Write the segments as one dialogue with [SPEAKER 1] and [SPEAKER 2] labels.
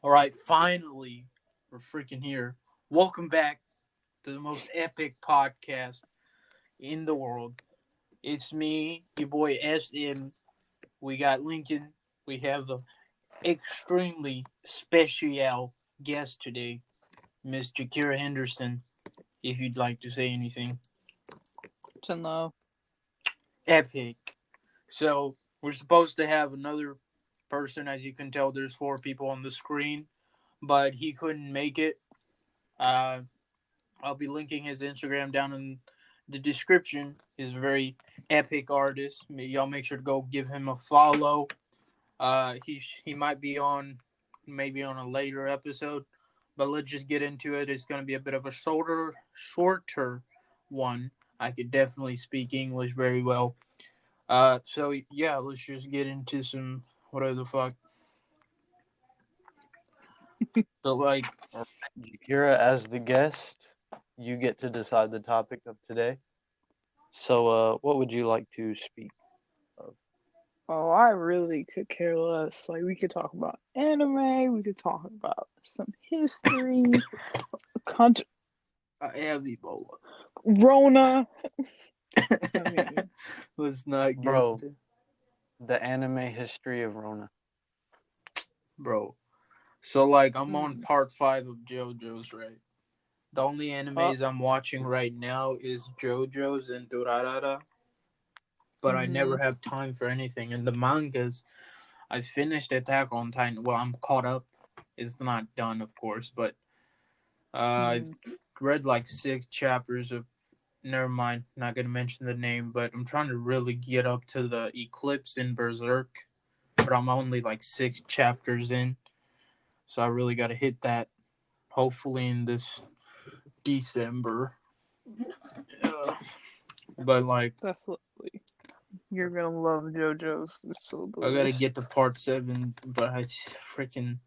[SPEAKER 1] All right, finally, we're freaking here. Welcome back to the most epic podcast in the world. It's me, your boy SM. We got Lincoln. We have an extremely special guest today, Miss Jakira Henderson. If you'd like to say anything,
[SPEAKER 2] To know.
[SPEAKER 1] epic. So we're supposed to have another person. As you can tell, there's four people on the screen, but he couldn't make it. Uh, I'll be linking his Instagram down in the description. He's a very epic artist. Y'all make sure to go give him a follow. He might be on maybe on a later episode, but let's just get into it. It's going to be a bit of a shorter one. I could definitely speak English very well. So yeah, let's just get into some whatever the fuck. So like,
[SPEAKER 3] Jakira, as the guest, you get to decide the topic of today. So, what would you like to speak of?
[SPEAKER 2] Oh, I really could care less. Like, we could talk about anime, we could talk about some history, con-
[SPEAKER 1] I have Ebola.
[SPEAKER 2] Rona. I mean,
[SPEAKER 1] Let's not get
[SPEAKER 3] Bro, the anime history of Rona.
[SPEAKER 1] bro. So like I'm on
[SPEAKER 2] mm,
[SPEAKER 1] part 5 of JoJo's, right? The only
[SPEAKER 2] uh,
[SPEAKER 1] animes I'm watching right now is JoJo's and Durarara, but I never
[SPEAKER 2] mm-hmm,
[SPEAKER 1] have time for anything. And the mangas, I finished Attack on Titan. Well, I'm caught up. It's not done, of course, but I've
[SPEAKER 2] mm,
[SPEAKER 1] read like 6 chapters of. Never mind, not gonna mention the name, but I'm trying to really get up to the Eclipse in Berserk, but I'm only like 6 chapters in, so I really got to hit that. Hopefully in this December. Uh, but like,
[SPEAKER 2] that's lovely. You're gonna love JoJo's. It's so
[SPEAKER 1] I gotta
[SPEAKER 2] good.
[SPEAKER 1] get to part 7. But I freaking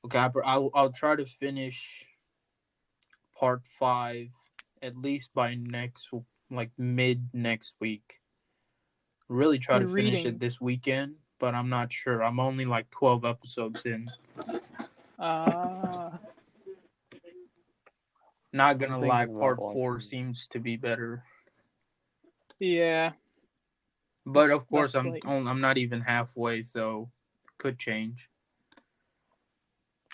[SPEAKER 1] okay. I'll try to finish part 5 at least by next like mid next week. Really try to
[SPEAKER 2] You're
[SPEAKER 1] finish it
[SPEAKER 2] reading.
[SPEAKER 1] this weekend, but I'm not sure. I'm only like 12 episodes in.
[SPEAKER 2] Uh,
[SPEAKER 1] Not
[SPEAKER 3] I'm
[SPEAKER 1] gonna lie,
[SPEAKER 3] thinking about
[SPEAKER 1] part 4
[SPEAKER 3] watching.
[SPEAKER 1] seems to be better.
[SPEAKER 2] yeah.
[SPEAKER 1] But of course,
[SPEAKER 2] That's like,
[SPEAKER 1] I'm not even halfway, so could change.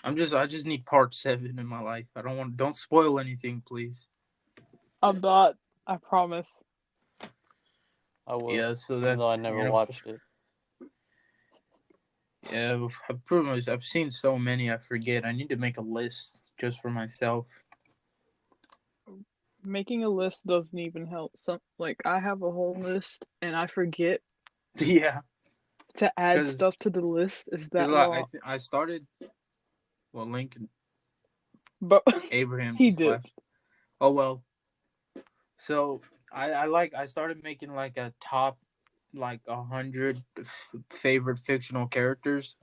[SPEAKER 1] I just need part 7 in my life. Don't spoil anything, please.
[SPEAKER 2] I'm not. I promise.
[SPEAKER 3] I will,
[SPEAKER 1] Yeah, so
[SPEAKER 3] even though
[SPEAKER 1] that's
[SPEAKER 3] I never
[SPEAKER 1] and of course,
[SPEAKER 3] watched it.
[SPEAKER 1] yeah, I've pretty much I've seen so many I forget. I need to make a list just for myself.
[SPEAKER 2] Making a list doesn't even help. Some like I have a whole list and I forget
[SPEAKER 1] Yeah,
[SPEAKER 2] to add
[SPEAKER 1] because
[SPEAKER 2] stuff to the list. Is that
[SPEAKER 1] like
[SPEAKER 2] law?
[SPEAKER 1] I started. Well, Lincoln
[SPEAKER 2] But
[SPEAKER 1] Abraham
[SPEAKER 2] he
[SPEAKER 1] just
[SPEAKER 2] did.
[SPEAKER 1] left. Oh well. So I started making like a top like 100 favorite fictional characters.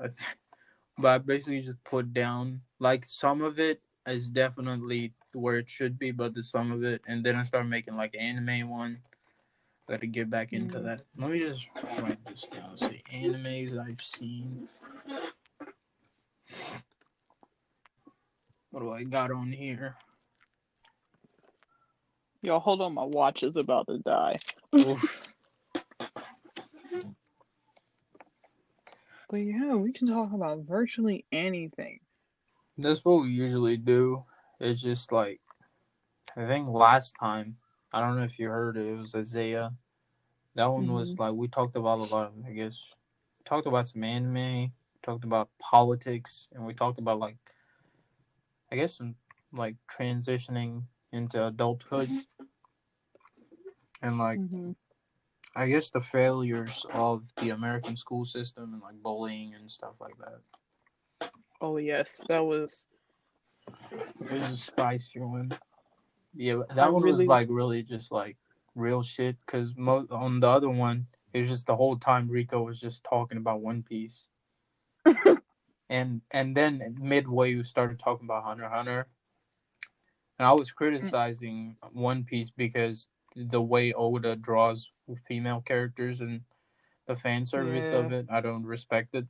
[SPEAKER 1] But I basically just put down like some of it is definitely where it should be, but the some of it, and then I started making like an anime one. Got to get back into
[SPEAKER 2] Mm.
[SPEAKER 1] that. Let me just write this down. See, animes I've seen. What do I got on here?
[SPEAKER 2] Yo, hold on, my watch is about to die.
[SPEAKER 1] Oof.
[SPEAKER 2] But yeah, we can talk about virtually anything.
[SPEAKER 1] That's what we usually do. It's just like I think last time. I don't know if you heard it. It was Isaiah. That one was
[SPEAKER 2] Hmm.
[SPEAKER 1] like we talked about a lot of. I guess talked about some anime. Talked about politics, and we talked about like I guess some like transitioning into adulthood and like
[SPEAKER 2] Hmm.
[SPEAKER 1] I guess the failures of the American school system and like bullying and stuff like that.
[SPEAKER 2] Oh yes, that was.
[SPEAKER 1] It was a spicy one. Yeah,
[SPEAKER 2] I
[SPEAKER 1] that one was
[SPEAKER 2] really.
[SPEAKER 1] like really just like real shit. Because on the other one, it was just the whole time Rico was just talking about One Piece, and then midway we started talking about Hunter x Hunter, and I was criticizing One Piece because the way Oda draws female characters and the fan service
[SPEAKER 2] Yeah,
[SPEAKER 1] of it, I don't respect it.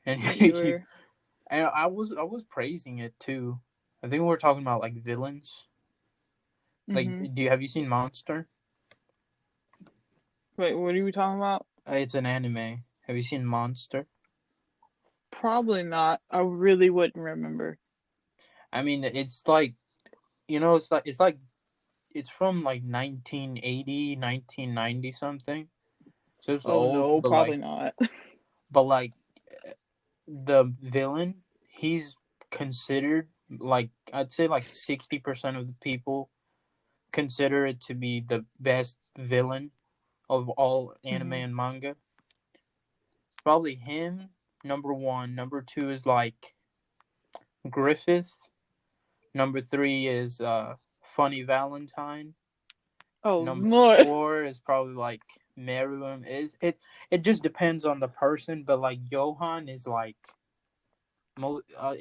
[SPEAKER 1] And
[SPEAKER 2] me
[SPEAKER 1] he
[SPEAKER 2] either.
[SPEAKER 1] And I was praising it too. I think we were talking about like villains. Like,
[SPEAKER 2] Mhm.
[SPEAKER 1] have you seen Monster?
[SPEAKER 2] Wait, what are we talking about?
[SPEAKER 1] It's an anime. Have you seen Monster?
[SPEAKER 2] Probably not. I really wouldn't remember.
[SPEAKER 1] I mean, it's like it's from like 1980, 1990 something. So it's
[SPEAKER 2] Oh
[SPEAKER 1] old,
[SPEAKER 2] no,
[SPEAKER 1] but
[SPEAKER 2] probably not.
[SPEAKER 1] the villain, he's considered, like, I'd say like 60% of the people consider it to be the best villain of all anime
[SPEAKER 2] Mhm.
[SPEAKER 1] and manga. It's probably him, number one. Number two is like Griffith. Number three is Funny Valentine.
[SPEAKER 2] Oh
[SPEAKER 1] Number
[SPEAKER 2] Lord.
[SPEAKER 1] four is probably like Meruem. It just depends on the person, but like Johan is like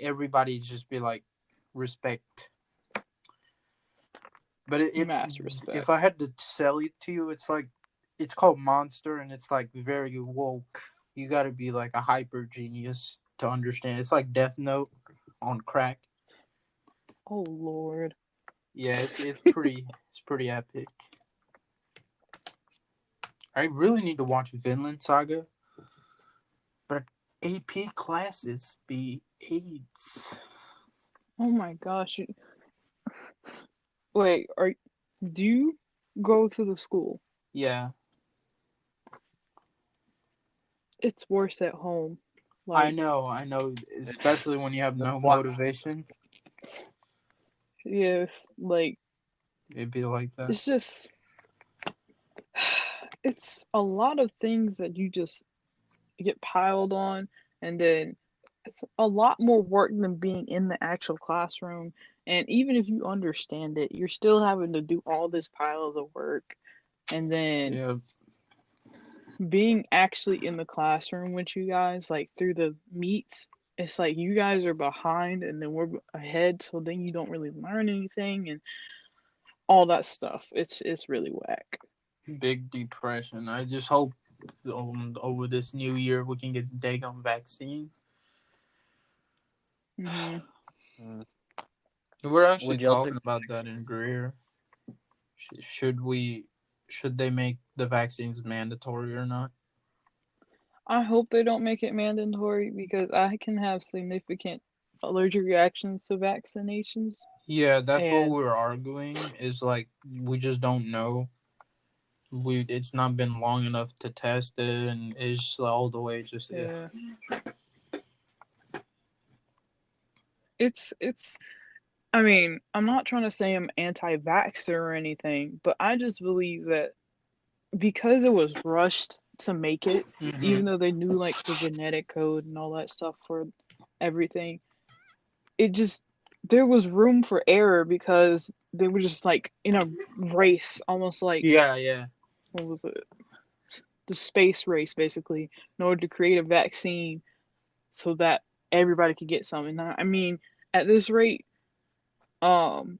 [SPEAKER 1] everybody's just be like respect. But it's,
[SPEAKER 2] Mass
[SPEAKER 1] if I
[SPEAKER 2] respect.
[SPEAKER 1] had to sell it to you, it's called Monster, and it's like very woke. You got to be like a hyper genius to understand. It's like Death Note on crack.
[SPEAKER 2] Oh Lord.
[SPEAKER 1] Yeah, it's pretty epic. I really need to watch Vinland Saga, but AP classes be AIDS.
[SPEAKER 2] Oh my gosh. Wait, do you go to the school?
[SPEAKER 1] Yeah,
[SPEAKER 2] It's worse at home.
[SPEAKER 1] I
[SPEAKER 2] Like,
[SPEAKER 1] know, I know. Especially when you have
[SPEAKER 3] That's
[SPEAKER 1] no
[SPEAKER 3] why.
[SPEAKER 1] motivation,
[SPEAKER 2] yes, like
[SPEAKER 1] it'd be like that.
[SPEAKER 2] it's just it's a lot of things that you just get piled on, and then it's a lot more work than being in the actual classroom. And even if you understand it, you're still having to do all this piles of work. And then
[SPEAKER 1] Yeah,
[SPEAKER 2] being actually in the classroom with you guys, like through the meets, it's like you guys are behind and then we're ahead, so then you don't really learn anything and all that stuff. It's really whack.
[SPEAKER 1] big depression. I just hope over this new year we can get the daggone vaccine.
[SPEAKER 2] Mhm.
[SPEAKER 3] Mm.
[SPEAKER 1] We're actually
[SPEAKER 3] Would y'all take
[SPEAKER 1] talking
[SPEAKER 3] the
[SPEAKER 1] about that
[SPEAKER 3] vaccine?
[SPEAKER 1] in Greer. Should we? Should they make the vaccines mandatory or not?
[SPEAKER 2] I hope they don't make it mandatory because I can have significant allergic reactions to vaccinations.
[SPEAKER 1] Yeah, that's what
[SPEAKER 2] And
[SPEAKER 1] we were arguing. Is like we just don't know. It's not been long enough to test it, and it's all the way just yeah.
[SPEAKER 2] yeah, it's I mean, I'm not trying to say I'm anti-vaxxer or anything, but I just believe that because it was rushed to make it, even
[SPEAKER 1] Mhm.
[SPEAKER 2] though they knew like the genetic code and all that stuff for everything, it just there was room for error because they were just like in a race, almost like
[SPEAKER 1] Yeah, yeah.
[SPEAKER 2] what was it? The space race basically, in order to create a vaccine so that everybody could get some. And I mean, at this rate, um,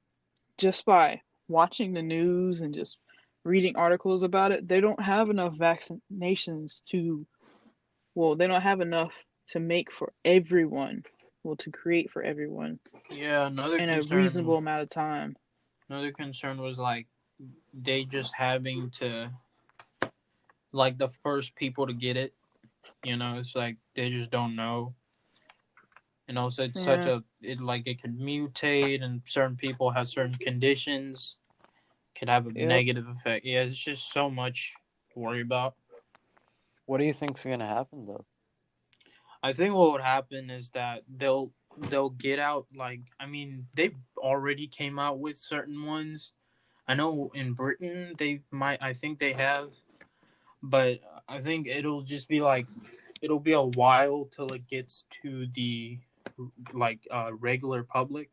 [SPEAKER 2] just by watching the news and just reading articles about it, they don't have enough vaccinations to, well, they don't have enough to make for everyone, well, to create for everyone
[SPEAKER 1] Yeah,
[SPEAKER 2] in a reasonable amount of time.
[SPEAKER 1] another concern was like they just having to like the first people to get it. It's like they just don't know. And also, it's such
[SPEAKER 2] Yeah,
[SPEAKER 1] a it like it could mutate, and certain people have certain conditions, could have a
[SPEAKER 2] yep.
[SPEAKER 1] negative effect. Yeah, it's just so much to worry about.
[SPEAKER 3] What do you think's gonna happen though?
[SPEAKER 1] I think what would happen is that they'll get out, like, I mean, they've already came out with certain ones. I know in Britain they might, I think they have, but I think it'll just be like it'll be a while till it gets to the like regular public.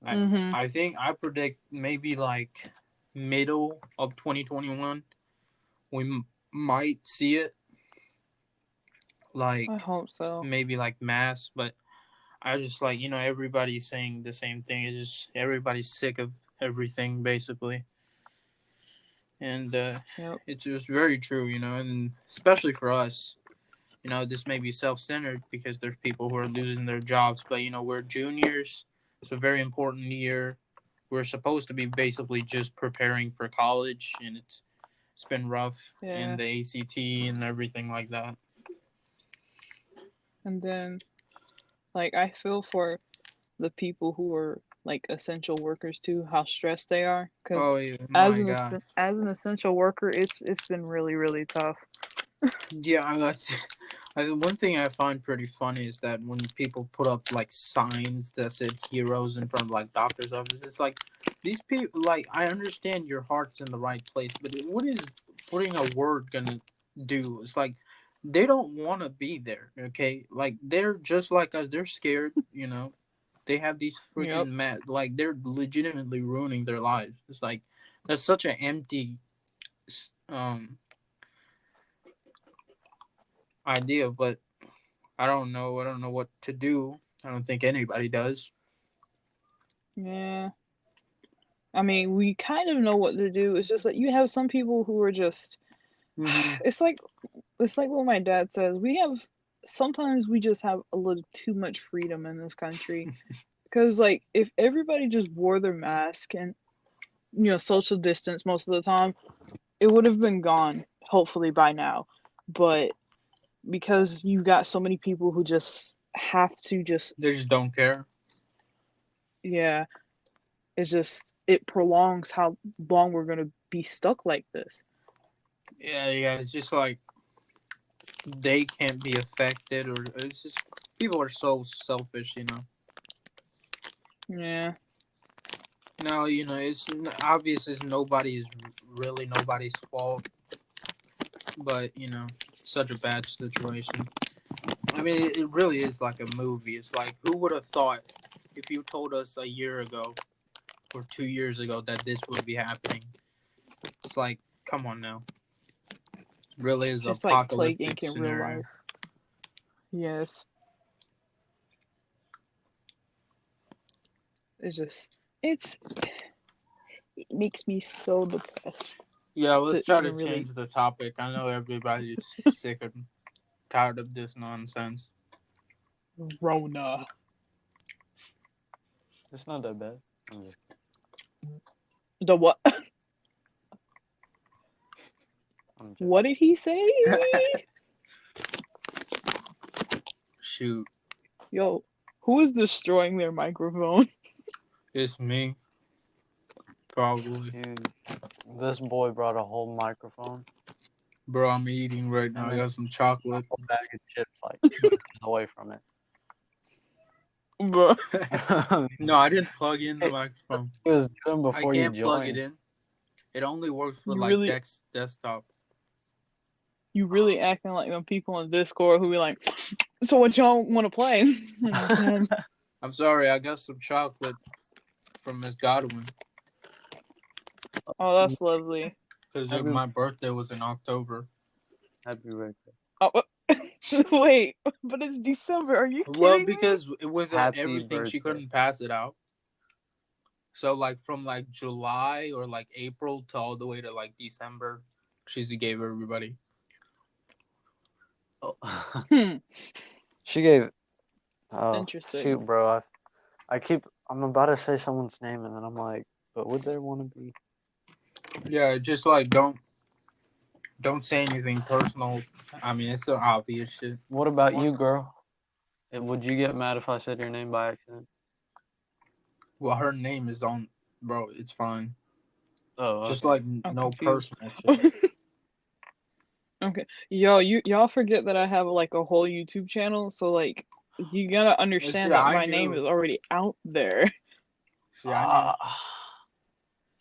[SPEAKER 1] I
[SPEAKER 2] Mhm.
[SPEAKER 1] I think I predict maybe like middle of 2021 we might see it,
[SPEAKER 2] I
[SPEAKER 1] like
[SPEAKER 2] hope so.
[SPEAKER 1] maybe like mass, but I just like everybody's saying the same thing. It's just everybody's sick of everything basically, and
[SPEAKER 2] Yep.
[SPEAKER 1] it's just very true, and especially for us. this may be self-centered because there's people who are losing their jobs, but we're juniors. It's a very important year. We're supposed to be basically just preparing for college, and it's been rough in
[SPEAKER 2] Yeah.
[SPEAKER 1] the ACT and everything like that.
[SPEAKER 2] And then, like, I feel for the people who are like essential workers too, how stressed they are. Because
[SPEAKER 1] Oh yeah, my God.
[SPEAKER 2] as an essential worker, it's been really tough.
[SPEAKER 1] Yeah, one thing I find pretty funny is that when people put up like signs that said heroes in front of like doctors' offices, it's like these people. Like, I understand your heart's in the right place, but what is putting a word gonna do? It's like they don't want to be there. Okay, like they're just like us. They're scared. They have these
[SPEAKER 2] Yep.
[SPEAKER 1] freaking like they're legitimately ruining their lives. It's like that's such an empty um idea, but I don't know. I don't know what to do. I don't think anybody does.
[SPEAKER 2] Yeah. I mean, we kind of know what to do. It's just that you have some people who are just.
[SPEAKER 1] Mm-hmm.
[SPEAKER 2] It's like what my dad says. Sometimes we just have a little too much freedom in this country. Because like if everybody just wore their mask and social distance most of the time, it would have been gone hopefully by now. But because you've got so many people who just have to just,
[SPEAKER 1] They just don't care.
[SPEAKER 2] yeah, it prolongs how long we're gonna be stuck like this.
[SPEAKER 1] Yeah, yeah. It's just like they can't be affected, or it's just people are so selfish.
[SPEAKER 2] Yeah.
[SPEAKER 1] No, it's obvious. It's really nobody's fault, but such a bad situation. I mean, it really is like a movie. It's like, who would have thought if you told us a year ago or 2 years ago that this would be happening? It's like, come on now. Really is an
[SPEAKER 2] Just like Plague
[SPEAKER 1] apocalyptic
[SPEAKER 2] Inc. in real
[SPEAKER 1] scenario.
[SPEAKER 2] life. Yes. It's just it's it makes me so depressed
[SPEAKER 1] Yeah, let's
[SPEAKER 2] to
[SPEAKER 1] try to
[SPEAKER 2] even really.
[SPEAKER 1] change the topic. I know everybody's sick and tired of this nonsense.
[SPEAKER 2] Rona.
[SPEAKER 3] It's not that bad. I'm just
[SPEAKER 2] The what?
[SPEAKER 3] I'm joking.
[SPEAKER 2] What did he say?
[SPEAKER 1] Shoot,
[SPEAKER 2] Yo, who is destroying their microphone?
[SPEAKER 1] it's me. Probably.
[SPEAKER 3] Dude, this boy brought a whole microphone
[SPEAKER 1] Bro, I'm eating right now.
[SPEAKER 3] and
[SPEAKER 1] I
[SPEAKER 3] then
[SPEAKER 1] got some
[SPEAKER 3] a
[SPEAKER 1] chocolate.
[SPEAKER 3] whole bag of chips like 2 inches away from it.
[SPEAKER 2] Bro.
[SPEAKER 1] No, I didn't plug in the
[SPEAKER 3] It
[SPEAKER 1] microphone.
[SPEAKER 3] was done
[SPEAKER 1] I
[SPEAKER 3] before you
[SPEAKER 1] can't plug it
[SPEAKER 3] joined.
[SPEAKER 1] in. It only works for
[SPEAKER 2] You
[SPEAKER 1] like
[SPEAKER 2] really
[SPEAKER 1] desktop.
[SPEAKER 2] you really acting like them people in Discord who be like, so what y'all want to play?
[SPEAKER 1] I'm sorry, I got some chocolate from Miss Godwin
[SPEAKER 2] Oh, that's lovely.
[SPEAKER 1] because
[SPEAKER 3] Happy,
[SPEAKER 1] my birthday was in October.
[SPEAKER 3] happy birthday.
[SPEAKER 2] Oh, wait, but it's December. Are you
[SPEAKER 1] Well,
[SPEAKER 2] kidding me?
[SPEAKER 1] because with
[SPEAKER 3] Happy
[SPEAKER 1] everything, she
[SPEAKER 3] birthday.
[SPEAKER 1] couldn't pass it out. So like from like July or like April to all the way to like December, she gave everybody.
[SPEAKER 3] Oh.
[SPEAKER 2] Hmm.
[SPEAKER 3] She gave. Oh,
[SPEAKER 2] Interesting.
[SPEAKER 3] shoot, bro. I'm about to say someone's name and then I'm like, but would there want to be?
[SPEAKER 1] Yeah, just like don't say anything personal. I mean, it's so obvious shit.
[SPEAKER 3] What about you, girl? Would you get mad if I said your name by accident?
[SPEAKER 1] Well, her name is on, bro. It's fine.
[SPEAKER 3] Oh,
[SPEAKER 1] Just
[SPEAKER 3] okay.
[SPEAKER 1] like
[SPEAKER 2] I'm
[SPEAKER 1] no
[SPEAKER 2] confused.
[SPEAKER 1] personal shit.
[SPEAKER 2] Okay. Yo, y'all forget that I have like a whole YouTube channel, so like you gotta
[SPEAKER 1] See,
[SPEAKER 2] understand that
[SPEAKER 1] I
[SPEAKER 2] my name
[SPEAKER 1] knew.
[SPEAKER 2] is already out there.
[SPEAKER 1] See, I knew.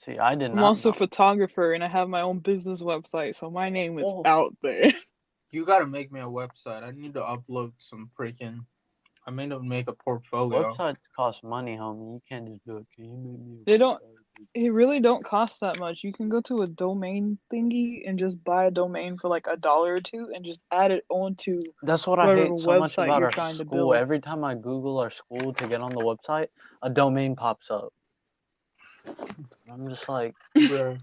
[SPEAKER 3] See, I did
[SPEAKER 2] I'm
[SPEAKER 3] not
[SPEAKER 2] also a
[SPEAKER 3] know.
[SPEAKER 2] photographer and I have my own business website, so my name is
[SPEAKER 3] Oh,
[SPEAKER 2] out there.
[SPEAKER 1] You gotta make me a website. I need to upload some freaking. I need to make a portfolio.
[SPEAKER 3] websites cost money, homie. You can't just do it. Can you make me
[SPEAKER 2] They
[SPEAKER 3] a
[SPEAKER 2] don't
[SPEAKER 3] website?
[SPEAKER 2] it really don't cost that much. You can go to a domain thingy and just buy a domain for like $1 or $2 and just add it onto
[SPEAKER 3] That's what I
[SPEAKER 2] whatever
[SPEAKER 3] hate so much
[SPEAKER 2] website
[SPEAKER 3] about
[SPEAKER 2] you're
[SPEAKER 3] our
[SPEAKER 2] trying to
[SPEAKER 3] school.
[SPEAKER 2] build.
[SPEAKER 3] Every time I Google our school to get on the website, a domain pops up. I'm just like,
[SPEAKER 1] Bro.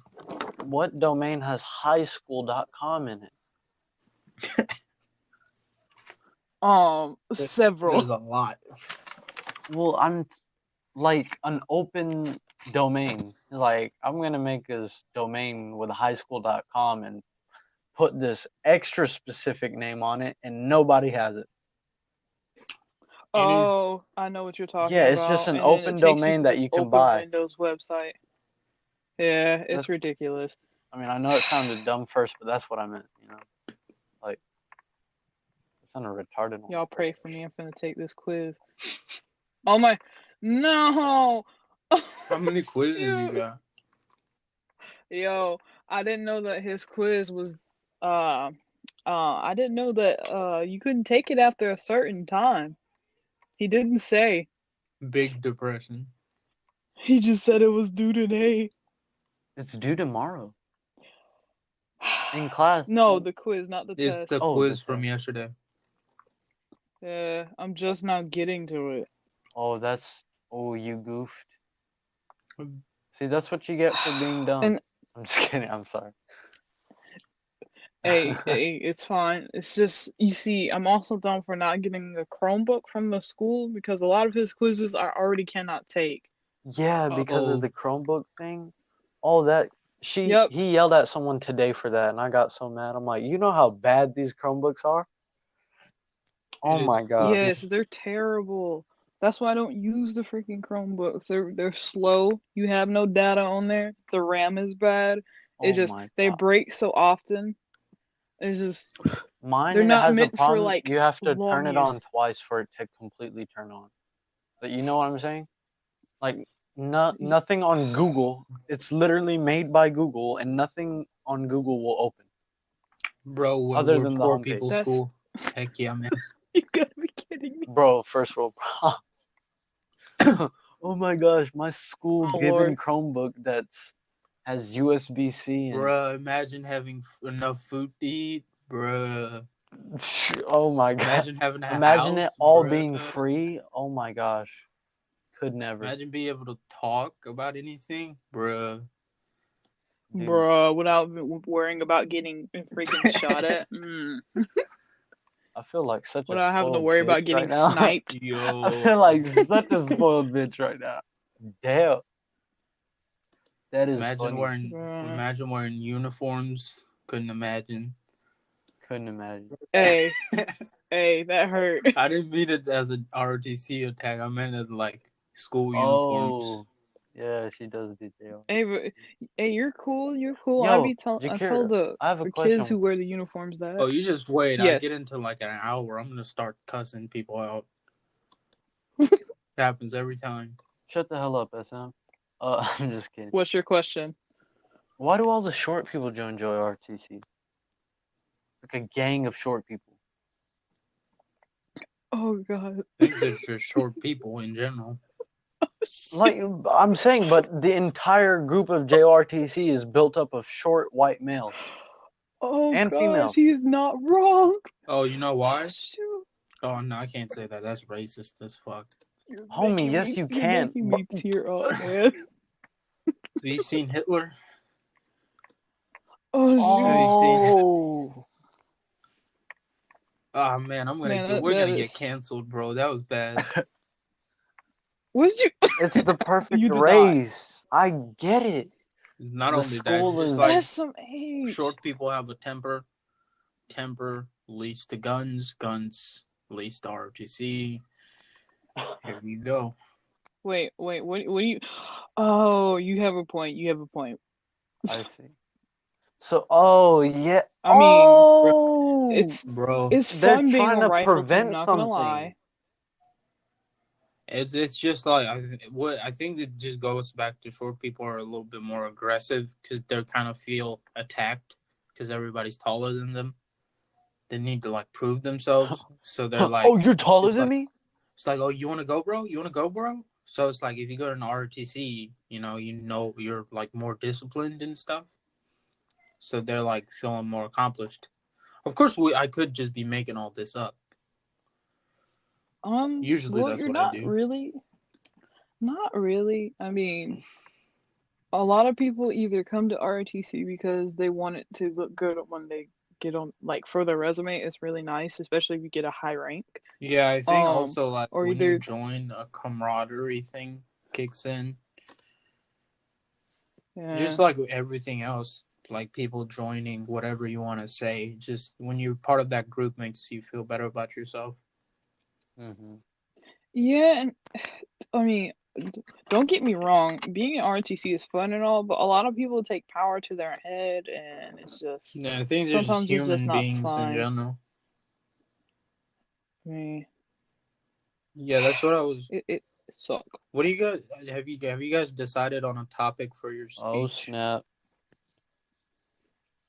[SPEAKER 3] what domain has highschool.com in it?
[SPEAKER 2] Several.
[SPEAKER 1] There's a lot.
[SPEAKER 3] Well, I'm like an open domain. Like I'm gonna make this domain with highschool.com and put this extra specific name on it, and nobody has it.
[SPEAKER 1] Any
[SPEAKER 2] Oh, I know what you're talking
[SPEAKER 3] Yeah, it's just
[SPEAKER 2] about.
[SPEAKER 3] an
[SPEAKER 2] And then it
[SPEAKER 3] open
[SPEAKER 2] takes you
[SPEAKER 3] domain
[SPEAKER 2] to
[SPEAKER 3] that
[SPEAKER 2] this
[SPEAKER 3] you can
[SPEAKER 2] open
[SPEAKER 3] buy.
[SPEAKER 2] Windows website. Yeah,
[SPEAKER 3] That's,
[SPEAKER 2] it's ridiculous.
[SPEAKER 3] I mean, I know it sounded dumb first, but that's what I meant. Like it sounded retarded when I
[SPEAKER 2] Y'all
[SPEAKER 3] said
[SPEAKER 2] pray for me. I'm finna take this quiz. Oh my, no.
[SPEAKER 1] how many quizzes you
[SPEAKER 2] Shoot.
[SPEAKER 1] got?
[SPEAKER 2] Yo, I didn't know that his quiz was I didn't know that you couldn't take it after a certain time. He didn't say.
[SPEAKER 1] Big depression.
[SPEAKER 2] He just said it was due today.
[SPEAKER 3] it. It's due tomorrow in class.
[SPEAKER 2] No, the quiz, not the
[SPEAKER 1] It's
[SPEAKER 2] test.
[SPEAKER 1] the
[SPEAKER 3] Oh, the
[SPEAKER 1] quiz from
[SPEAKER 3] test.
[SPEAKER 1] yesterday.
[SPEAKER 2] Yeah, I'm just now getting to it.
[SPEAKER 3] Oh, you goofed. See, that's what you get for being dumb.
[SPEAKER 2] And
[SPEAKER 3] I'm just kidding. I'm sorry.
[SPEAKER 2] hey, it's fine. It's just, you see, I'm also dumb for not getting a Chromebook from the school because a lot of his quizzes I already cannot take.
[SPEAKER 3] Yeah, because of
[SPEAKER 1] Uh-oh.
[SPEAKER 3] the Chromebook thing. All that
[SPEAKER 2] Yep.
[SPEAKER 3] he yelled at someone today for that, and I got so mad. I'm like, you know how bad these Chromebooks are? Oh
[SPEAKER 1] It is
[SPEAKER 3] my gosh.
[SPEAKER 1] horrible.
[SPEAKER 2] Yes, they're terrible. That's why I don't use the freaking Chromebooks. They're slow. You have no data on there. The RAM is bad.
[SPEAKER 3] Oh my
[SPEAKER 2] They
[SPEAKER 3] god.
[SPEAKER 2] break so often. It's just
[SPEAKER 3] Mine
[SPEAKER 2] they're
[SPEAKER 3] it
[SPEAKER 2] not
[SPEAKER 3] has a
[SPEAKER 2] meant for
[SPEAKER 3] problem.
[SPEAKER 2] like
[SPEAKER 3] You have to turn
[SPEAKER 2] long
[SPEAKER 3] it on
[SPEAKER 2] use.
[SPEAKER 3] twice for it to completely turn on. But you know what I'm saying? Like nothing on Google. It's literally made by Google, and nothing on Google will open
[SPEAKER 1] Bro,
[SPEAKER 3] other
[SPEAKER 1] we're
[SPEAKER 3] than the
[SPEAKER 1] poor
[SPEAKER 3] homepage.
[SPEAKER 1] people's
[SPEAKER 2] That's
[SPEAKER 1] school. Heck yeah, man.
[SPEAKER 2] you gotta be kidding me.
[SPEAKER 3] Bro, first world problems. Oh my gosh, my school
[SPEAKER 2] Oh
[SPEAKER 3] given
[SPEAKER 2] Lord.
[SPEAKER 3] Chromebook that's has USB-C and
[SPEAKER 1] Bruh, imagine having enough food to eat. Bruh.
[SPEAKER 3] oh my god.
[SPEAKER 1] Imagine having a
[SPEAKER 3] Imagine it
[SPEAKER 1] house.
[SPEAKER 3] all
[SPEAKER 1] Bruh.
[SPEAKER 3] being free. Oh my gosh. Could never.
[SPEAKER 1] Imagine being able to talk about anything. Bruh.
[SPEAKER 3] Dude.
[SPEAKER 2] Bruh, without worrying about getting freaking shot at.
[SPEAKER 3] I feel like such a
[SPEAKER 2] Without having to
[SPEAKER 3] spoiled
[SPEAKER 2] worry
[SPEAKER 3] bitch
[SPEAKER 2] about
[SPEAKER 3] right
[SPEAKER 2] getting
[SPEAKER 3] now.
[SPEAKER 2] sniped.
[SPEAKER 3] I
[SPEAKER 1] Yo.
[SPEAKER 3] feel like such a spoiled bitch right now. Damn. That is funny.
[SPEAKER 2] Bruh.
[SPEAKER 1] Imagine wearing uniforms. Couldn't imagine.
[SPEAKER 3] Couldn't imagine.
[SPEAKER 2] Hey, hey, that hurt.
[SPEAKER 1] I didn't mean it as an ROTC attack. I meant it like school uniforms.
[SPEAKER 3] Oh. Yeah, she does detail.
[SPEAKER 2] Hey, hey, you're cool. You're cool.
[SPEAKER 3] Yo,
[SPEAKER 2] I tell
[SPEAKER 3] Jakira, I have a
[SPEAKER 2] the kids who
[SPEAKER 3] question.
[SPEAKER 2] wear the uniforms that.
[SPEAKER 1] Oh, you just wait. I get
[SPEAKER 2] Yes.
[SPEAKER 1] into like an hour. I'm gonna start cussing people out. It happens every time.
[SPEAKER 3] Shut the hell up, SM. I'm just kidding.
[SPEAKER 2] What's your question?
[SPEAKER 3] Why do all the short people enjoy RTC? Like a gang of short people.
[SPEAKER 2] Oh God.
[SPEAKER 1] I think there's just short people in general.
[SPEAKER 3] Like I'm saying, but the entire group of JRTC is built up of short white males
[SPEAKER 2] Oh
[SPEAKER 3] and
[SPEAKER 2] gosh,
[SPEAKER 3] females.
[SPEAKER 2] he's not wrong.
[SPEAKER 1] Oh, you know
[SPEAKER 2] Oh
[SPEAKER 1] why?
[SPEAKER 2] shoot.
[SPEAKER 1] Oh no, I can't say that. That's racist as fuck.
[SPEAKER 3] Homie, yes you
[SPEAKER 2] You're
[SPEAKER 3] can.
[SPEAKER 2] making me tear up, man.
[SPEAKER 1] Have you seen Hitler?
[SPEAKER 2] Oh shoot.
[SPEAKER 1] Have you seen?
[SPEAKER 3] Oh,
[SPEAKER 1] Oh man,
[SPEAKER 2] Man,
[SPEAKER 1] we're
[SPEAKER 2] that
[SPEAKER 1] gonna get
[SPEAKER 2] is.
[SPEAKER 1] canceled, bro. That was bad.
[SPEAKER 2] What did you?
[SPEAKER 3] it's the perfect
[SPEAKER 2] You did not.
[SPEAKER 3] race. I get it.
[SPEAKER 1] Not
[SPEAKER 3] The
[SPEAKER 1] only that,
[SPEAKER 3] school
[SPEAKER 1] just
[SPEAKER 3] is
[SPEAKER 1] like
[SPEAKER 2] That's some age.
[SPEAKER 1] short people have a temper. Temper leads to guns. Guns leads to ROTC. Here you go.
[SPEAKER 2] Wait. What do you? Oh, you have a point. You have a point.
[SPEAKER 3] I see. So, oh yeah.
[SPEAKER 2] I mean,
[SPEAKER 3] Oh,
[SPEAKER 1] Bro,
[SPEAKER 2] it's
[SPEAKER 3] they're
[SPEAKER 2] fun being
[SPEAKER 3] trying
[SPEAKER 2] a
[SPEAKER 3] to
[SPEAKER 2] rifle team.
[SPEAKER 3] prevent
[SPEAKER 2] Not gonna
[SPEAKER 3] something.
[SPEAKER 2] lie.
[SPEAKER 1] it's just like I think it just goes back to short people are a little bit more aggressive because they kind of feel attacked because everybody's taller than them. They need to like prove themselves, so they're like,
[SPEAKER 3] Oh, you're taller
[SPEAKER 1] it's
[SPEAKER 3] than
[SPEAKER 1] like
[SPEAKER 3] me?
[SPEAKER 1] it's like, oh, you want to go, bro? You want to go, bro? So it's like if you go to an RTC, you know you're like more disciplined and stuff. So they're like feeling more accomplished. Of course, I could just be making all this up. Usually,
[SPEAKER 2] Well,
[SPEAKER 1] that's
[SPEAKER 2] you're
[SPEAKER 1] what I
[SPEAKER 2] not
[SPEAKER 1] do.
[SPEAKER 2] really. Not really. I mean, a lot of people either come to ROTC because they want it to look good when they get on like for their resume. It's really nice, especially if you get a high rank.
[SPEAKER 1] Yeah, I think also like
[SPEAKER 2] Or
[SPEAKER 1] when you
[SPEAKER 2] either
[SPEAKER 1] join, a camaraderie thing kicks in.
[SPEAKER 2] yeah.
[SPEAKER 1] Just like everything else, like people joining whatever you want to say. Just when you're part of that group makes you feel better about yourself.
[SPEAKER 3] Mm-hmm.
[SPEAKER 2] Yeah, and I mean, don't get me wrong, being an ROTC is fun and all, but a lot of people take power to their head, and it's just
[SPEAKER 1] Yeah, I think they're just
[SPEAKER 2] sometimes it's just
[SPEAKER 1] human
[SPEAKER 2] not
[SPEAKER 1] beings in
[SPEAKER 2] fun.
[SPEAKER 1] general.
[SPEAKER 2] I mean,
[SPEAKER 1] Yeah, that's what I was.
[SPEAKER 2] it suck.
[SPEAKER 1] What do you guys have you guys decided on a topic for your
[SPEAKER 3] Oh
[SPEAKER 1] speech?
[SPEAKER 3] snap!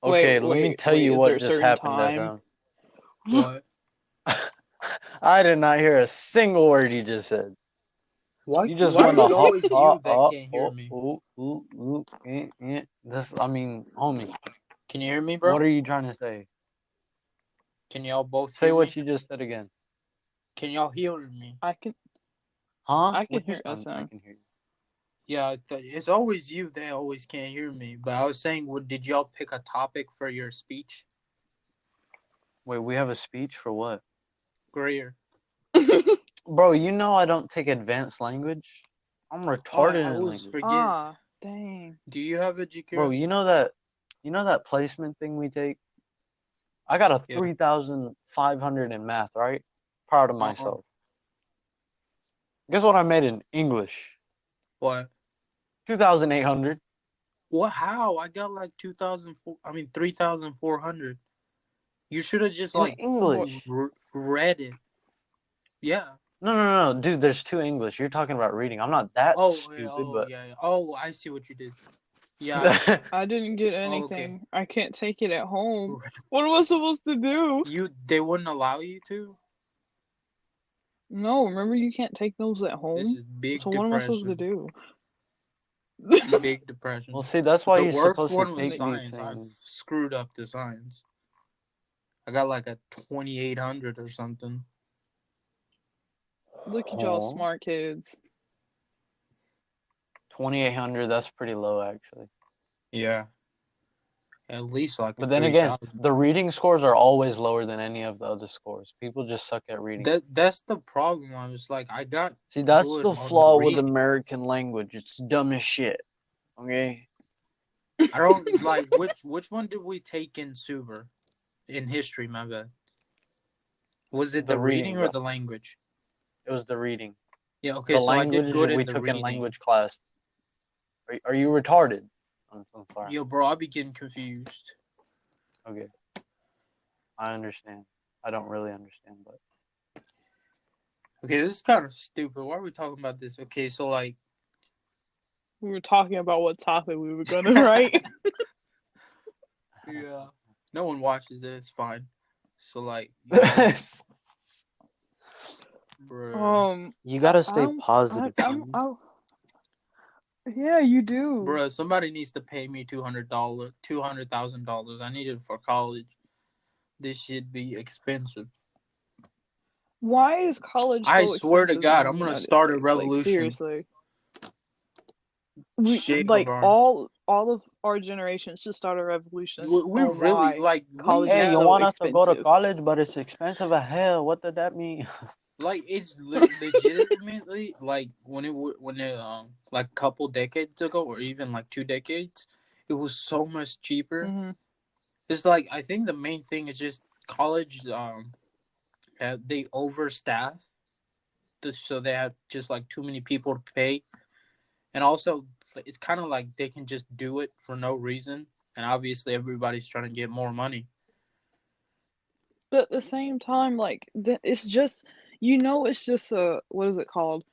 [SPEAKER 2] Wait,
[SPEAKER 3] Okay, let me
[SPEAKER 2] wait,
[SPEAKER 3] tell
[SPEAKER 2] wait.
[SPEAKER 3] you
[SPEAKER 2] Is there
[SPEAKER 3] what
[SPEAKER 2] a
[SPEAKER 3] just
[SPEAKER 2] certain
[SPEAKER 3] happened,
[SPEAKER 2] time?
[SPEAKER 3] SM.
[SPEAKER 1] What?
[SPEAKER 3] I did not hear a single word you just said.
[SPEAKER 1] Why?
[SPEAKER 3] You just
[SPEAKER 1] Why
[SPEAKER 3] went
[SPEAKER 1] is
[SPEAKER 3] a
[SPEAKER 1] it
[SPEAKER 3] hop,
[SPEAKER 1] always you
[SPEAKER 3] hop,
[SPEAKER 1] that
[SPEAKER 3] hop,
[SPEAKER 1] can't hear
[SPEAKER 3] oh,
[SPEAKER 1] me?
[SPEAKER 3] ooh, ooh, ooh, This, I mean, homie,
[SPEAKER 1] Can you hear me,
[SPEAKER 3] what
[SPEAKER 1] bro?
[SPEAKER 3] are you trying to say?
[SPEAKER 1] Can y'all both
[SPEAKER 3] Say
[SPEAKER 1] hear
[SPEAKER 3] what
[SPEAKER 1] me?
[SPEAKER 3] you just said again.
[SPEAKER 1] Can y'all hear me?
[SPEAKER 2] I can
[SPEAKER 3] Huh?
[SPEAKER 2] I can
[SPEAKER 3] What you?
[SPEAKER 2] hear
[SPEAKER 3] I
[SPEAKER 2] SM.
[SPEAKER 3] can hear you.
[SPEAKER 1] Yeah, it's always you that always can't hear me. But I was saying, did y'all pick a topic for your speech?
[SPEAKER 3] Wait, we have a speech for what?
[SPEAKER 1] Greer.
[SPEAKER 3] Bro, you know I don't take advanced language. I'm
[SPEAKER 1] Oh, I
[SPEAKER 3] retarded in
[SPEAKER 1] always
[SPEAKER 3] language.
[SPEAKER 1] forget.
[SPEAKER 2] Ah, dang.
[SPEAKER 1] Do you have a
[SPEAKER 3] Bro,
[SPEAKER 1] Jakira?
[SPEAKER 3] you know that placement thing we take? I got a
[SPEAKER 1] Yeah.
[SPEAKER 3] 3,500 in math, right? Proud of
[SPEAKER 1] Uh-huh.
[SPEAKER 3] myself. Guess what I made in English?
[SPEAKER 1] What?
[SPEAKER 3] 2,800
[SPEAKER 1] What? How? I got like 2,004. I mean 3,400. You should have just
[SPEAKER 3] in
[SPEAKER 1] like
[SPEAKER 3] English.
[SPEAKER 1] read it. Yeah.
[SPEAKER 3] No, dude. There's two English. You're talking about reading. I'm not that
[SPEAKER 1] Oh yeah.
[SPEAKER 3] stupid,
[SPEAKER 1] Oh
[SPEAKER 3] but
[SPEAKER 1] yeah. Yeah. Oh, I see what you did. Yeah.
[SPEAKER 2] I didn't get
[SPEAKER 1] Oh, okay.
[SPEAKER 2] anything. I can't take it at home. What am I supposed to do?
[SPEAKER 1] They wouldn't allow you to.
[SPEAKER 2] No, remember you can't take those at
[SPEAKER 1] This
[SPEAKER 2] home.
[SPEAKER 1] is big
[SPEAKER 2] So what am I supposed to
[SPEAKER 1] depression.
[SPEAKER 2] do?
[SPEAKER 1] Big
[SPEAKER 3] well,
[SPEAKER 1] depression.
[SPEAKER 3] see, that's why
[SPEAKER 1] The
[SPEAKER 3] you're
[SPEAKER 1] worst
[SPEAKER 3] supposed to
[SPEAKER 1] one was
[SPEAKER 3] take these
[SPEAKER 1] science. I
[SPEAKER 3] things.
[SPEAKER 1] screwed up the science. I got like a 2,800 or something.
[SPEAKER 2] Look at y'all
[SPEAKER 3] Oh,
[SPEAKER 2] smart kids.
[SPEAKER 3] 2,800. That's pretty low, actually.
[SPEAKER 1] Yeah. At least like a
[SPEAKER 3] But then again,
[SPEAKER 1] 3,000.
[SPEAKER 3] the reading scores are always lower than any of the other scores. People just suck at reading.
[SPEAKER 1] That's the problem. I was like, I got
[SPEAKER 3] See, that's
[SPEAKER 1] good
[SPEAKER 3] the
[SPEAKER 1] on the
[SPEAKER 3] flaw with
[SPEAKER 1] reading.
[SPEAKER 3] American language. It's dumb as shit. Okay.
[SPEAKER 1] I don't like which one did we take in Suber in history, my bad. Was it
[SPEAKER 3] The
[SPEAKER 1] the reading
[SPEAKER 3] reading,
[SPEAKER 1] or
[SPEAKER 3] bro.
[SPEAKER 1] the language?
[SPEAKER 3] It was the reading.
[SPEAKER 1] Yeah, okay,
[SPEAKER 3] The
[SPEAKER 1] so I did
[SPEAKER 3] language
[SPEAKER 1] good
[SPEAKER 3] we
[SPEAKER 1] in the
[SPEAKER 3] took in
[SPEAKER 1] reading.
[SPEAKER 3] language class. Are you retarded? I'm sorry.
[SPEAKER 1] Yo, bro, I be getting confused.
[SPEAKER 3] Okay. I understand. I don't really understand, but
[SPEAKER 1] Okay, this is kind of stupid. Why are we talking about this? Okay, so like
[SPEAKER 2] We were talking about what topic we were gonna write.
[SPEAKER 1] yeah. No one watches it, it's fine. So like, yeah, bruh.
[SPEAKER 3] you gotta stay
[SPEAKER 2] I'm,
[SPEAKER 3] positive,
[SPEAKER 2] I'm,
[SPEAKER 3] homie.
[SPEAKER 2] I, yeah, you do.
[SPEAKER 1] Bruh, somebody needs to pay me $200,000. I need it for college. This should be expensive.
[SPEAKER 2] Why is college
[SPEAKER 1] I
[SPEAKER 2] so
[SPEAKER 1] swear to
[SPEAKER 2] expensive
[SPEAKER 1] God,
[SPEAKER 2] in the
[SPEAKER 1] I'm gonna
[SPEAKER 2] United
[SPEAKER 1] start a
[SPEAKER 2] States? Like
[SPEAKER 1] revolution.
[SPEAKER 2] seriously, we
[SPEAKER 1] Shit of
[SPEAKER 2] like
[SPEAKER 1] our.
[SPEAKER 2] all of our generation should start a revolution
[SPEAKER 1] We
[SPEAKER 2] on
[SPEAKER 1] really
[SPEAKER 2] why
[SPEAKER 1] like. We
[SPEAKER 2] college is
[SPEAKER 3] Hey, you
[SPEAKER 1] have
[SPEAKER 2] so
[SPEAKER 3] want us to go to
[SPEAKER 2] expensive.
[SPEAKER 3] college, but it's expensive as hell. What did that mean?
[SPEAKER 1] like it's legitimately like when it like a couple decades ago or even like 2 decades, it was so much cheaper.
[SPEAKER 2] Hmm.
[SPEAKER 1] It's like I think the main thing is just college they overstaff, so they have just like too many people to pay, and also it's kind of like they can just do it for no reason, and obviously everybody's trying to get more money.
[SPEAKER 2] But at the same time, like it's just it's just a what is it called?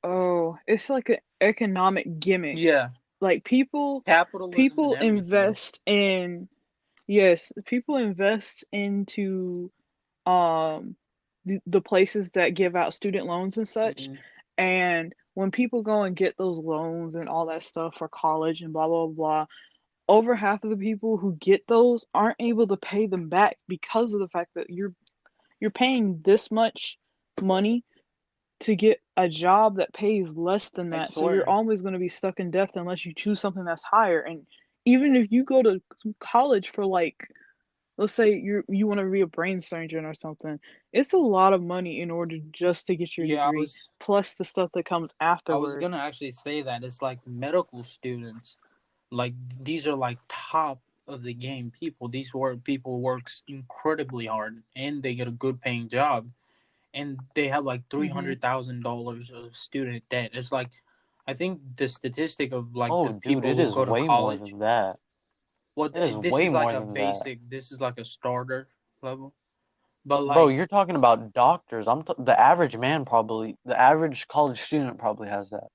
[SPEAKER 2] Oh, it's like an economic gimmick.
[SPEAKER 1] Yeah,
[SPEAKER 2] Like
[SPEAKER 1] capitalism and
[SPEAKER 2] people
[SPEAKER 1] everything.
[SPEAKER 2] invest in yes, people invest into um the places that give out student loans and such.
[SPEAKER 1] Mm-hmm.
[SPEAKER 2] And when people go and get those loans and all that stuff for college and blah blah blah, over half of the people who get those aren't able to pay them back because of the fact that you're paying this much money to get a job that pays less than
[SPEAKER 1] I
[SPEAKER 2] that. So you're
[SPEAKER 1] swear.
[SPEAKER 2] always going to be stuck in debt unless you choose something that's higher. And even if you go to college for let's say you want to be a brain surgeon or something. It's a lot of money in order just to get your
[SPEAKER 1] Yeah,
[SPEAKER 2] degree, plus the stuff that comes
[SPEAKER 1] I was
[SPEAKER 2] afterward.
[SPEAKER 1] gonna actually say that it's like medical students, like these are like top of the game people. These work people works incredibly hard and they get a good paying job, and they have like
[SPEAKER 2] Hmm.
[SPEAKER 1] $300,000 of student debt. It's like, I think the statistic of like
[SPEAKER 3] Oh,
[SPEAKER 1] the
[SPEAKER 3] dude,
[SPEAKER 1] people
[SPEAKER 3] it
[SPEAKER 1] who
[SPEAKER 3] is
[SPEAKER 1] go to
[SPEAKER 3] way more
[SPEAKER 1] college.
[SPEAKER 3] than that.
[SPEAKER 1] Well,
[SPEAKER 3] It is
[SPEAKER 1] this
[SPEAKER 3] way
[SPEAKER 1] is like
[SPEAKER 3] more
[SPEAKER 1] a
[SPEAKER 3] than that.
[SPEAKER 1] basic. This is like a starter level, but
[SPEAKER 3] Bro,
[SPEAKER 1] like,
[SPEAKER 3] you're talking about doctors. The average man probably, the average college student probably has that.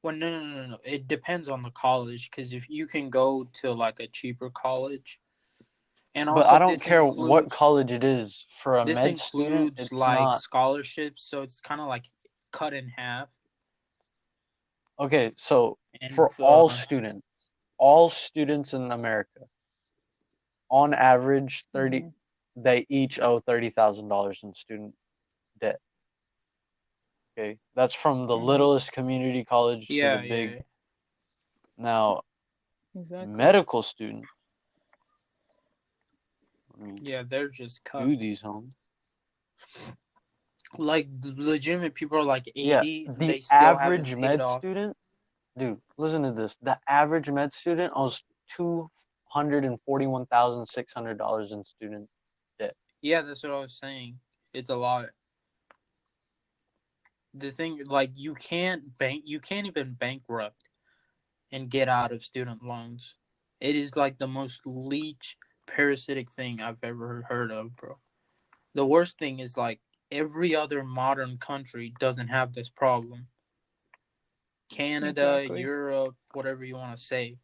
[SPEAKER 1] well, no. It depends on the college, because if you can go to like a cheaper college, and
[SPEAKER 3] But I
[SPEAKER 1] also
[SPEAKER 3] don't care what college it is. For a
[SPEAKER 1] this
[SPEAKER 3] med student,
[SPEAKER 1] includes
[SPEAKER 3] it's
[SPEAKER 1] like
[SPEAKER 3] not.
[SPEAKER 1] scholarships, so it's kind of like cut in half.
[SPEAKER 3] Okay, so
[SPEAKER 1] And
[SPEAKER 3] for all students in America, on average,
[SPEAKER 2] Hmm.
[SPEAKER 3] they each owe $30,000 in student debt. Okay, that's from the
[SPEAKER 2] Hmm.
[SPEAKER 3] littlest community college to the big.
[SPEAKER 1] yeah,
[SPEAKER 3] Now,
[SPEAKER 2] Exactly.
[SPEAKER 3] medical students, I mean,
[SPEAKER 1] yeah, they're just cut.
[SPEAKER 3] do these homes.
[SPEAKER 1] Like legitimate people are like
[SPEAKER 3] Yeah,
[SPEAKER 1] 80 and
[SPEAKER 3] the
[SPEAKER 1] they still haven't
[SPEAKER 3] average
[SPEAKER 1] paid it
[SPEAKER 3] med
[SPEAKER 1] off.
[SPEAKER 3] student, dude, listen to this. The average med student owes $241,600 in student debt.
[SPEAKER 1] Yeah, that's what I was saying. It's a lot. The thing, like, you can't even bankrupt and get out of student loans. It is like the most leech parasitic thing I've ever heard of, bro. The worst thing is like every other modern country doesn't have this problem. Canada,
[SPEAKER 2] Exactly.
[SPEAKER 1] Europe, whatever you want to say.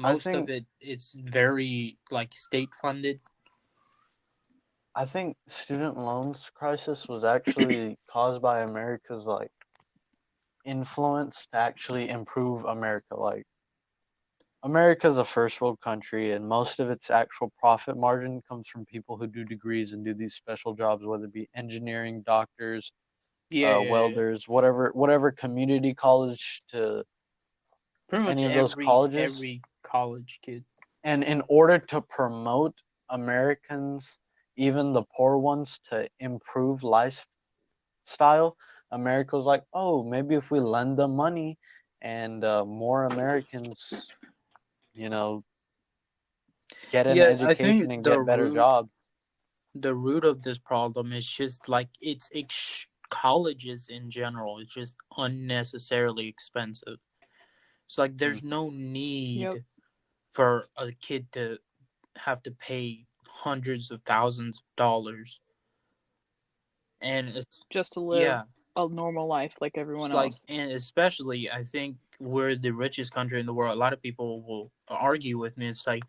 [SPEAKER 3] I
[SPEAKER 1] Most of
[SPEAKER 3] think
[SPEAKER 1] it, it's very like state funded.
[SPEAKER 3] I think student loans crisis was actually caused by America's like influence to actually improve America. Like America's a first world country, and most of its actual profit margin comes from people who do degrees and do these special jobs, whether it be engineering, doctors,
[SPEAKER 1] Yeah.
[SPEAKER 3] welders, whatever community college to
[SPEAKER 1] Pretty much
[SPEAKER 3] any of those colleges.
[SPEAKER 1] every college kid.
[SPEAKER 3] And in order to promote Americans, even the poor ones, to improve lifestyle, America was like, oh, maybe if we lend them money and more Americans, you know, get an
[SPEAKER 1] Yeah, I
[SPEAKER 3] education
[SPEAKER 1] think
[SPEAKER 3] and get better jobs.
[SPEAKER 1] the root of this problem is just like colleges in general. It's just unnecessarily expensive. It's like
[SPEAKER 3] Mm.
[SPEAKER 1] there's no
[SPEAKER 2] Yep.
[SPEAKER 1] need for a kid to have to pay hundreds of thousands of dollars, and it's
[SPEAKER 2] Just to live
[SPEAKER 1] yeah,
[SPEAKER 2] a normal life like everyone
[SPEAKER 1] it's like,
[SPEAKER 2] else.
[SPEAKER 1] and especially I think we're the richest country in the world. A lot of people will argue with me. It's like,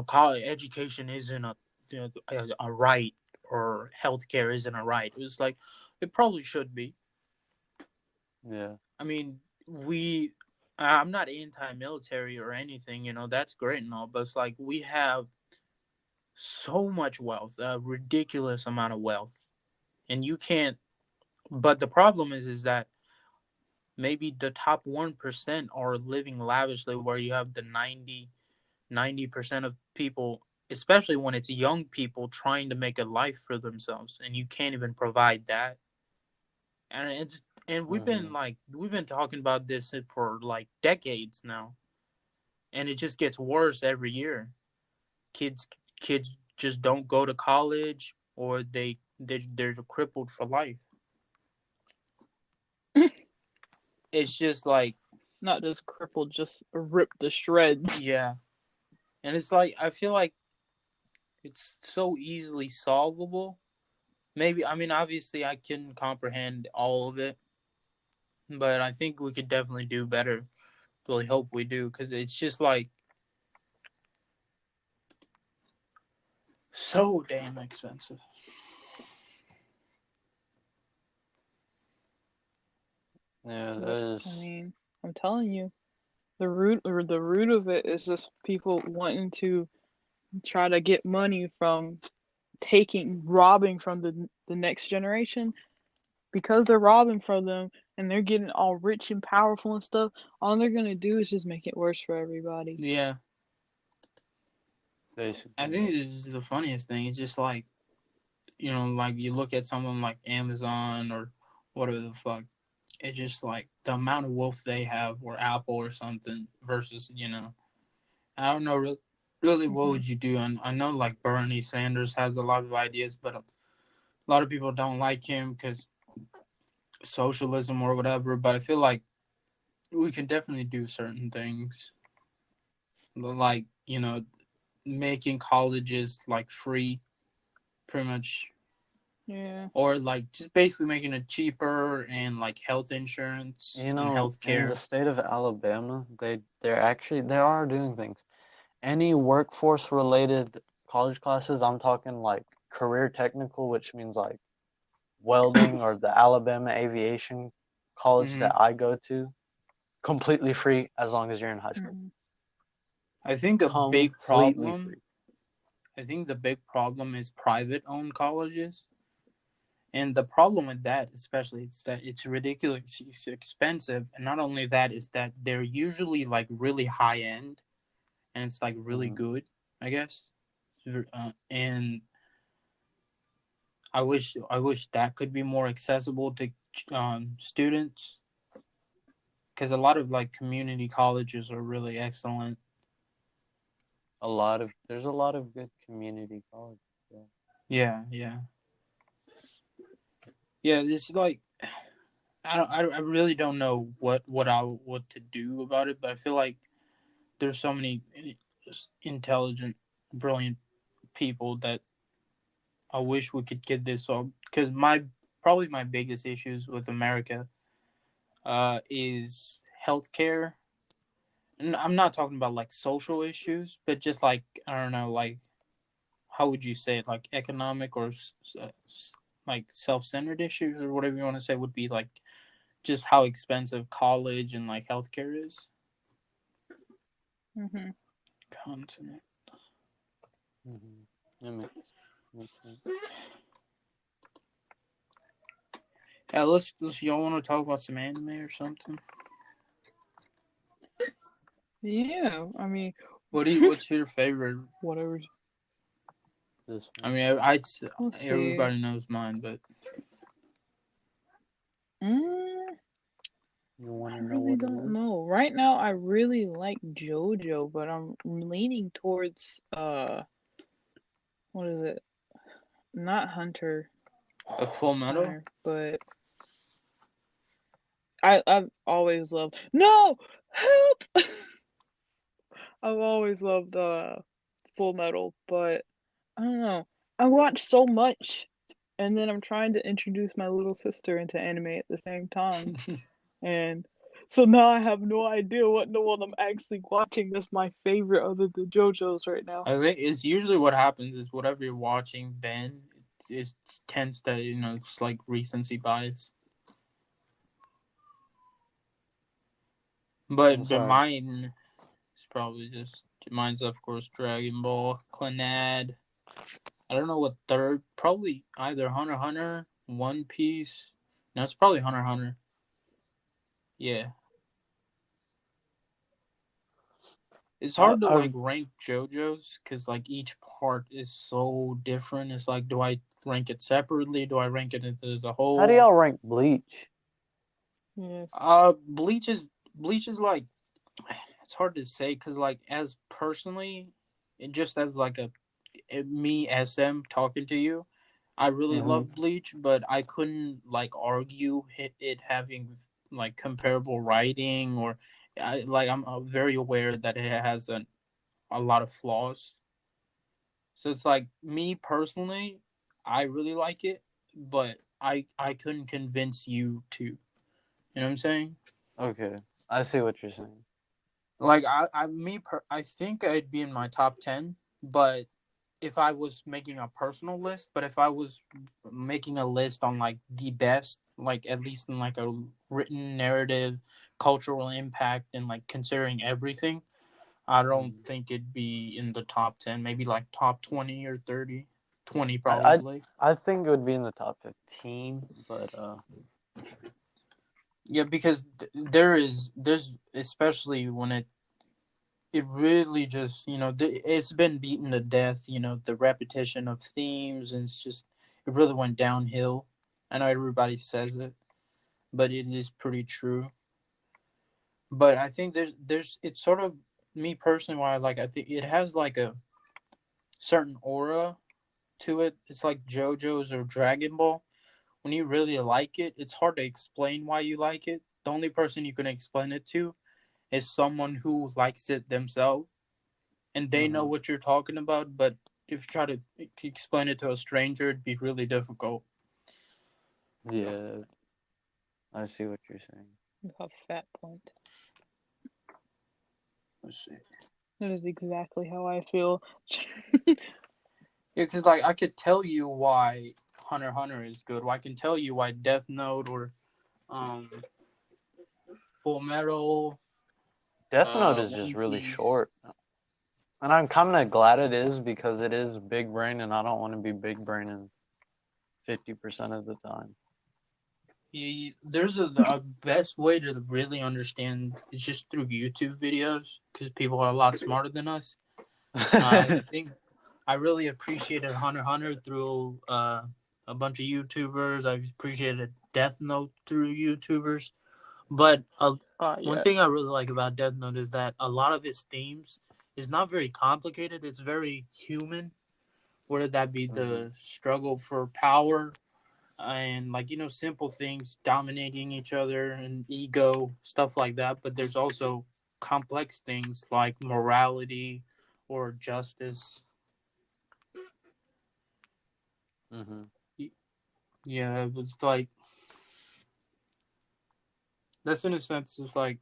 [SPEAKER 1] college education isn't a right, or healthcare isn't a right. It's like it probably should be.
[SPEAKER 3] Yeah.
[SPEAKER 1] I mean, I'm not anti-military or anything. That's great and all, but it's like we have so much wealth, a ridiculous amount of wealth, and you can't. But the problem is that maybe the top 1% are living lavishly, where you have the 90% of people, especially when it's young people trying to make a life for themselves, and you can't even provide that. And
[SPEAKER 3] Hmm.
[SPEAKER 1] we've been talking about this for like decades now, and it just gets worse every year. Kids just don't go to college, or they're crippled for life. It's just like,
[SPEAKER 2] Not just crippled, just ripped to shreds.
[SPEAKER 1] yeah. And it's like, I feel like it's so easily solvable. Maybe, I mean, obviously I couldn't comprehend all of it, but I think we could definitely do better. Really hope we do, because it's just like so damn expensive.
[SPEAKER 3] Yeah,
[SPEAKER 2] Yep.
[SPEAKER 3] that
[SPEAKER 2] I
[SPEAKER 3] is.
[SPEAKER 2] mean, I'm telling you, the root of it is just people wanting to try to get money from robbing from the next generation, because they're robbing from them and they're getting all rich and powerful and stuff. All they're gonna do is just make it worse for everybody.
[SPEAKER 1] Yeah. I
[SPEAKER 3] basically.
[SPEAKER 1] think this is the funniest thing. It's just like, like you look at someone like Amazon or whatever the fuck. It's just like the amount of wealth they have, or Apple or something, versus I don't know really what
[SPEAKER 2] Mm-hmm.
[SPEAKER 1] would you do. And I know like Bernie Sanders has a lot of ideas, but a lot of people don't like him because socialism or whatever. But I feel like we can definitely do certain things, like making colleges like free, pretty much,
[SPEAKER 2] Yeah.
[SPEAKER 1] or like just basically making it cheaper, and like health insurance and health
[SPEAKER 3] In the
[SPEAKER 1] care.
[SPEAKER 3] state of Alabama, they are doing things. Any workforce related college classes, I'm talking like career technical, which means like welding or the Alabama Aviation College
[SPEAKER 1] hmm
[SPEAKER 3] that I go to, completely free as long as you're in high school.
[SPEAKER 2] Mm-hmm.
[SPEAKER 1] I think a big
[SPEAKER 3] Completely
[SPEAKER 1] problem.
[SPEAKER 3] free.
[SPEAKER 1] I think the big problem is private-owned colleges, and the problem with that, especially, is that it's ridiculously expensive. And not only that, is that they're usually like really high end, and it's like really
[SPEAKER 3] Hmm.
[SPEAKER 1] good, I guess. And I wish that could be more accessible to students, because a lot of like community colleges are really excellent.
[SPEAKER 3] There's a lot of good community colleges. Yeah.
[SPEAKER 1] Yeah, yeah, yeah. It's like I really don't know what to do about it, but I feel like there's so many intelligent, brilliant people that I wish we could get this on. Because probably my biggest issues with America is healthcare. And I'm not talking about like social issues, but just like, I don't know, like, how would you say it, like economic or like self-centered issues, or whatever you want to say, would be like just how expensive college and like healthcare is.
[SPEAKER 2] Mm-hmm.
[SPEAKER 1] Continent.
[SPEAKER 3] Hmm. That makes sense.
[SPEAKER 1] Yeah, let's y'all want to talk about some anime or something?
[SPEAKER 2] Yeah. I mean,
[SPEAKER 1] What's your favorite?
[SPEAKER 2] whatever.
[SPEAKER 3] This
[SPEAKER 1] I
[SPEAKER 3] one.
[SPEAKER 1] mean,
[SPEAKER 2] Let's see.
[SPEAKER 1] everybody knows mine, but
[SPEAKER 2] Mm,
[SPEAKER 3] You want
[SPEAKER 2] I
[SPEAKER 3] to know
[SPEAKER 2] really
[SPEAKER 3] what it
[SPEAKER 2] don't
[SPEAKER 3] is?
[SPEAKER 2] know. Right now, I really like JoJo, but I'm leaning towards what is it? Not Hunter
[SPEAKER 1] a Full Metal.
[SPEAKER 2] Hunter, but I've always loved. No, help! I've always loved Full Metal, but I don't know. I watch so much, and then I'm trying to introduce my little sister into anime at the same time, and so now I have no idea what the one I'm actually watching that's my favorite other than JoJo's right now.
[SPEAKER 1] I think it's usually what happens is whatever you're watching, then it tends to it's like recency bias.
[SPEAKER 3] I'm
[SPEAKER 1] But
[SPEAKER 3] sorry.
[SPEAKER 1] mine is probably just mine's of course Dragon Ball, Clannad. I don't know what third. Probably either Hunter x Hunter, One Piece. No, it's probably Hunter x Hunter. Yeah, it's
[SPEAKER 3] I,
[SPEAKER 1] hard to like
[SPEAKER 3] I
[SPEAKER 1] rank JoJo's because like each part is so different. It's like, do I rank it separately? Do I rank it as a
[SPEAKER 3] how do
[SPEAKER 1] whole?
[SPEAKER 3] y'all rank Bleach?
[SPEAKER 2] Yes.
[SPEAKER 1] Bleach is like, it's hard to say because like as personally, and just as like me SM talking to you, I really
[SPEAKER 3] Hmm.
[SPEAKER 1] love Bleach, but I couldn't like argue it having like comparable writing, or I'm very aware that it has a lot of flaws. So it's like, me personally, I really like it, but I couldn't convince you to. You know what I'm saying?
[SPEAKER 3] Okay, I see what you're saying.
[SPEAKER 1] Like I think I'd be in my top 10, but if I was making a personal list, but if I was making a list on like the best, like at least in like a written narrative, cultural impact, and like considering everything, I don't
[SPEAKER 3] Hmm.
[SPEAKER 1] think it'd be in the top 10, maybe like top 20 or 30. 20
[SPEAKER 3] I,
[SPEAKER 1] probably.
[SPEAKER 3] I think it would be in the top 15, but
[SPEAKER 1] Yeah, because there's especially when it it really just it's been beaten to death. The repetition of themes, and it really went downhill. I know everybody says it, but it is pretty true. But I think there's it's sort of me personally why I think it has like a certain aura to it. It's like JoJo's or Dragon Ball. When you really like it, it's hard to explain why you like it. The only person you can explain it to is someone who likes it themselves, and they know
[SPEAKER 3] Hmm.
[SPEAKER 1] what you're talking about. But if you try to explain it to a stranger, it'd be really difficult.
[SPEAKER 3] Yeah, I see what you're saying.
[SPEAKER 2] You have fat point.
[SPEAKER 1] Let's see.
[SPEAKER 2] That is exactly how I feel.
[SPEAKER 1] Yeah, because I could tell you why Hunter x Hunter is good. Or I can tell you why Death Note or um, Full Metal,
[SPEAKER 3] Death Note is just
[SPEAKER 1] One
[SPEAKER 3] really
[SPEAKER 1] Piece.
[SPEAKER 3] short. And I'm kind of glad it is because it is big brain, and I don't want to be big braining 50% of the time.
[SPEAKER 1] There's a best way to really understand it's just through YouTube videos because people are a lot smarter than us. I think I really appreciated Hunter x Hunter through a bunch of YouTubers. I appreciated Death Note through YouTubers. But one thing I
[SPEAKER 2] Yes.
[SPEAKER 1] really like about Death Note is that a lot of its themes is not very complicated. It's very human. Whether that be
[SPEAKER 3] Hmm.
[SPEAKER 1] the struggle for power and simple things, dominating each other and ego, stuff like that. But there's also complex things like morality or justice.
[SPEAKER 3] Hmm.
[SPEAKER 1] Yeah, it was like that's in a sense it's like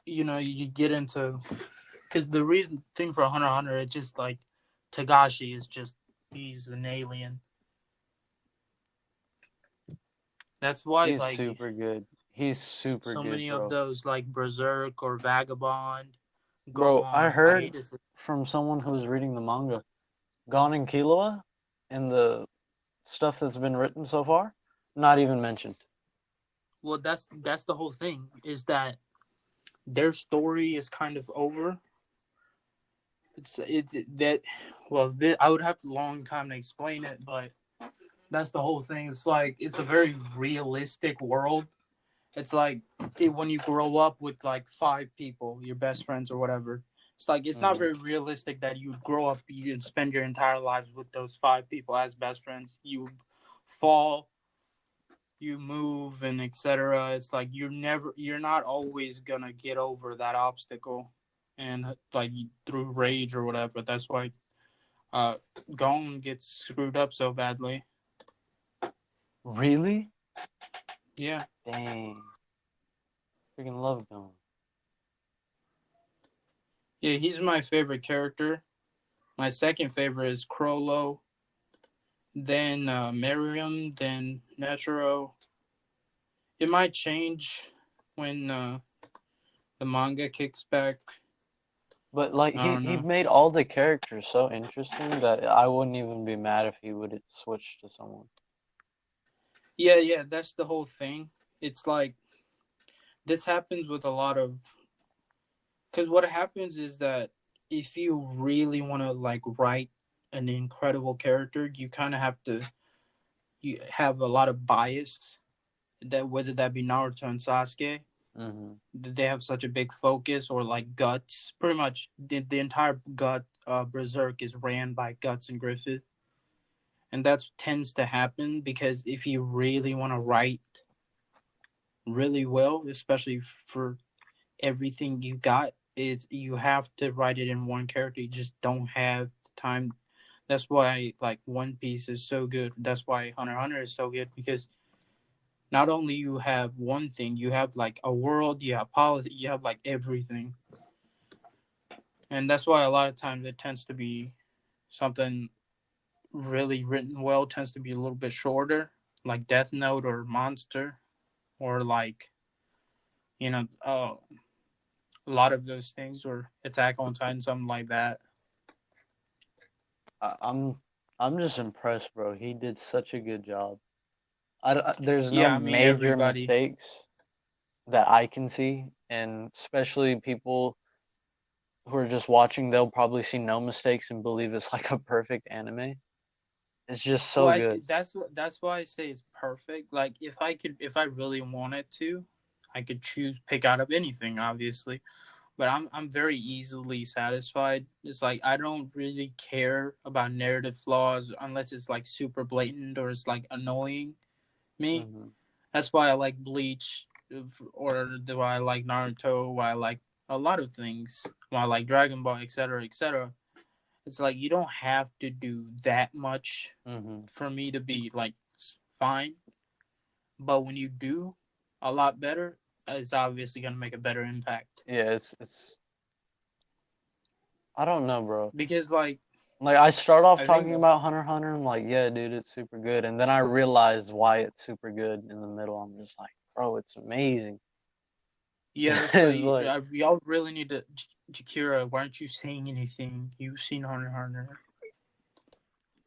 [SPEAKER 1] you get into because the reason thing for Hunter x Hunter it's just like Tagashi is just he's an alien. That's why
[SPEAKER 3] He's super good. He's super
[SPEAKER 1] so
[SPEAKER 3] good,
[SPEAKER 1] many of
[SPEAKER 3] bro.
[SPEAKER 1] those like Berserk or Vagabond go
[SPEAKER 3] Bro, I
[SPEAKER 1] on
[SPEAKER 3] heard
[SPEAKER 1] hiatus.
[SPEAKER 3] from someone who was reading the manga, Gon and Killua and the stuff that's been written so far, not even mentioned.
[SPEAKER 1] Well, that's the whole thing is that their story is kind of over. It's that well, I would have a long time to explain it, but that's the whole thing. It's like it's a very realistic world. It's like when you grow up with like five people, your best friends or whatever. It's not
[SPEAKER 3] Hmm.
[SPEAKER 1] very realistic that you grow up, you spend your entire lives with those five people as best friends. You fall, you move, and etc. It's like you're not always gonna get over that obstacle, and like through rage or whatever. That's why uh, Gon gets screwed up so badly.
[SPEAKER 3] Really?
[SPEAKER 1] Yeah,
[SPEAKER 3] Dang. Freaking love Gon.
[SPEAKER 1] yeah, he's my favorite character. My second favorite is Crollo, then Miriam, then Netero. It might change when the manga kicks back.
[SPEAKER 3] But like
[SPEAKER 1] I
[SPEAKER 3] he
[SPEAKER 1] don't
[SPEAKER 3] he
[SPEAKER 1] know.
[SPEAKER 3] made all the characters so interesting that I wouldn't even be mad if he would switch to someone.
[SPEAKER 1] Yeah, yeah, that's the whole thing. It's like this happens with a lot of because what happens is that if you really want to like write an incredible character, you kind of have to you have a lot of bias that whether that be Naruto and Sasuke,
[SPEAKER 3] Hmm.
[SPEAKER 1] they have such a big focus or like Guts. Pretty much the entire Berserk is ran by Guts and Griffith, and that tends to happen because if you really want to write really well, especially for everything you got, is you have to write it in one character. You just don't have the time. That's why like One Piece is so good. That's why Hunter x Hunter is so good because not only you have one thing, you have like a world, you have policy, you have like everything, and that's why a lot of times it tends to be something really written well tends to be a little bit shorter, like Death Note or Monster, or like a lot of those things, or Attack on Titan, something like that.
[SPEAKER 3] I, I'm I'm just impressed, bro. He did such a good job. There's no
[SPEAKER 1] Yeah, I mean
[SPEAKER 3] major
[SPEAKER 1] everybody.
[SPEAKER 3] mistakes that I can see, and especially people who are just watching, they'll probably see no mistakes and believe it's like a perfect anime. It's just so
[SPEAKER 1] Well,
[SPEAKER 3] good.
[SPEAKER 1] that's why I say it's perfect. Like if I really wanted to, I could pick out of anything, obviously. But I'm very easily satisfied. It's like I don't really care about narrative flaws unless it's like super blatant or it's like annoying me.
[SPEAKER 3] Hmm.
[SPEAKER 1] That's why I like Bleach, or why I like Naruto, why I like a lot of things, why I like Dragon Ball, etc., etc. It's like you don't have to do that much
[SPEAKER 3] Hmm.
[SPEAKER 1] for me to be like fine, but when you do a lot better, it's obviously gonna make a better impact.
[SPEAKER 3] Yeah, it's. I don't know, bro.
[SPEAKER 1] Because like
[SPEAKER 3] Like I start off
[SPEAKER 1] I think
[SPEAKER 3] talking about Hunter x Hunter. I'm like, yeah, dude, it's super good, and then I realize why it's super good in the middle. I'm just like, bro, it's amazing.
[SPEAKER 1] yeah, that's why
[SPEAKER 3] It's like,
[SPEAKER 1] y'all really need to. Jakira, why aren't you saying anything? You've seen Hunter x Hunter.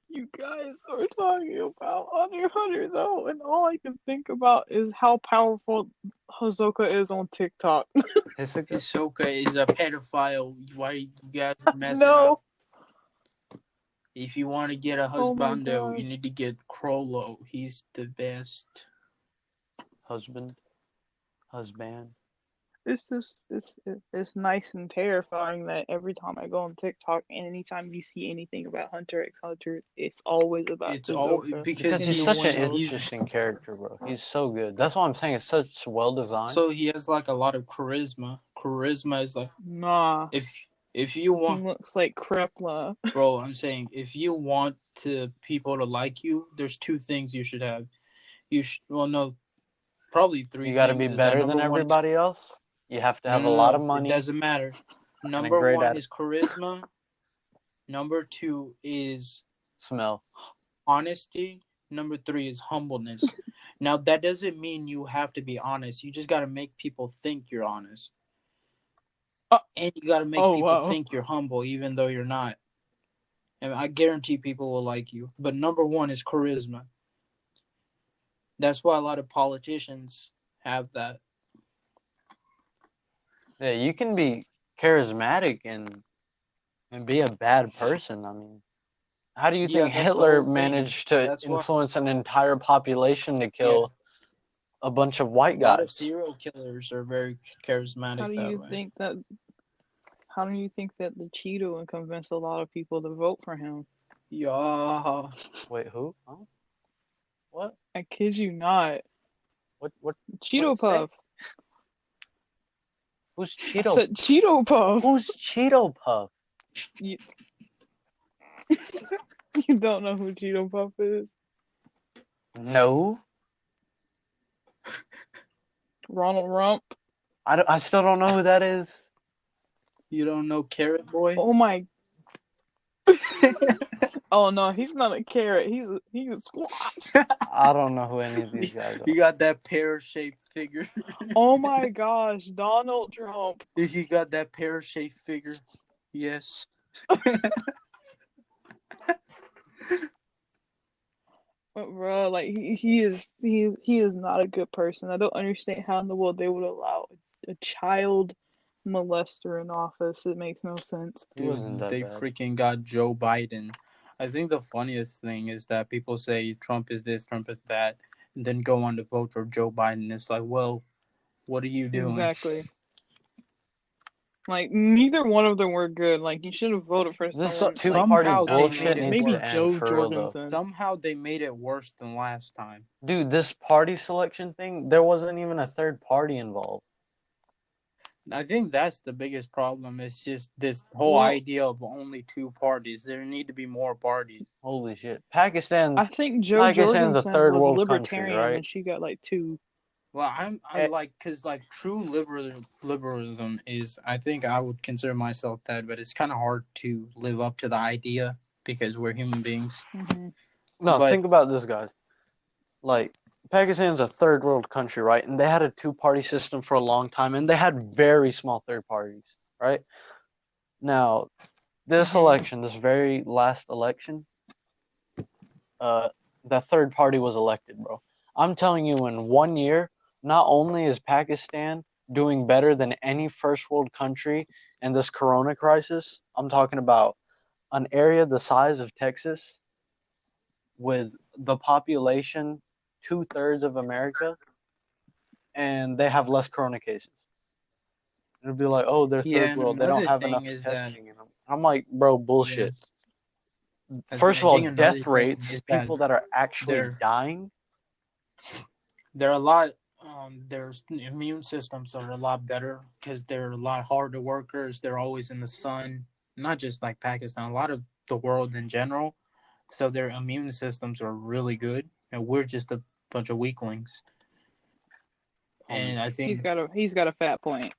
[SPEAKER 2] You guys are talking about Hunter x Hunter though, and all I can think about is how powerful Hazoka is on TikTok.
[SPEAKER 3] Hisoka.
[SPEAKER 1] Hisoka is a pedophile. Why you guys are messing up?
[SPEAKER 2] No.
[SPEAKER 1] If you want to get a
[SPEAKER 2] Oh my
[SPEAKER 1] husbando, you
[SPEAKER 2] gosh.
[SPEAKER 1] need to get Crollo. He's the best.
[SPEAKER 3] Husband.
[SPEAKER 2] It's just it's nice and terrifying that every time I go on TikTok and anytime you see anything about Hunter x Hunter, it's always about
[SPEAKER 1] It's all
[SPEAKER 2] Hazoka
[SPEAKER 1] because
[SPEAKER 3] Because
[SPEAKER 2] and
[SPEAKER 3] he's
[SPEAKER 2] no
[SPEAKER 3] such
[SPEAKER 2] one
[SPEAKER 3] an
[SPEAKER 2] else.
[SPEAKER 3] interesting character, bro. He's so good. That's why I'm saying it's such well designed.
[SPEAKER 1] also he has like a lot of charisma. Charisma is like
[SPEAKER 2] Nah,
[SPEAKER 1] if if you
[SPEAKER 2] he
[SPEAKER 1] want,
[SPEAKER 2] looks like Krepla.
[SPEAKER 1] bro. I'm saying if you want to people to like you, there's two things you should have. You should well no probably
[SPEAKER 3] You
[SPEAKER 1] three
[SPEAKER 3] got to be
[SPEAKER 1] things. Is that
[SPEAKER 3] better than
[SPEAKER 1] number one is
[SPEAKER 3] everybody else. You have to
[SPEAKER 1] no
[SPEAKER 3] have a
[SPEAKER 1] no
[SPEAKER 3] lot of
[SPEAKER 1] no it
[SPEAKER 3] money
[SPEAKER 1] doesn't matter.
[SPEAKER 3] and a
[SPEAKER 1] Number
[SPEAKER 3] great
[SPEAKER 1] one
[SPEAKER 3] at
[SPEAKER 1] is charisma. Number two is
[SPEAKER 3] smell.
[SPEAKER 1] honesty. Number three is humbleness. Now that doesn't mean you have to be honest. You just got to make people think you're honest,
[SPEAKER 2] Uh,
[SPEAKER 1] and you got to make
[SPEAKER 2] oh
[SPEAKER 1] people
[SPEAKER 2] wow.
[SPEAKER 1] think you're humble, even though you're not. And I guarantee people will like you. But number one is charisma. That's why a lot of politicians have that.
[SPEAKER 3] Yeah, you can be charismatic and be a bad person. I mean, how do you
[SPEAKER 1] Yeah,
[SPEAKER 3] think
[SPEAKER 1] that's the
[SPEAKER 3] Hitler
[SPEAKER 1] whole thing.
[SPEAKER 3] managed to
[SPEAKER 1] That's why.
[SPEAKER 3] influence an entire population to
[SPEAKER 1] Yeah,
[SPEAKER 3] kill a bunch of white
[SPEAKER 1] a lot of
[SPEAKER 3] guys?
[SPEAKER 1] serial killers are very
[SPEAKER 2] How
[SPEAKER 1] charismatic
[SPEAKER 2] do
[SPEAKER 1] that
[SPEAKER 2] you
[SPEAKER 1] way.
[SPEAKER 2] think that how do you think that the Cheeto and convinced a lot of people to vote for him?
[SPEAKER 1] Yeah.
[SPEAKER 3] Wait, who? Huh? What?
[SPEAKER 2] I kid you not.
[SPEAKER 3] What? What
[SPEAKER 2] Cheeto
[SPEAKER 3] did you say?
[SPEAKER 2] Puff.
[SPEAKER 3] Who's
[SPEAKER 2] I
[SPEAKER 3] Cheeto?
[SPEAKER 2] said Cheeto Puff.
[SPEAKER 3] Who's Cheeto Puff?
[SPEAKER 2] You, you don't know who Cheeto Puff is?
[SPEAKER 3] No,
[SPEAKER 2] Ronald Rump.
[SPEAKER 3] I still don't know who that is.
[SPEAKER 1] You don't know Carrot Boy?
[SPEAKER 2] Oh my. Oh no, he's not a carrot. He's a squash.
[SPEAKER 3] I don't know who any of these guys
[SPEAKER 1] You
[SPEAKER 3] are.
[SPEAKER 1] got that pear-shaped figure.
[SPEAKER 2] Oh my gosh, Donald Trump.
[SPEAKER 1] You got that pear-shaped figure. Yes.
[SPEAKER 2] But bro, like he is not a good person. I don't understand how in the world they would allow a child molester in office. It makes no sense.
[SPEAKER 3] He wasn't
[SPEAKER 1] Dude,
[SPEAKER 3] that
[SPEAKER 1] they
[SPEAKER 3] bad.
[SPEAKER 1] freaking got Joe Biden. I think the funniest thing is that people say Trump is this, Trump is that, and then go on to vote for Joe Biden. It's like, well, what are you doing?
[SPEAKER 2] Exactly. Like neither one of them were good. Like you should have voted for
[SPEAKER 3] This
[SPEAKER 2] someone like
[SPEAKER 3] two-party
[SPEAKER 1] Somehow they made
[SPEAKER 3] bullshit
[SPEAKER 1] it
[SPEAKER 3] needs
[SPEAKER 2] maybe
[SPEAKER 3] to
[SPEAKER 1] worse.
[SPEAKER 3] end
[SPEAKER 2] Joe
[SPEAKER 3] for real, though.
[SPEAKER 2] Jorgensen.
[SPEAKER 1] Somehow they made it worse than last time.
[SPEAKER 3] Dude, this party selection thing, there wasn't even a third party involved.
[SPEAKER 1] I think that's the biggest problem. It's just this whole
[SPEAKER 2] Well,
[SPEAKER 1] idea of only two parties. There need to be more parties.
[SPEAKER 3] Holy shit.
[SPEAKER 2] I think Joe
[SPEAKER 3] Pakistan's a
[SPEAKER 2] Jorgensen
[SPEAKER 3] third
[SPEAKER 2] was
[SPEAKER 3] world country,
[SPEAKER 2] libertarian
[SPEAKER 3] right?
[SPEAKER 2] and she got like two.
[SPEAKER 1] Well, I
[SPEAKER 3] Eh,
[SPEAKER 1] like because like true liberalism is. I think I would consider myself that, but it's kind of hard to live up to the idea because we're human beings.
[SPEAKER 2] Mm-hmm.
[SPEAKER 3] No,
[SPEAKER 1] But
[SPEAKER 3] think about this, guys. Like, Pakistan's a third world country, right? And they had a two-party system for a long time, and they had very small third parties, right? Now, this election, this very last election, the third party was elected, bro. I'm telling you, in 1 year, not only is Pakistan doing better than any first world country in this corona crisis. I'm talking about an area the size of Texas with the population 2/3 of America, and they have less corona cases. It'll be like, oh, they're
[SPEAKER 1] Yeah,
[SPEAKER 3] third
[SPEAKER 1] and
[SPEAKER 3] world. They don't
[SPEAKER 1] another
[SPEAKER 3] have enough
[SPEAKER 1] thing is that
[SPEAKER 3] testing. And I'm like, bro,
[SPEAKER 1] yeah,
[SPEAKER 3] bullshit. First
[SPEAKER 1] I
[SPEAKER 3] of all,
[SPEAKER 1] think another
[SPEAKER 3] death
[SPEAKER 1] thing
[SPEAKER 3] rates,
[SPEAKER 1] is that
[SPEAKER 3] people that are actually
[SPEAKER 1] they're
[SPEAKER 3] dying.
[SPEAKER 1] they're a lot. Their immune systems are a lot better because they're a lot harder workers. They're always in the sun, not just like Pakistan. A lot of the world in general. So their immune systems are really good, and we're just a bunch of weaklings.
[SPEAKER 3] Homie,
[SPEAKER 1] And
[SPEAKER 2] He's got a fat point.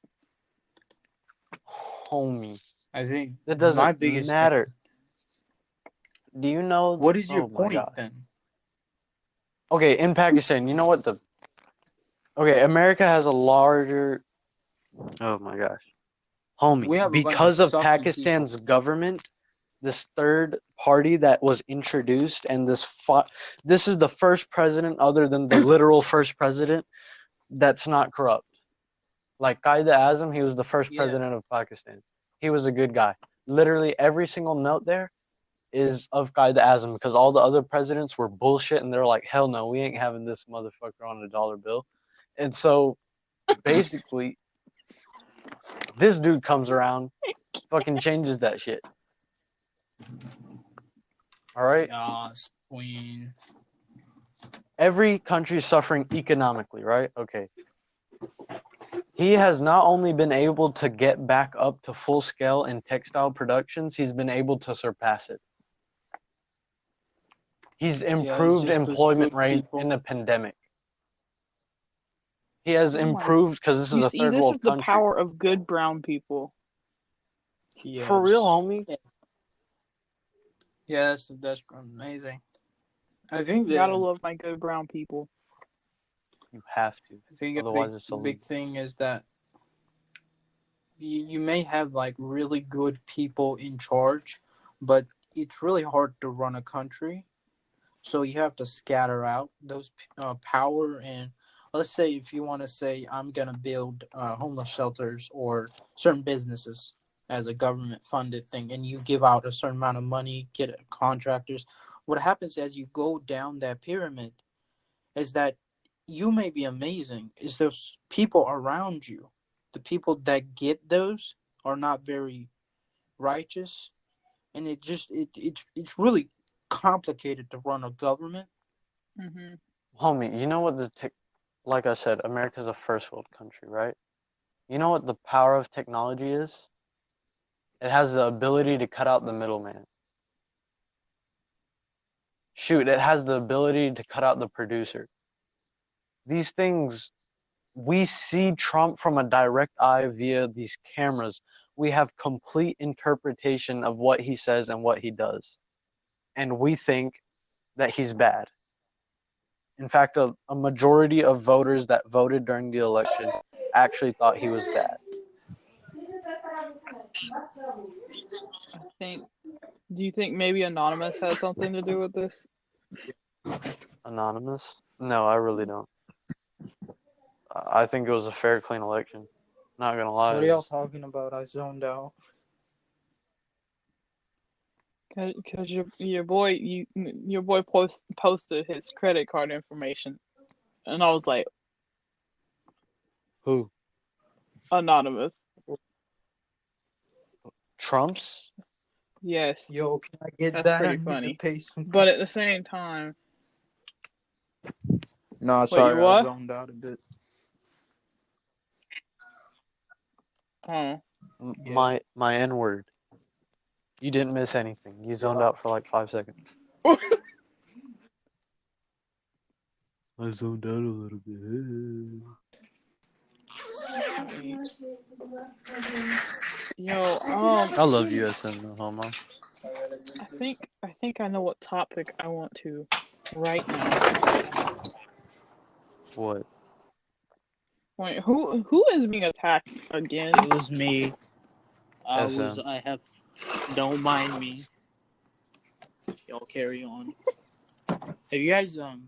[SPEAKER 3] homie,
[SPEAKER 1] I think
[SPEAKER 3] that
[SPEAKER 1] my
[SPEAKER 3] doesn't
[SPEAKER 1] biggest thing.
[SPEAKER 3] matter. Do you know?
[SPEAKER 1] What is your
[SPEAKER 3] Oh my
[SPEAKER 1] point
[SPEAKER 3] god.
[SPEAKER 1] then?
[SPEAKER 3] Okay, in Pakistan, you know what the? Okay, America has a larger. Oh my gosh, homie,
[SPEAKER 1] We have a bunch of
[SPEAKER 3] because of
[SPEAKER 1] sucky people.
[SPEAKER 3] Pakistan's government, this third party that was introduced, and this is the first president, other than the literal first president, that's not corrupt. Like Qaeda Azam, he was the first
[SPEAKER 1] Yeah,
[SPEAKER 3] president of Pakistan. He was a good guy. Literally every single note there is of Qaeda Azam because all the other presidents were bullshit and they're like, hell no, we ain't having this motherfucker on a dollar bill. And so basically, this dude comes around, fucking changes that shit. All right?
[SPEAKER 1] Queen.
[SPEAKER 3] Every country's suffering economically, right? Okay. He has not only been able to get back up to full scale in textile productions, he's been able to surpass it. He's
[SPEAKER 1] Yeah, it's
[SPEAKER 3] improved
[SPEAKER 1] just those
[SPEAKER 3] employment
[SPEAKER 1] good
[SPEAKER 3] rates
[SPEAKER 1] people.
[SPEAKER 3] in the pandemic. He has
[SPEAKER 2] Oh my!
[SPEAKER 3] improved because this is
[SPEAKER 2] You
[SPEAKER 3] a
[SPEAKER 2] see,
[SPEAKER 3] third
[SPEAKER 2] this
[SPEAKER 3] world
[SPEAKER 2] is the
[SPEAKER 3] country.
[SPEAKER 2] power of good brown people.
[SPEAKER 3] For real,
[SPEAKER 1] Yes.
[SPEAKER 3] homie.
[SPEAKER 1] Yeah, that's amazing. I think
[SPEAKER 2] Gotta
[SPEAKER 1] the
[SPEAKER 2] love my good brown people.
[SPEAKER 3] You have to.
[SPEAKER 1] I think a
[SPEAKER 3] Otherwise, it's
[SPEAKER 1] big
[SPEAKER 3] illegal.
[SPEAKER 1] thing is that you may have like really good people in charge, but it's really hard to run a country. So you have to scatter out those power. And let's say if you want to say I'm gonna build homeless shelters or certain businesses as a government funded thing, and you give out a certain amount of money, get contractors. What happens as you go down that pyramid is that you may be amazing. Is those people around you, the people that get those are not very righteous, and it's really complicated to run a government.
[SPEAKER 2] Hmm.
[SPEAKER 3] Homie, you know what like I said, America's a first world country, right? You know what the power of technology is? It has the ability to cut out the middleman. Shoot, it has the ability to cut out the producer. These things, we see Trump from a direct eye via these cameras. We have complete interpretation of what he says and what he does. And we think that he's bad. In fact, a majority of voters that voted during the election actually thought he was bad.
[SPEAKER 2] I think. Do you think maybe Anonymous had something to do with this?
[SPEAKER 3] Anonymous? No, I really don't. I think it was a fair, clean election. Not gonna lie.
[SPEAKER 1] What are y'all talking about? I zoned out.
[SPEAKER 2] Cause your boy posted his credit card information, and I was like,
[SPEAKER 3] Who?
[SPEAKER 2] Anonymous.
[SPEAKER 3] Trump's?
[SPEAKER 2] Yes,
[SPEAKER 1] Yo, can I get
[SPEAKER 2] that's
[SPEAKER 1] that? I
[SPEAKER 2] pretty
[SPEAKER 1] need to
[SPEAKER 2] funny.
[SPEAKER 1] pay some.
[SPEAKER 2] But at the same time,
[SPEAKER 1] No,
[SPEAKER 2] wait, you
[SPEAKER 1] sorry, I
[SPEAKER 2] what?
[SPEAKER 1] zoned out a bit.
[SPEAKER 2] Oh,
[SPEAKER 1] Yes.
[SPEAKER 3] My N word. You didn't miss anything. You zoned out for like 5 seconds. I zoned out a little bit.
[SPEAKER 2] yo,
[SPEAKER 3] I love USM, no homo.
[SPEAKER 2] I think I know what topic I want to right now.
[SPEAKER 3] What?
[SPEAKER 2] Wait, who is being attacked again?
[SPEAKER 1] It was me.
[SPEAKER 3] SM.
[SPEAKER 1] I have. Don't mind me. Y'all carry on. Have you guys
[SPEAKER 2] All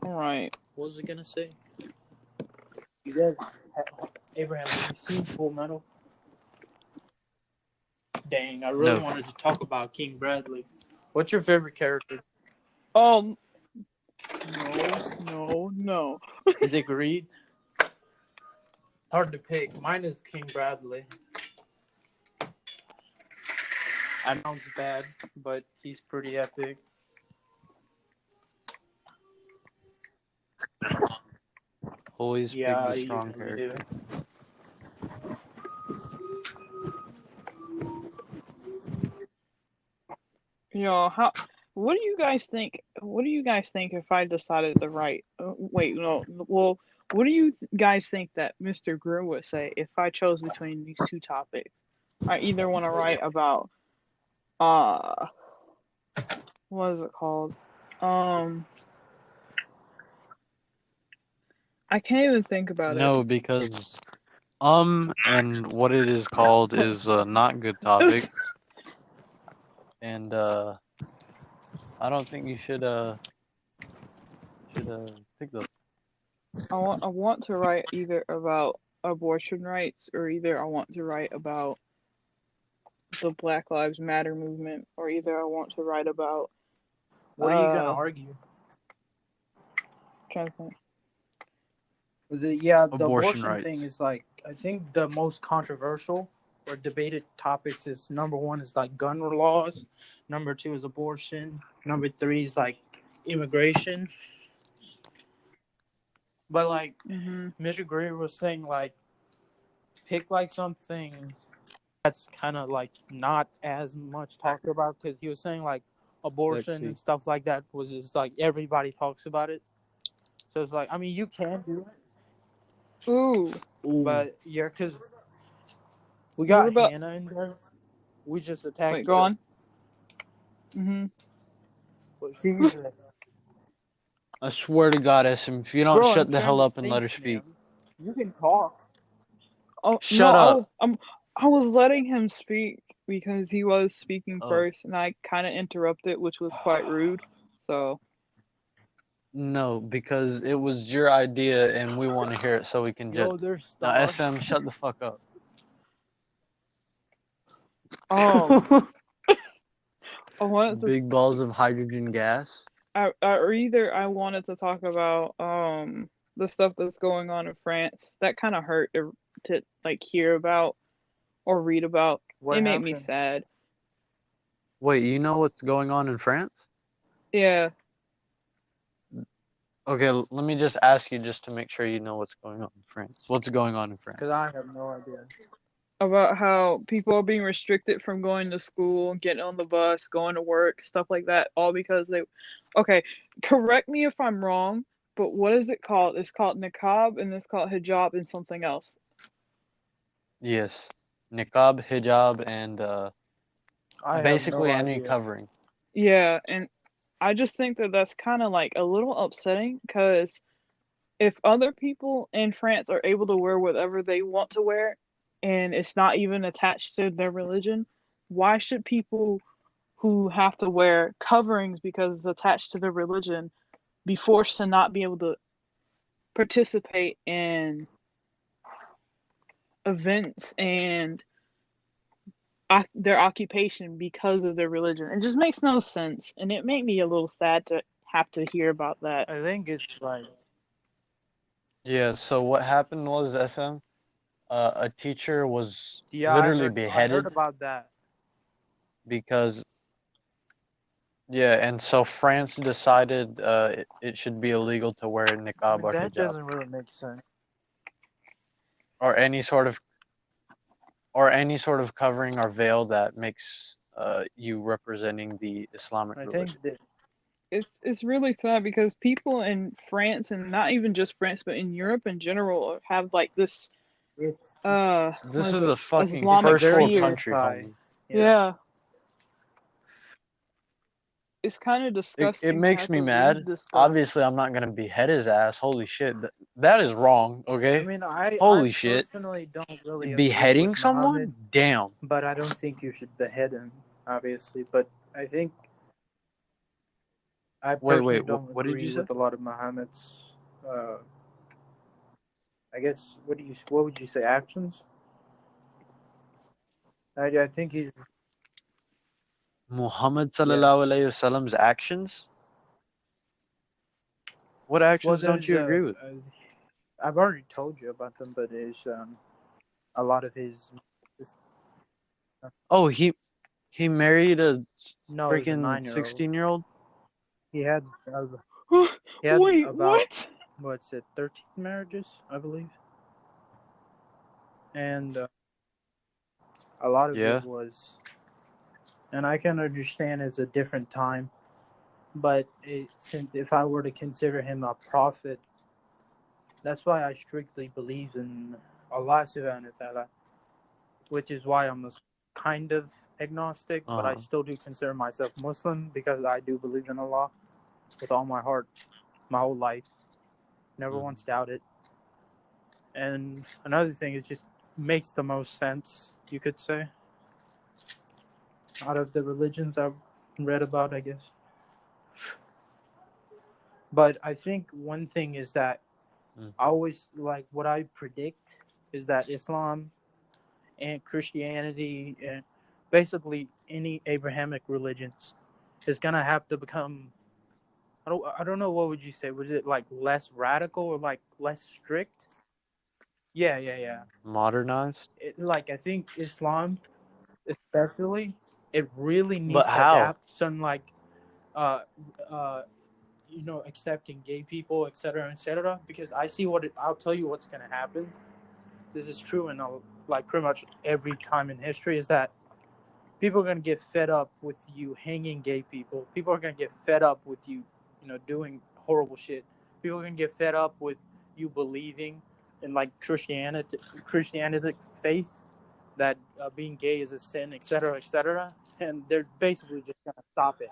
[SPEAKER 2] right.
[SPEAKER 1] What was I gonna say? You guys Abraham, have you seen Full Metal? Dang, I really
[SPEAKER 3] No.
[SPEAKER 1] wanted to talk about King Bradley. What's your favorite character?
[SPEAKER 2] No.
[SPEAKER 1] Is it Greed? Hard to pick. Mine is King Bradley. I know it's bad, but he's pretty epic.
[SPEAKER 3] Always pick
[SPEAKER 1] Yeah,
[SPEAKER 3] the
[SPEAKER 1] you
[SPEAKER 3] strong
[SPEAKER 1] usually do.
[SPEAKER 3] character.
[SPEAKER 2] How? What do you guys think? What do you guys think if I decided to write? Wait, no. Well, what do you guys think that Mr. Grimm would say if I chose between these two topics? I either want to write about what is it called? I can't even think about it.
[SPEAKER 3] No, because and what it is called is not good topics, and I don't think you should pick those.
[SPEAKER 2] I want to write either about abortion rights or either I want to write about the Black Lives Matter movement or either I want to write about
[SPEAKER 1] What are you gonna argue?
[SPEAKER 2] trying to think.
[SPEAKER 1] The
[SPEAKER 3] Abortion
[SPEAKER 1] abortion
[SPEAKER 3] rights.
[SPEAKER 1] thing is like, I think the most controversial or debated topics is number one is like gun laws, number two is abortion, number three is like immigration. But like Mr. Greer was saying, like pick like something that's kind of like not as much talked about, because he was saying like abortion and stuff like that was just like everybody talks about it. So it's like, I mean, you can do it.
[SPEAKER 2] Ooh.
[SPEAKER 1] But yeah, because we got
[SPEAKER 2] about...
[SPEAKER 1] Hannah in there. We just attacked.
[SPEAKER 2] Wait, go on.
[SPEAKER 1] But she's
[SPEAKER 3] I swear to God, SM, if you don't
[SPEAKER 1] Bro,
[SPEAKER 3] shut the hell up and let her speak.
[SPEAKER 1] You can talk.
[SPEAKER 2] Oh,
[SPEAKER 3] Shut up.
[SPEAKER 2] I was letting him speak because he was speaking
[SPEAKER 3] Oh.
[SPEAKER 2] first, and I kind of interrupted, which was quite rude. So.
[SPEAKER 3] No, because it was your idea, and we want to hear it so we can
[SPEAKER 1] Yo,
[SPEAKER 3] just.
[SPEAKER 1] there's
[SPEAKER 3] Now,
[SPEAKER 1] stars.
[SPEAKER 3] SM, shut the fuck up.
[SPEAKER 2] I wanted to,
[SPEAKER 3] Big balls of hydrogen gas.
[SPEAKER 2] or either I wanted to talk about the stuff that's going on in France. That kind of hurt to like hear about or read about.
[SPEAKER 1] What
[SPEAKER 2] it made
[SPEAKER 1] happened?
[SPEAKER 2] me sad.
[SPEAKER 3] Wait, you know what's going on in France?
[SPEAKER 2] Yeah.
[SPEAKER 3] Okay, let me just ask you just to make sure you know what's going on in France. What's going on in France?
[SPEAKER 1] Because I have no idea.
[SPEAKER 2] About how people are being restricted from going to school, getting on the bus, going to work, stuff like that, all because they... Okay, correct me if I'm wrong, but what is it called? It's called niqab and it's called hijab and something else.
[SPEAKER 3] Yes. Niqab, hijab, and basically any
[SPEAKER 1] idea.
[SPEAKER 3] covering.
[SPEAKER 2] Yeah, and I just think that that's kind of like a little upsetting because if other people in France are able to wear whatever they want to wear and it's not even attached to their religion, why should people who have to wear coverings because it's attached to their religion be forced to not be able to participate in events and their occupation because of their religion? It just makes no sense, and it made me a little sad to have to hear about that.
[SPEAKER 1] I think it's like...
[SPEAKER 3] Yeah, so what happened was, SM, a teacher was literally beheaded.
[SPEAKER 1] I heard about that.
[SPEAKER 3] Because, yeah, and so France decided it should be illegal to wear niqab or
[SPEAKER 1] That
[SPEAKER 3] hijab.
[SPEAKER 1] doesn't really make sense.
[SPEAKER 3] Or any sort of covering or veil that makes you representing the Islamic religion.
[SPEAKER 2] It's really sad because people in France, and not even just France but in Europe in general, have like this
[SPEAKER 3] This is a fucking
[SPEAKER 2] Islamic
[SPEAKER 3] first world
[SPEAKER 2] fear.
[SPEAKER 3] country, homie.
[SPEAKER 2] Yeah. It's kind of disgusting.
[SPEAKER 3] It makes me mad. Obviously, I'm not gonna behead his ass. Holy shit, that is wrong. Okay.
[SPEAKER 1] I mean, I
[SPEAKER 3] shit.
[SPEAKER 1] Personally don't really
[SPEAKER 3] Beheading
[SPEAKER 1] agree with
[SPEAKER 3] someone?
[SPEAKER 1] Muhammad,
[SPEAKER 3] Damn.
[SPEAKER 1] but I don't think you should behead him, obviously. But I think I personally don't
[SPEAKER 3] what did
[SPEAKER 1] agree
[SPEAKER 3] you say?
[SPEAKER 1] with a lot of Muhammad's I guess what would you say, actions? I think he's
[SPEAKER 3] Muhammad
[SPEAKER 1] yeah.
[SPEAKER 3] sallallahu alaihi wasallam's actions? What
[SPEAKER 1] Well,
[SPEAKER 3] actions don't
[SPEAKER 1] there's
[SPEAKER 3] you agree with?
[SPEAKER 1] I've already told you about them, but it's a lot of his
[SPEAKER 3] Oh, he married a
[SPEAKER 1] no, it was a
[SPEAKER 3] freaking
[SPEAKER 1] 9-year-old.
[SPEAKER 3] 16-year-old?
[SPEAKER 1] He had he had
[SPEAKER 2] Wait,
[SPEAKER 1] about
[SPEAKER 2] what?
[SPEAKER 1] what's it 13 marriages, I believe, and a lot of it
[SPEAKER 3] Yeah.
[SPEAKER 1] was, and I can understand it's a different time, but since if I were to consider him a prophet, that's why I strictly believe in Allah subhanahu wa ta'ala, which is why I'm kind of agnostic, but I
[SPEAKER 3] Uh-huh.
[SPEAKER 1] still do consider myself Muslim because I do believe in Allah with all my heart, my whole life, never
[SPEAKER 3] Mhm.
[SPEAKER 1] once doubted. And another thing, it just makes the most sense, you could say, out of the religions I've read about, I guess. But I think one thing is that
[SPEAKER 3] Mm.
[SPEAKER 1] I always like what I predict is that Islam and Christianity and basically any Abrahamic religions is gonna have to become. I don't know, what would you say? Was it like less radical or like less strict? Yeah, yeah, yeah.
[SPEAKER 3] Modernized?
[SPEAKER 1] Like I think Islam, especially, it really
[SPEAKER 3] But
[SPEAKER 1] needs to
[SPEAKER 3] how?
[SPEAKER 1] adapt. Some like, uh, accepting gay people, etc., etc. Because I see I'll tell you what's gonna happen. This is true in like pretty much every time in history. Is that people are gonna get fed up with you hanging gay people. People are gonna get fed up with you, doing horrible shit. People are gonna get fed up with you believing in like Christianity faith that being gay is a sin, etc., etc. And they're basically just gonna stop it.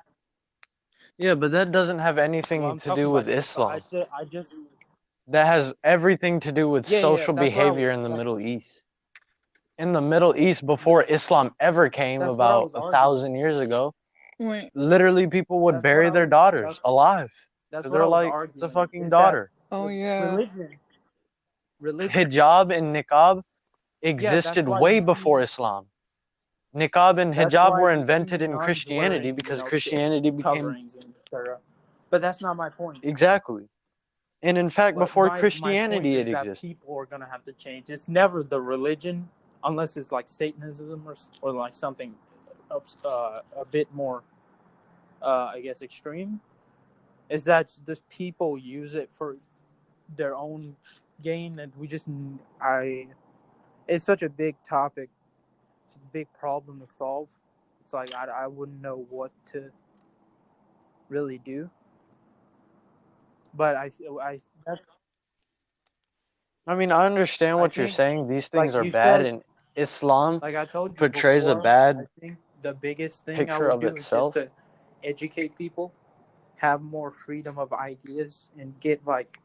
[SPEAKER 3] Yeah, but that doesn't have
[SPEAKER 1] Well,
[SPEAKER 3] anything
[SPEAKER 1] I'm
[SPEAKER 3] to
[SPEAKER 1] talking
[SPEAKER 3] do
[SPEAKER 1] about
[SPEAKER 3] with
[SPEAKER 1] Islam.
[SPEAKER 3] Islam.
[SPEAKER 1] I just
[SPEAKER 3] That has everything to do with
[SPEAKER 1] yeah, yeah.
[SPEAKER 3] social
[SPEAKER 1] That's what I was.
[SPEAKER 3] behavior in the Middle East. In the Middle East, before
[SPEAKER 1] Yeah,
[SPEAKER 3] Islam ever came,
[SPEAKER 1] that's what I
[SPEAKER 3] about
[SPEAKER 1] was
[SPEAKER 3] a
[SPEAKER 1] arguing.
[SPEAKER 3] thousand years ago,
[SPEAKER 2] Wait.
[SPEAKER 3] literally people would
[SPEAKER 1] That's what
[SPEAKER 3] bury
[SPEAKER 1] I
[SPEAKER 3] their
[SPEAKER 1] was.
[SPEAKER 3] daughters alive.
[SPEAKER 1] That's
[SPEAKER 3] Because
[SPEAKER 1] what
[SPEAKER 3] they're
[SPEAKER 1] I was
[SPEAKER 3] like, it's a
[SPEAKER 1] arguing.
[SPEAKER 3] fucking
[SPEAKER 1] Is that
[SPEAKER 3] daughter.
[SPEAKER 2] Oh yeah.
[SPEAKER 1] religion? Religion.
[SPEAKER 3] Hijab and niqab
[SPEAKER 1] Yeah, that's
[SPEAKER 3] existed
[SPEAKER 1] why
[SPEAKER 3] way
[SPEAKER 1] you see.
[SPEAKER 3] before Islam. Niqab and
[SPEAKER 1] That's
[SPEAKER 3] hijab
[SPEAKER 1] why
[SPEAKER 3] were
[SPEAKER 1] you see
[SPEAKER 3] invented in
[SPEAKER 1] nuns
[SPEAKER 3] Christianity
[SPEAKER 1] wearing,
[SPEAKER 3] because Christianity became.
[SPEAKER 1] coverings and etc. But that's not my point.
[SPEAKER 3] Exactly. And in fact,
[SPEAKER 1] What
[SPEAKER 3] before
[SPEAKER 1] my point
[SPEAKER 3] Christianity,
[SPEAKER 1] is
[SPEAKER 3] it
[SPEAKER 1] that
[SPEAKER 3] existed.
[SPEAKER 1] people are gonna have to change. It's never the religion, unless it's like Satanism or like something a bit more, I guess, extreme. Is that just people use it for their own gain, and we just I. It's such a big topic. It's a big problem to solve. It's like I wouldn't know what to really do. But that's
[SPEAKER 3] I mean, I understand
[SPEAKER 1] I
[SPEAKER 3] what you're
[SPEAKER 1] think,
[SPEAKER 3] saying. These things
[SPEAKER 1] like
[SPEAKER 3] are
[SPEAKER 1] you
[SPEAKER 3] bad,
[SPEAKER 1] said,
[SPEAKER 3] and Islam
[SPEAKER 1] like I told you
[SPEAKER 3] portrays a
[SPEAKER 1] before, I
[SPEAKER 3] bad
[SPEAKER 1] think the biggest thing I
[SPEAKER 3] picture
[SPEAKER 1] would
[SPEAKER 3] of
[SPEAKER 1] do is just
[SPEAKER 3] itself.
[SPEAKER 1] to educate people, have more freedom of ideas, and get like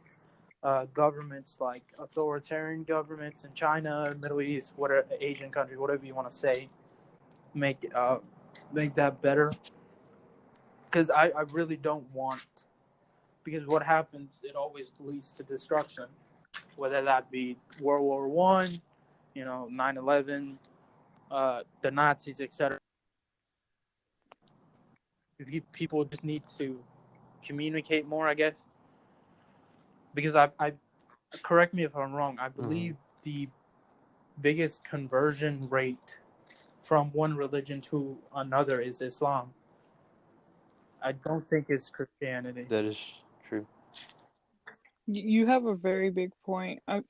[SPEAKER 1] governments, like authoritarian governments in China, Middle East, whatever, Asian countries, whatever you want to say, make make that better. Because I really don't want, because what happens, it always leads to destruction, whether that be World War I, 9/11, the Nazis, etc. People just need to communicate more, I guess. Because I correct me if I'm wrong. I
[SPEAKER 3] Hmm.
[SPEAKER 1] believe the biggest conversion rate from one religion to another is Islam. I don't think it's Christianity.
[SPEAKER 3] That is true.
[SPEAKER 2] You have a very big point. I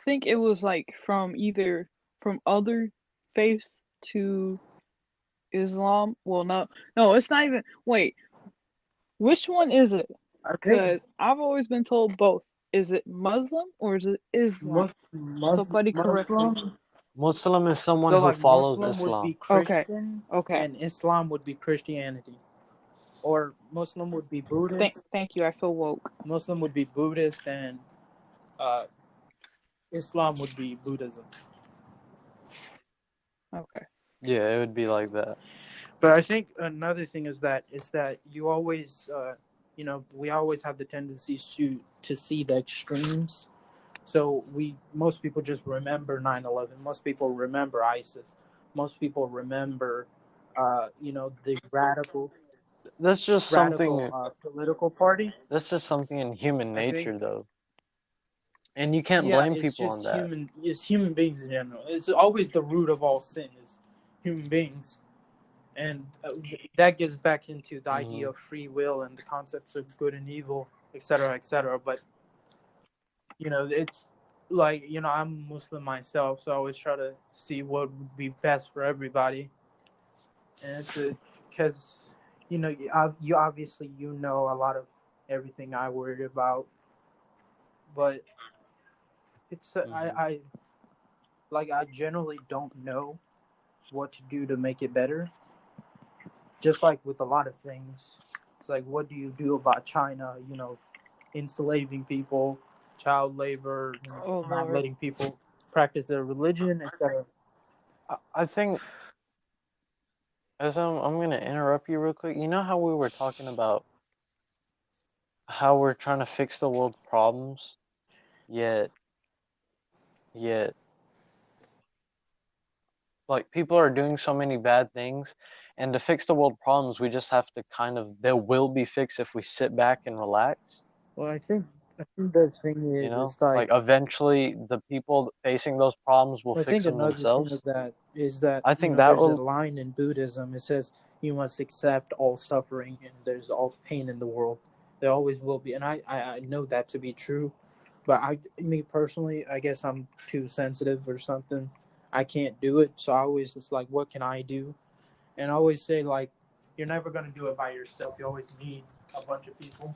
[SPEAKER 2] think it was like from other faiths to Islam. Well, no, no, it's not even. Wait, which one is it?
[SPEAKER 1] I think
[SPEAKER 2] Because I've always been told both. Is it Muslim or is it Islam? Somebody correct me.
[SPEAKER 1] Muslim.
[SPEAKER 3] Muslim is someone
[SPEAKER 1] So
[SPEAKER 3] who
[SPEAKER 1] like
[SPEAKER 3] follows
[SPEAKER 1] Muslim would be
[SPEAKER 3] Islam.
[SPEAKER 2] Okay,
[SPEAKER 1] Christian,
[SPEAKER 2] okay.
[SPEAKER 1] and Islam would be Christianity, or Muslim would be Buddhist.
[SPEAKER 2] Thank you. I feel woke.
[SPEAKER 1] Muslim would be Buddhist, and uh, Islam would be Buddhism.
[SPEAKER 2] Okay.
[SPEAKER 3] Yeah, it would be like that.
[SPEAKER 1] But I think another thing is that you always, we always have the tendencies to see the extremes. So most people just remember 9/11. Most people remember ISIS. Most people remember, the
[SPEAKER 3] That's just
[SPEAKER 1] radical
[SPEAKER 3] something.
[SPEAKER 1] political party.
[SPEAKER 3] That's just something in human
[SPEAKER 1] I think,
[SPEAKER 3] nature, though, and you can't
[SPEAKER 1] yeah,
[SPEAKER 3] blame
[SPEAKER 1] it's
[SPEAKER 3] people
[SPEAKER 1] just
[SPEAKER 3] on that.
[SPEAKER 1] human. It's human beings in general. It's always the root of all sin is human beings, and that gets back into the idea
[SPEAKER 3] Hmm.
[SPEAKER 1] of free will and the concepts of good and evil, etc., etc. But it's like I'm Muslim myself, so I always try to see what would be best for everybody, and it's because you obviously a lot of everything I worried about, but it's
[SPEAKER 3] Hmm.
[SPEAKER 1] I generally don't know what to do to make it better. Just like with a lot of things, it's like what do you do about China? Enslaving people, child labor,
[SPEAKER 2] Oh
[SPEAKER 1] not
[SPEAKER 2] Lord.
[SPEAKER 1] letting people practice their religion, etc.
[SPEAKER 3] I think, as I'm gonna interrupt you real quick. You know how we were talking about how we're trying to fix the world's problems, yet yet like people are doing so many bad things, and to fix the world problems, we just have to they will be fixed if we sit back and relax.
[SPEAKER 1] Well, I think the thing
[SPEAKER 3] You
[SPEAKER 1] is,
[SPEAKER 3] know,
[SPEAKER 1] it's like
[SPEAKER 3] like eventually the people facing those problems will
[SPEAKER 1] I
[SPEAKER 3] fix
[SPEAKER 1] think
[SPEAKER 3] them
[SPEAKER 1] another thing of
[SPEAKER 3] themselves.
[SPEAKER 1] that is that
[SPEAKER 3] I think that
[SPEAKER 1] there's a
[SPEAKER 3] will.
[SPEAKER 1] line in Buddhism. It says you must accept all suffering and there's all pain in the world. There always will be, and I know that to be true. But me personally, I guess I'm too sensitive or something. I can't do it, so I always it's like, what can I do? And I always say like, you're never gonna do it by yourself. You always need a bunch of people.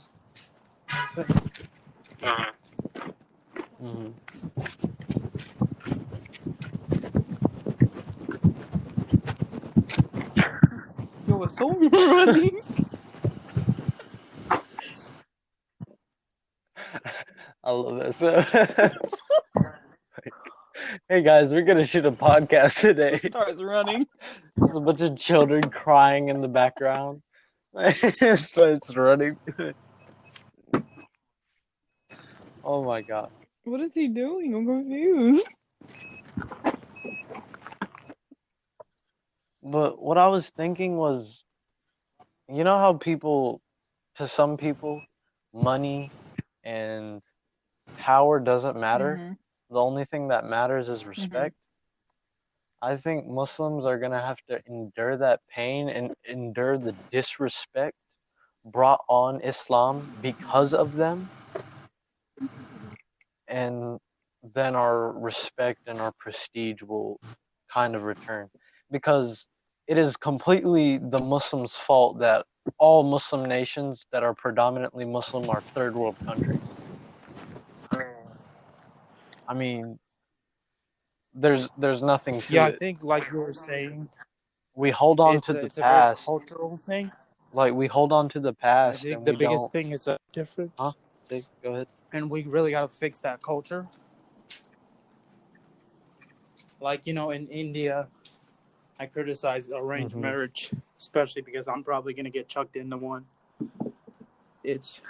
[SPEAKER 3] Hmm.
[SPEAKER 2] Yo, is someone running?
[SPEAKER 3] I love that. So, hey guys, we're gonna shoot a podcast today.
[SPEAKER 2] Starts running.
[SPEAKER 3] There's a bunch of children crying in the background. It starts running. Oh my god.
[SPEAKER 2] What is he doing? I'm confused.
[SPEAKER 3] But what I was thinking was, you know how to some people, money and power doesn't matter.
[SPEAKER 2] Mm-hmm.
[SPEAKER 3] The only thing that matters is
[SPEAKER 2] Mm-hmm.
[SPEAKER 3] respect. I think Muslims are gonna have to endure that pain and endure the disrespect brought on Islam because of them, and then our respect and our prestige will kind of return. Because it is completely the Muslims' fault that all Muslim nations that are predominantly Muslim are third world countries. I mean, there's nothing
[SPEAKER 1] Yeah,
[SPEAKER 3] to
[SPEAKER 1] I
[SPEAKER 3] it.
[SPEAKER 1] think like you were saying,
[SPEAKER 3] We hold on to the
[SPEAKER 1] it's a very
[SPEAKER 3] past,
[SPEAKER 1] cultural thing.
[SPEAKER 3] like we hold on to the
[SPEAKER 1] I
[SPEAKER 3] past
[SPEAKER 1] think
[SPEAKER 3] and
[SPEAKER 1] the
[SPEAKER 3] we
[SPEAKER 1] biggest
[SPEAKER 3] don't.
[SPEAKER 1] thing is a
[SPEAKER 3] Huh?
[SPEAKER 1] difference,
[SPEAKER 3] See, go ahead.
[SPEAKER 1] and we really got to fix that culture. Like in India, I criticize arranged
[SPEAKER 3] Hmm.
[SPEAKER 1] marriage, especially because I'm probably gonna get chucked into one. It's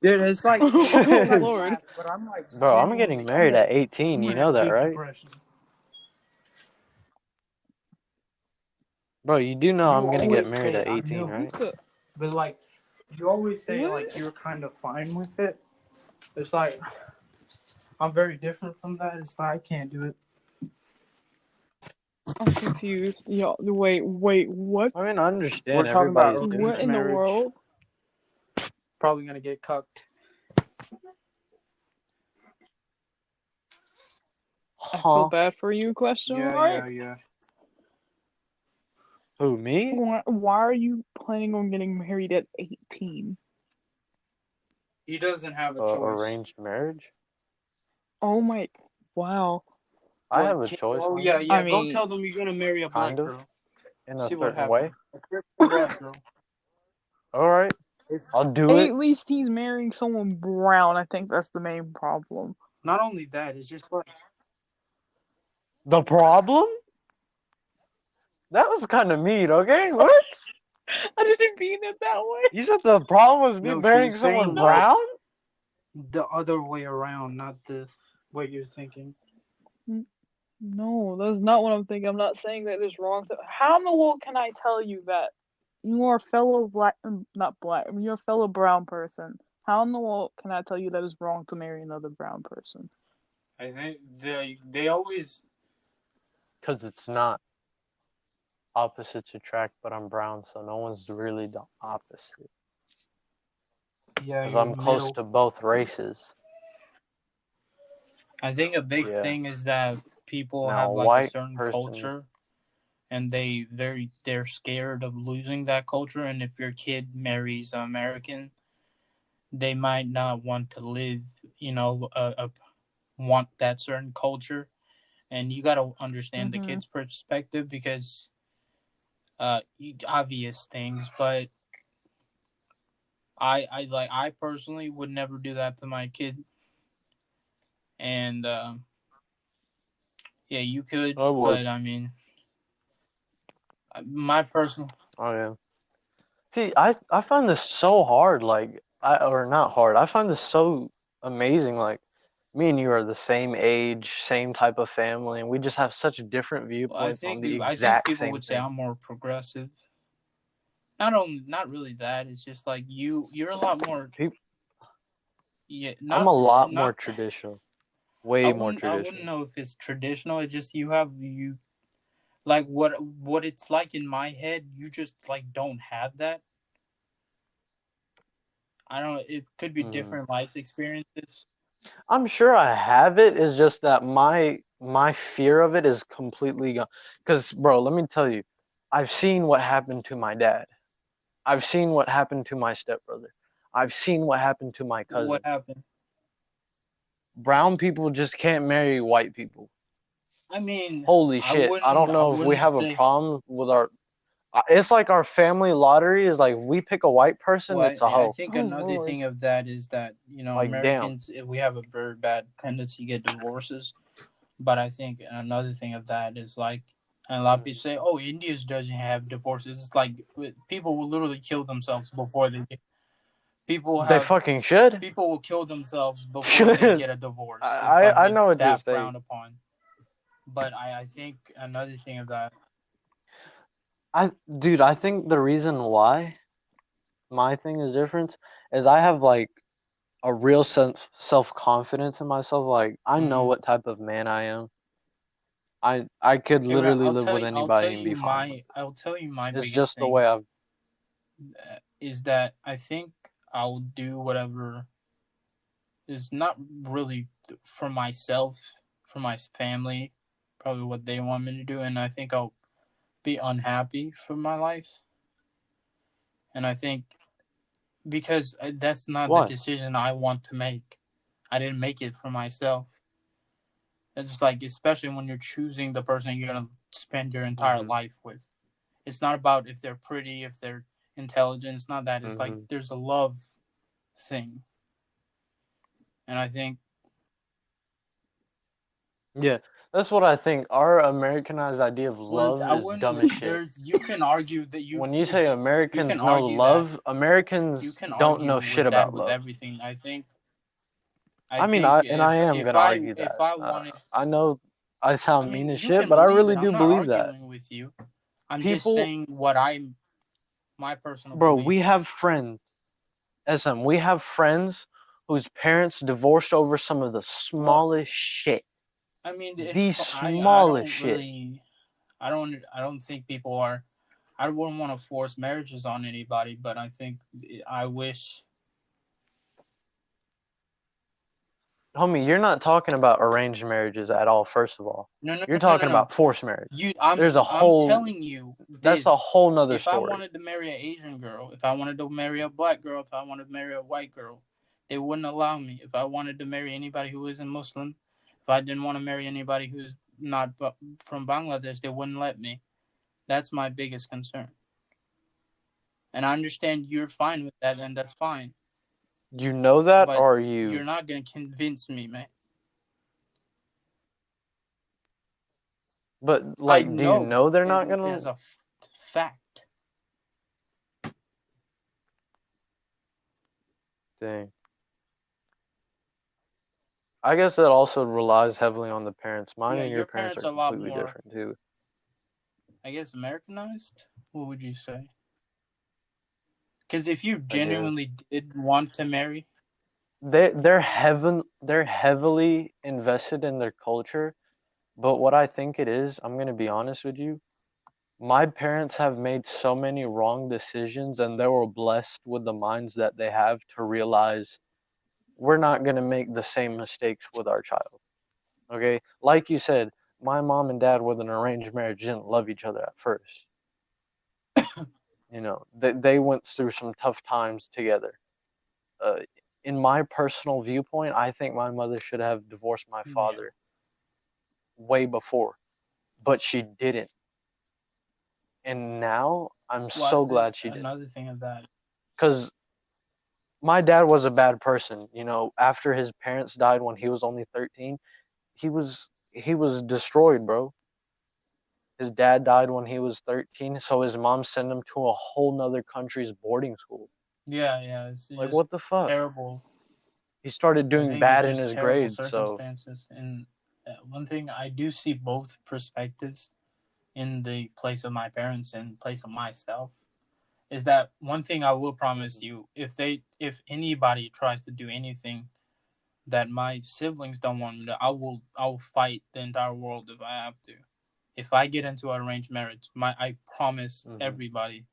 [SPEAKER 1] dude, it's like you
[SPEAKER 2] Oh
[SPEAKER 1] guys
[SPEAKER 2] Lord.
[SPEAKER 1] laugh, but I'm like
[SPEAKER 3] Bro, I'm getting
[SPEAKER 1] genuinely,
[SPEAKER 3] married at
[SPEAKER 1] I'm
[SPEAKER 3] 18. You
[SPEAKER 1] gonna
[SPEAKER 3] know
[SPEAKER 1] have
[SPEAKER 3] that,
[SPEAKER 1] deep
[SPEAKER 3] right?
[SPEAKER 1] depression.
[SPEAKER 3] Bro, you do know
[SPEAKER 1] You
[SPEAKER 3] I'm gonna get
[SPEAKER 1] always
[SPEAKER 3] married
[SPEAKER 1] say
[SPEAKER 3] at
[SPEAKER 1] I
[SPEAKER 3] 18,
[SPEAKER 1] know,
[SPEAKER 3] right?
[SPEAKER 2] What the?
[SPEAKER 1] but like you always say
[SPEAKER 2] What?
[SPEAKER 1] like you're kind of fine with it. It's like I'm very different from that. It's like I can't do it.
[SPEAKER 2] I'm confused. Yo, wait, what?
[SPEAKER 3] I mean, I
[SPEAKER 1] We're
[SPEAKER 3] understand
[SPEAKER 1] talking about
[SPEAKER 3] everybody's
[SPEAKER 2] What
[SPEAKER 1] arranged
[SPEAKER 2] in
[SPEAKER 3] different.
[SPEAKER 2] the
[SPEAKER 1] marriage.
[SPEAKER 2] world?
[SPEAKER 1] Probably gonna get cucked.
[SPEAKER 2] I feel
[SPEAKER 3] Huh?
[SPEAKER 2] bad for you, question
[SPEAKER 1] Yeah,
[SPEAKER 2] mark?
[SPEAKER 1] yeah, yeah.
[SPEAKER 3] Who, me?
[SPEAKER 2] Why are you planning on getting married at 18?
[SPEAKER 1] He doesn't have a choice.
[SPEAKER 3] Arranged marriage?
[SPEAKER 2] Oh my, wow.
[SPEAKER 3] I have a choice,
[SPEAKER 1] Oh yeah,
[SPEAKER 3] man.
[SPEAKER 2] I
[SPEAKER 1] yeah. Go
[SPEAKER 2] mean,
[SPEAKER 1] tell them you're gonna marry a
[SPEAKER 3] Kind
[SPEAKER 1] black
[SPEAKER 3] of,
[SPEAKER 1] girl.
[SPEAKER 3] in a
[SPEAKER 1] See what
[SPEAKER 3] certain way.
[SPEAKER 1] happens. A Christian black girl.
[SPEAKER 3] Alright,
[SPEAKER 1] If,
[SPEAKER 3] I'll do it.
[SPEAKER 2] at least he's marrying someone brown. I think that's the main problem.
[SPEAKER 1] not only that, it's just like
[SPEAKER 3] The problem? That was kind of mean, okay? What?
[SPEAKER 2] I didn't mean it that way.
[SPEAKER 3] You said the problem was me
[SPEAKER 1] no. She
[SPEAKER 3] marrying
[SPEAKER 1] was
[SPEAKER 3] someone
[SPEAKER 1] saying
[SPEAKER 2] No.
[SPEAKER 3] brown?
[SPEAKER 1] the other way around, not the what you're thinking.
[SPEAKER 2] No, that's not what I'm thinking. I'm not saying that it's wrong. How in the world can I tell you that you are a fellow black, not black, I mean, you're a fellow brown person? How in the world can I tell you that it's wrong to marry another brown person?
[SPEAKER 1] I think they always.
[SPEAKER 3] Because it's not. Opposites attract, but I'm brown, so no one's really the opposite.
[SPEAKER 1] Yeah,
[SPEAKER 3] Because
[SPEAKER 1] you're
[SPEAKER 3] I'm close
[SPEAKER 1] middle.
[SPEAKER 3] to both races.
[SPEAKER 1] I think a big
[SPEAKER 3] Yeah.
[SPEAKER 1] thing is that people
[SPEAKER 3] Now,
[SPEAKER 1] have
[SPEAKER 3] a
[SPEAKER 1] like a
[SPEAKER 3] white
[SPEAKER 1] certain
[SPEAKER 3] person.
[SPEAKER 1] culture, and they're scared of losing that culture. And if your kid marries an American, they might not want to live, want that certain culture. And you got to understand the
[SPEAKER 2] Mhm.
[SPEAKER 1] kid's perspective because obvious things, but I personally would never do that to my kid. And yeah, you could,
[SPEAKER 3] I would.
[SPEAKER 1] but I mean, my personal.
[SPEAKER 3] Oh yeah. See, I find this so hard. Like, or not hard. I find this so amazing. Like, me and you are the same age, same type of family, and we just have such different
[SPEAKER 1] I
[SPEAKER 3] viewpoints on
[SPEAKER 1] think
[SPEAKER 3] the
[SPEAKER 1] I think
[SPEAKER 3] exact
[SPEAKER 1] people
[SPEAKER 3] same
[SPEAKER 1] would say
[SPEAKER 3] thing.
[SPEAKER 1] I'm more progressive. Not really that. It's just like you're a lot more.
[SPEAKER 3] People,
[SPEAKER 1] Yeah,
[SPEAKER 3] I'm
[SPEAKER 1] not
[SPEAKER 3] a lot more
[SPEAKER 1] not.
[SPEAKER 3] traditional, way more
[SPEAKER 1] I wouldn't
[SPEAKER 3] traditional.
[SPEAKER 1] know if it's traditional. It's just you like what it's like in my head. You just like don't have that. I don't. It could be
[SPEAKER 3] Hmm.
[SPEAKER 1] different life experiences.
[SPEAKER 3] I'm sure I have it. It's just that my fear of it is completely gone. Because, bro, let me tell you, I've seen what happened to my dad. I've seen what happened to my stepbrother. I've seen what happened to my
[SPEAKER 1] What
[SPEAKER 3] cousin.
[SPEAKER 1] happened?
[SPEAKER 3] Brown people just can't marry white people.
[SPEAKER 1] I mean,
[SPEAKER 3] Holy shit. I don't
[SPEAKER 1] I
[SPEAKER 3] know if we
[SPEAKER 1] wouldn't
[SPEAKER 3] have a
[SPEAKER 1] say.
[SPEAKER 3] problem with our. It's like our family lottery is like, if we pick a white person,
[SPEAKER 1] Well,
[SPEAKER 3] it's a
[SPEAKER 1] I
[SPEAKER 3] hoe.
[SPEAKER 1] think
[SPEAKER 2] Oh
[SPEAKER 1] another
[SPEAKER 2] Lord.
[SPEAKER 1] thing of that is that
[SPEAKER 3] Like, damn.
[SPEAKER 1] Americans we have a very bad tendency to get divorces. But I think another thing of that is like, and a lot of people say, "Oh, India doesn't have divorces." It's like people will literally kill themselves before they get. People
[SPEAKER 3] They
[SPEAKER 1] have
[SPEAKER 3] fucking should.
[SPEAKER 1] people will kill themselves before they get a divorce. It's like
[SPEAKER 3] I know
[SPEAKER 1] it's
[SPEAKER 3] what you're
[SPEAKER 1] that
[SPEAKER 3] saying.
[SPEAKER 1] frowned upon. But I think another thing of that.
[SPEAKER 3] Dude, I think the reason why my thing is different is I have like a real sense self confidence in myself. Like, I know
[SPEAKER 1] Mm-hmm.
[SPEAKER 3] what type of man I am. I could
[SPEAKER 1] Hey, man,
[SPEAKER 3] literally live with anybody and be fine with it.
[SPEAKER 1] I'll tell you my
[SPEAKER 3] It's
[SPEAKER 1] biggest
[SPEAKER 3] just the
[SPEAKER 1] thing
[SPEAKER 3] way I've.
[SPEAKER 1] is that I think I'll do whatever is not really for myself, for my family, probably what they want me to do, and I think I'll be unhappy for my life. And I think because that's not the
[SPEAKER 3] Why?
[SPEAKER 1] decision I want to make. I didn't make it for myself. It's just like, especially when you're choosing the person you're gonna spend your entire
[SPEAKER 3] Hmm.
[SPEAKER 1] life with. It's not about if they're pretty, if they're intelligent. It's not that. It's like
[SPEAKER 3] Hmm.
[SPEAKER 1] there's a love thing, and I think
[SPEAKER 3] Yeah, that's what I think. Our Americanized idea of
[SPEAKER 1] well,
[SPEAKER 3] love
[SPEAKER 1] I
[SPEAKER 3] is dumb as
[SPEAKER 1] wouldn't.
[SPEAKER 3] shit.
[SPEAKER 1] There's you can argue that
[SPEAKER 3] When you say
[SPEAKER 1] you can
[SPEAKER 3] Americans know
[SPEAKER 1] argue that
[SPEAKER 3] love,
[SPEAKER 1] you
[SPEAKER 3] Americans
[SPEAKER 1] can
[SPEAKER 3] don't
[SPEAKER 1] argue
[SPEAKER 3] know shit
[SPEAKER 1] with that
[SPEAKER 3] about
[SPEAKER 1] with
[SPEAKER 3] love.
[SPEAKER 1] everything.
[SPEAKER 3] I mean, I am gonna argue
[SPEAKER 1] if
[SPEAKER 3] that.
[SPEAKER 1] I wanted,
[SPEAKER 3] I know I
[SPEAKER 1] I
[SPEAKER 3] sound
[SPEAKER 1] mean,
[SPEAKER 3] mean as
[SPEAKER 1] you
[SPEAKER 3] shit,
[SPEAKER 1] can
[SPEAKER 3] but I
[SPEAKER 1] believe
[SPEAKER 3] really
[SPEAKER 1] it. I'm
[SPEAKER 3] do
[SPEAKER 1] not
[SPEAKER 3] believe that.
[SPEAKER 1] arguing with you. I'm just
[SPEAKER 3] People,
[SPEAKER 1] saying my personal
[SPEAKER 3] bro,
[SPEAKER 1] belief.
[SPEAKER 3] we have friends. SM, we have friends whose parents divorced over some of the
[SPEAKER 1] Well,
[SPEAKER 3] smallest shit.
[SPEAKER 1] I mean,
[SPEAKER 3] The
[SPEAKER 1] I
[SPEAKER 3] smallest
[SPEAKER 1] don't
[SPEAKER 3] shit.
[SPEAKER 1] really I don't think people are. I wouldn't want to force marriages on anybody, but I think I wish.
[SPEAKER 3] Homie, you're not talking about arranged marriages at all, first of all.
[SPEAKER 1] No, no,
[SPEAKER 3] You're
[SPEAKER 1] no, no, no,
[SPEAKER 3] talking
[SPEAKER 1] no.
[SPEAKER 3] about forced marriage.
[SPEAKER 1] You,
[SPEAKER 3] There's a
[SPEAKER 1] I'm
[SPEAKER 3] whole,
[SPEAKER 1] telling you
[SPEAKER 3] that's a
[SPEAKER 1] this.
[SPEAKER 3] whole nother
[SPEAKER 1] If I
[SPEAKER 3] story.
[SPEAKER 1] wanted to marry an Asian girl, if I wanted to marry a black girl, if I wanted to marry a white girl, they wouldn't allow me. If I wanted to marry anybody who isn't Muslim, if I didn't want to marry anybody who's not from Bangladesh, they wouldn't let me. That's my biggest concern. And I understand you're fine with that, and that's fine.
[SPEAKER 3] You know that,
[SPEAKER 1] But
[SPEAKER 3] or
[SPEAKER 1] you're
[SPEAKER 3] you,
[SPEAKER 1] not gonna convince me, man.
[SPEAKER 3] but
[SPEAKER 1] I
[SPEAKER 3] like, do you
[SPEAKER 1] know
[SPEAKER 3] know they're
[SPEAKER 1] it
[SPEAKER 3] not gonna?
[SPEAKER 1] as a fact.
[SPEAKER 3] Dang. I guess that also relies heavily on the parents. Mine
[SPEAKER 1] Yeah,
[SPEAKER 3] and your
[SPEAKER 1] your
[SPEAKER 3] parents
[SPEAKER 1] parents
[SPEAKER 3] are
[SPEAKER 1] are a lot
[SPEAKER 3] completely
[SPEAKER 1] more,
[SPEAKER 3] different too.
[SPEAKER 1] I guess, Americanized. What would you say? Because if you
[SPEAKER 3] I guess
[SPEAKER 1] genuinely did want to marry,
[SPEAKER 3] they're heavily invested in their culture. But what I think it is, I'm gonna be honest with you. My parents have made so many wrong decisions, and they were blessed with the minds that they have to realize we're not gonna make the same mistakes with our child. Okay, like you said, my mom and dad with an arranged marriage didn't love each other at first. They went through some tough times together. Uh, in my personal viewpoint, I think my mother should have divorced my
[SPEAKER 1] yeah.
[SPEAKER 3] father way before, but she didn't. And now I'm
[SPEAKER 1] Well, I
[SPEAKER 3] so
[SPEAKER 1] think
[SPEAKER 3] glad she didn't.
[SPEAKER 1] another thing of that.
[SPEAKER 3] Because my dad was a bad person. After his parents died when he was only 13, he was destroyed, bro. His dad died when he was 13, so his mom sent him to a whole nother country's boarding school.
[SPEAKER 1] Yeah, yeah, it's
[SPEAKER 3] Like,
[SPEAKER 1] just
[SPEAKER 3] what the fuck?
[SPEAKER 1] terrible.
[SPEAKER 3] He started
[SPEAKER 1] I
[SPEAKER 3] doing
[SPEAKER 1] think it's
[SPEAKER 3] bad in
[SPEAKER 1] just
[SPEAKER 3] his
[SPEAKER 1] terrible
[SPEAKER 3] grades, so.
[SPEAKER 1] circumstances. And one thing I do see both perspectives in the place of my parents and place of myself is that one thing I will promise
[SPEAKER 3] Mhm,
[SPEAKER 1] you: if anybody tries to do anything that my siblings don't want me to, I will fight the entire world if I have to. If I get into an arranged marriage, I promise
[SPEAKER 3] mhm.
[SPEAKER 1] everybody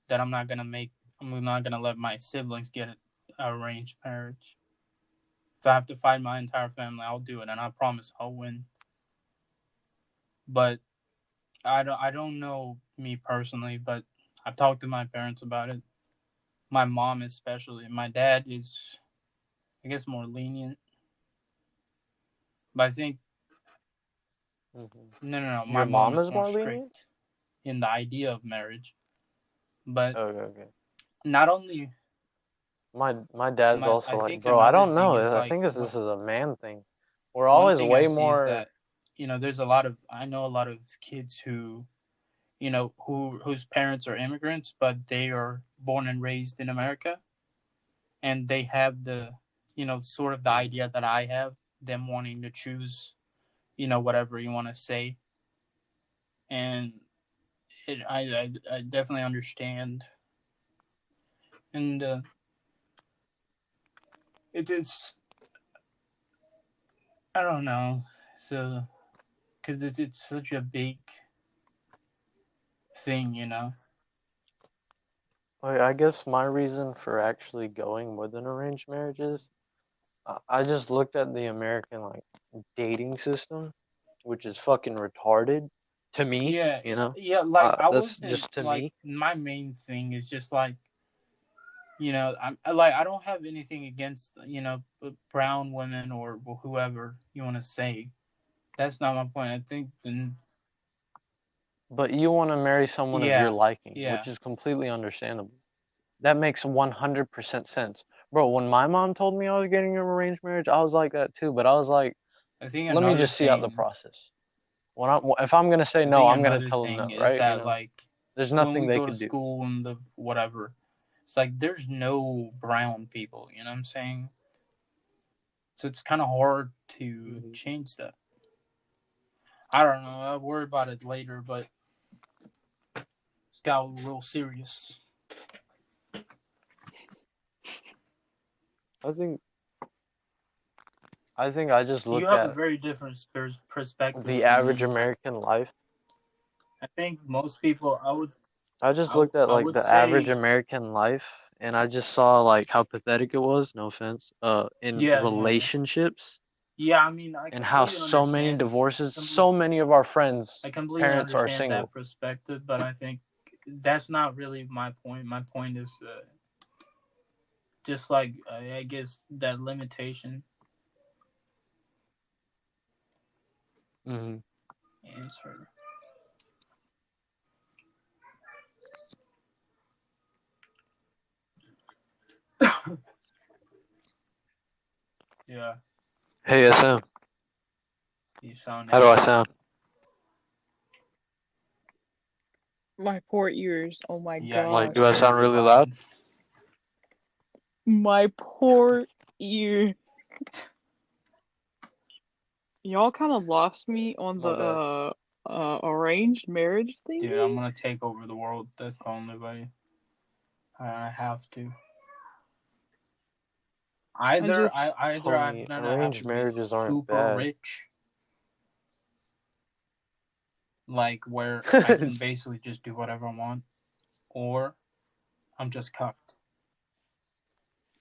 [SPEAKER 1] that I'm not gonna let my siblings get an arranged marriage. If I have to fight my entire family, I'll do it, and I promise I'll win. But I don't know me personally, but I've talked to my parents about it. My mom especially. My dad is, I guess, more lenient, but I think
[SPEAKER 3] Mhm.
[SPEAKER 1] no. My
[SPEAKER 3] Your
[SPEAKER 1] mom
[SPEAKER 3] mom
[SPEAKER 1] is
[SPEAKER 3] is
[SPEAKER 1] more
[SPEAKER 3] more lenient?
[SPEAKER 1] strict in the idea of marriage. But
[SPEAKER 3] Okay, okay.
[SPEAKER 1] not only
[SPEAKER 3] My dad's
[SPEAKER 1] I
[SPEAKER 3] also like,
[SPEAKER 1] think
[SPEAKER 3] bro, I
[SPEAKER 1] another
[SPEAKER 3] don't
[SPEAKER 1] thing
[SPEAKER 3] know.
[SPEAKER 1] is
[SPEAKER 3] I
[SPEAKER 1] like
[SPEAKER 3] think this is a man thing. We're
[SPEAKER 1] one
[SPEAKER 3] always
[SPEAKER 1] thing I
[SPEAKER 3] way
[SPEAKER 1] see is
[SPEAKER 3] more.
[SPEAKER 1] that there's I know a lot of kids who whose parents are immigrants, but they are born and raised in America, and they have the sort of the
[SPEAKER 3] Mhm,
[SPEAKER 1] idea that I have, them wanting to choose whatever you want to say, and I definitely understand, and it's I don't know, so because it's such a big thing.
[SPEAKER 3] I guess my reason for actually going with an arranged marriage is I just looked at the American like dating system, which is fucking retarded to me.
[SPEAKER 1] Yeah, yeah. Like I
[SPEAKER 3] That's
[SPEAKER 1] wasn't
[SPEAKER 3] just to
[SPEAKER 1] like
[SPEAKER 3] me.
[SPEAKER 1] my main thing is just like like I don't have anything against brown women or whoever you want to say. That's not my point. I think
[SPEAKER 3] But you want to marry someone of your
[SPEAKER 1] yeah,
[SPEAKER 3] liking,
[SPEAKER 1] yeah.
[SPEAKER 3] which is completely understandable. That makes 100% sense. Bro, when my mom told me I was getting an arranged marriage, I was like that too. But I was like,
[SPEAKER 1] I think
[SPEAKER 3] let me
[SPEAKER 1] another
[SPEAKER 3] just see out the
[SPEAKER 1] thing.
[SPEAKER 3] process. If I'm gonna say
[SPEAKER 1] I
[SPEAKER 3] no,
[SPEAKER 1] think
[SPEAKER 3] I'm gonna
[SPEAKER 1] another
[SPEAKER 3] tell them
[SPEAKER 1] thing
[SPEAKER 3] no,
[SPEAKER 1] is
[SPEAKER 3] right?
[SPEAKER 1] that like
[SPEAKER 3] There's
[SPEAKER 1] when
[SPEAKER 3] nothing
[SPEAKER 1] we
[SPEAKER 3] they
[SPEAKER 1] go to
[SPEAKER 3] could do.
[SPEAKER 1] school and the whatever, it's like there's no brown people. You know what I'm saying? So it's kind of hard to
[SPEAKER 3] Mhm.
[SPEAKER 1] change that. I don't know. I'll worry about it later, but it's got real serious.
[SPEAKER 3] I think I just
[SPEAKER 1] You
[SPEAKER 3] look
[SPEAKER 1] have a
[SPEAKER 3] at
[SPEAKER 1] very different perspective
[SPEAKER 3] the
[SPEAKER 1] than
[SPEAKER 3] average
[SPEAKER 1] me. Like
[SPEAKER 3] American life.
[SPEAKER 1] I think most people,
[SPEAKER 3] I just looked at
[SPEAKER 1] I
[SPEAKER 3] like
[SPEAKER 1] would
[SPEAKER 3] the average
[SPEAKER 1] say,
[SPEAKER 3] American life, and I just saw like how pathetic it was, no offense, in
[SPEAKER 1] yeah, yeah,
[SPEAKER 3] relationships,
[SPEAKER 1] yeah. I mean, I
[SPEAKER 3] and how
[SPEAKER 1] completely
[SPEAKER 3] so many
[SPEAKER 1] understand.
[SPEAKER 3] divorces, so many of our friends'
[SPEAKER 1] I completely
[SPEAKER 3] parents are
[SPEAKER 1] understand that
[SPEAKER 3] single.
[SPEAKER 1] perspective, but I think that's not really my point. My point is just like I guess that limitation
[SPEAKER 3] Hmm.
[SPEAKER 1] answer. Yeah,
[SPEAKER 3] Hey SM,
[SPEAKER 1] you sound
[SPEAKER 3] how do I
[SPEAKER 1] echoey.
[SPEAKER 3] sound?
[SPEAKER 2] My poor ears. Oh my
[SPEAKER 1] Yeah, you're
[SPEAKER 3] Like,
[SPEAKER 2] god.
[SPEAKER 3] do I sound
[SPEAKER 1] very
[SPEAKER 3] really loud?
[SPEAKER 1] loud.
[SPEAKER 2] My poor ear. Y'all kind of lost me on
[SPEAKER 3] My bad.
[SPEAKER 2] the arranged marriage
[SPEAKER 1] Dude, I'm
[SPEAKER 2] thingy.
[SPEAKER 1] gonna take over the world. That's the only way. I have to.
[SPEAKER 2] I
[SPEAKER 1] Either
[SPEAKER 2] just
[SPEAKER 1] I'm
[SPEAKER 3] Homie,
[SPEAKER 1] gonna have to
[SPEAKER 3] arranged
[SPEAKER 1] be
[SPEAKER 3] marriages aren't
[SPEAKER 1] super
[SPEAKER 3] bad.
[SPEAKER 1] rich, like where I can basically just do whatever I want, or I'm just cucked.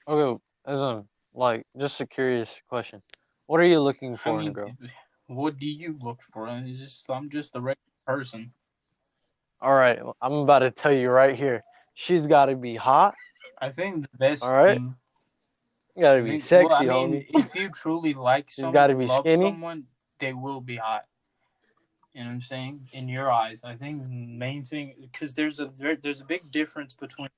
[SPEAKER 3] Okay, as like, just a curious question. What are you looking
[SPEAKER 1] I
[SPEAKER 3] for in a
[SPEAKER 1] mean,
[SPEAKER 3] girl?
[SPEAKER 1] what do you look for? I'm just a regular person.
[SPEAKER 3] All right, I'm about to tell you right here. She's got to be hot.
[SPEAKER 1] I think the
[SPEAKER 3] All
[SPEAKER 1] best
[SPEAKER 3] right,
[SPEAKER 1] thing.
[SPEAKER 3] got to
[SPEAKER 1] I
[SPEAKER 3] be
[SPEAKER 1] think, well, I
[SPEAKER 3] sexy,
[SPEAKER 1] mean,
[SPEAKER 3] homie.
[SPEAKER 1] if you truly like
[SPEAKER 3] She's got to be
[SPEAKER 1] love
[SPEAKER 3] skinny.
[SPEAKER 1] someone, they will be hot. You know what I'm saying? In your eyes, I think the main thing, because there's a big difference between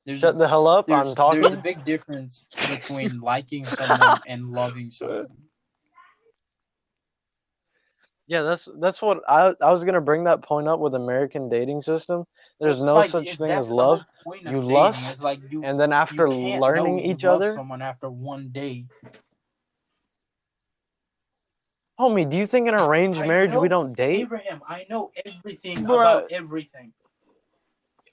[SPEAKER 1] there's
[SPEAKER 3] Shut the hell up. I'm
[SPEAKER 1] there's a
[SPEAKER 3] talking.
[SPEAKER 1] big difference between liking someone and loving someone.
[SPEAKER 3] Yeah, that's what I was gonna bring that point up with American dating system. There's no
[SPEAKER 1] Like
[SPEAKER 3] such
[SPEAKER 1] if
[SPEAKER 3] thing as
[SPEAKER 1] that's the whole
[SPEAKER 3] love.
[SPEAKER 1] point
[SPEAKER 3] You
[SPEAKER 1] of dating, is
[SPEAKER 3] lust,
[SPEAKER 1] like
[SPEAKER 3] and then
[SPEAKER 1] you
[SPEAKER 3] after
[SPEAKER 1] can't know
[SPEAKER 3] learning
[SPEAKER 1] you
[SPEAKER 3] each
[SPEAKER 1] love
[SPEAKER 3] other,
[SPEAKER 1] someone after one day.
[SPEAKER 3] homie, do you think in arranged
[SPEAKER 1] I
[SPEAKER 3] marriage we
[SPEAKER 1] know,
[SPEAKER 3] don't date?
[SPEAKER 1] Abraham. I know everything about
[SPEAKER 2] bruh.
[SPEAKER 1] everything.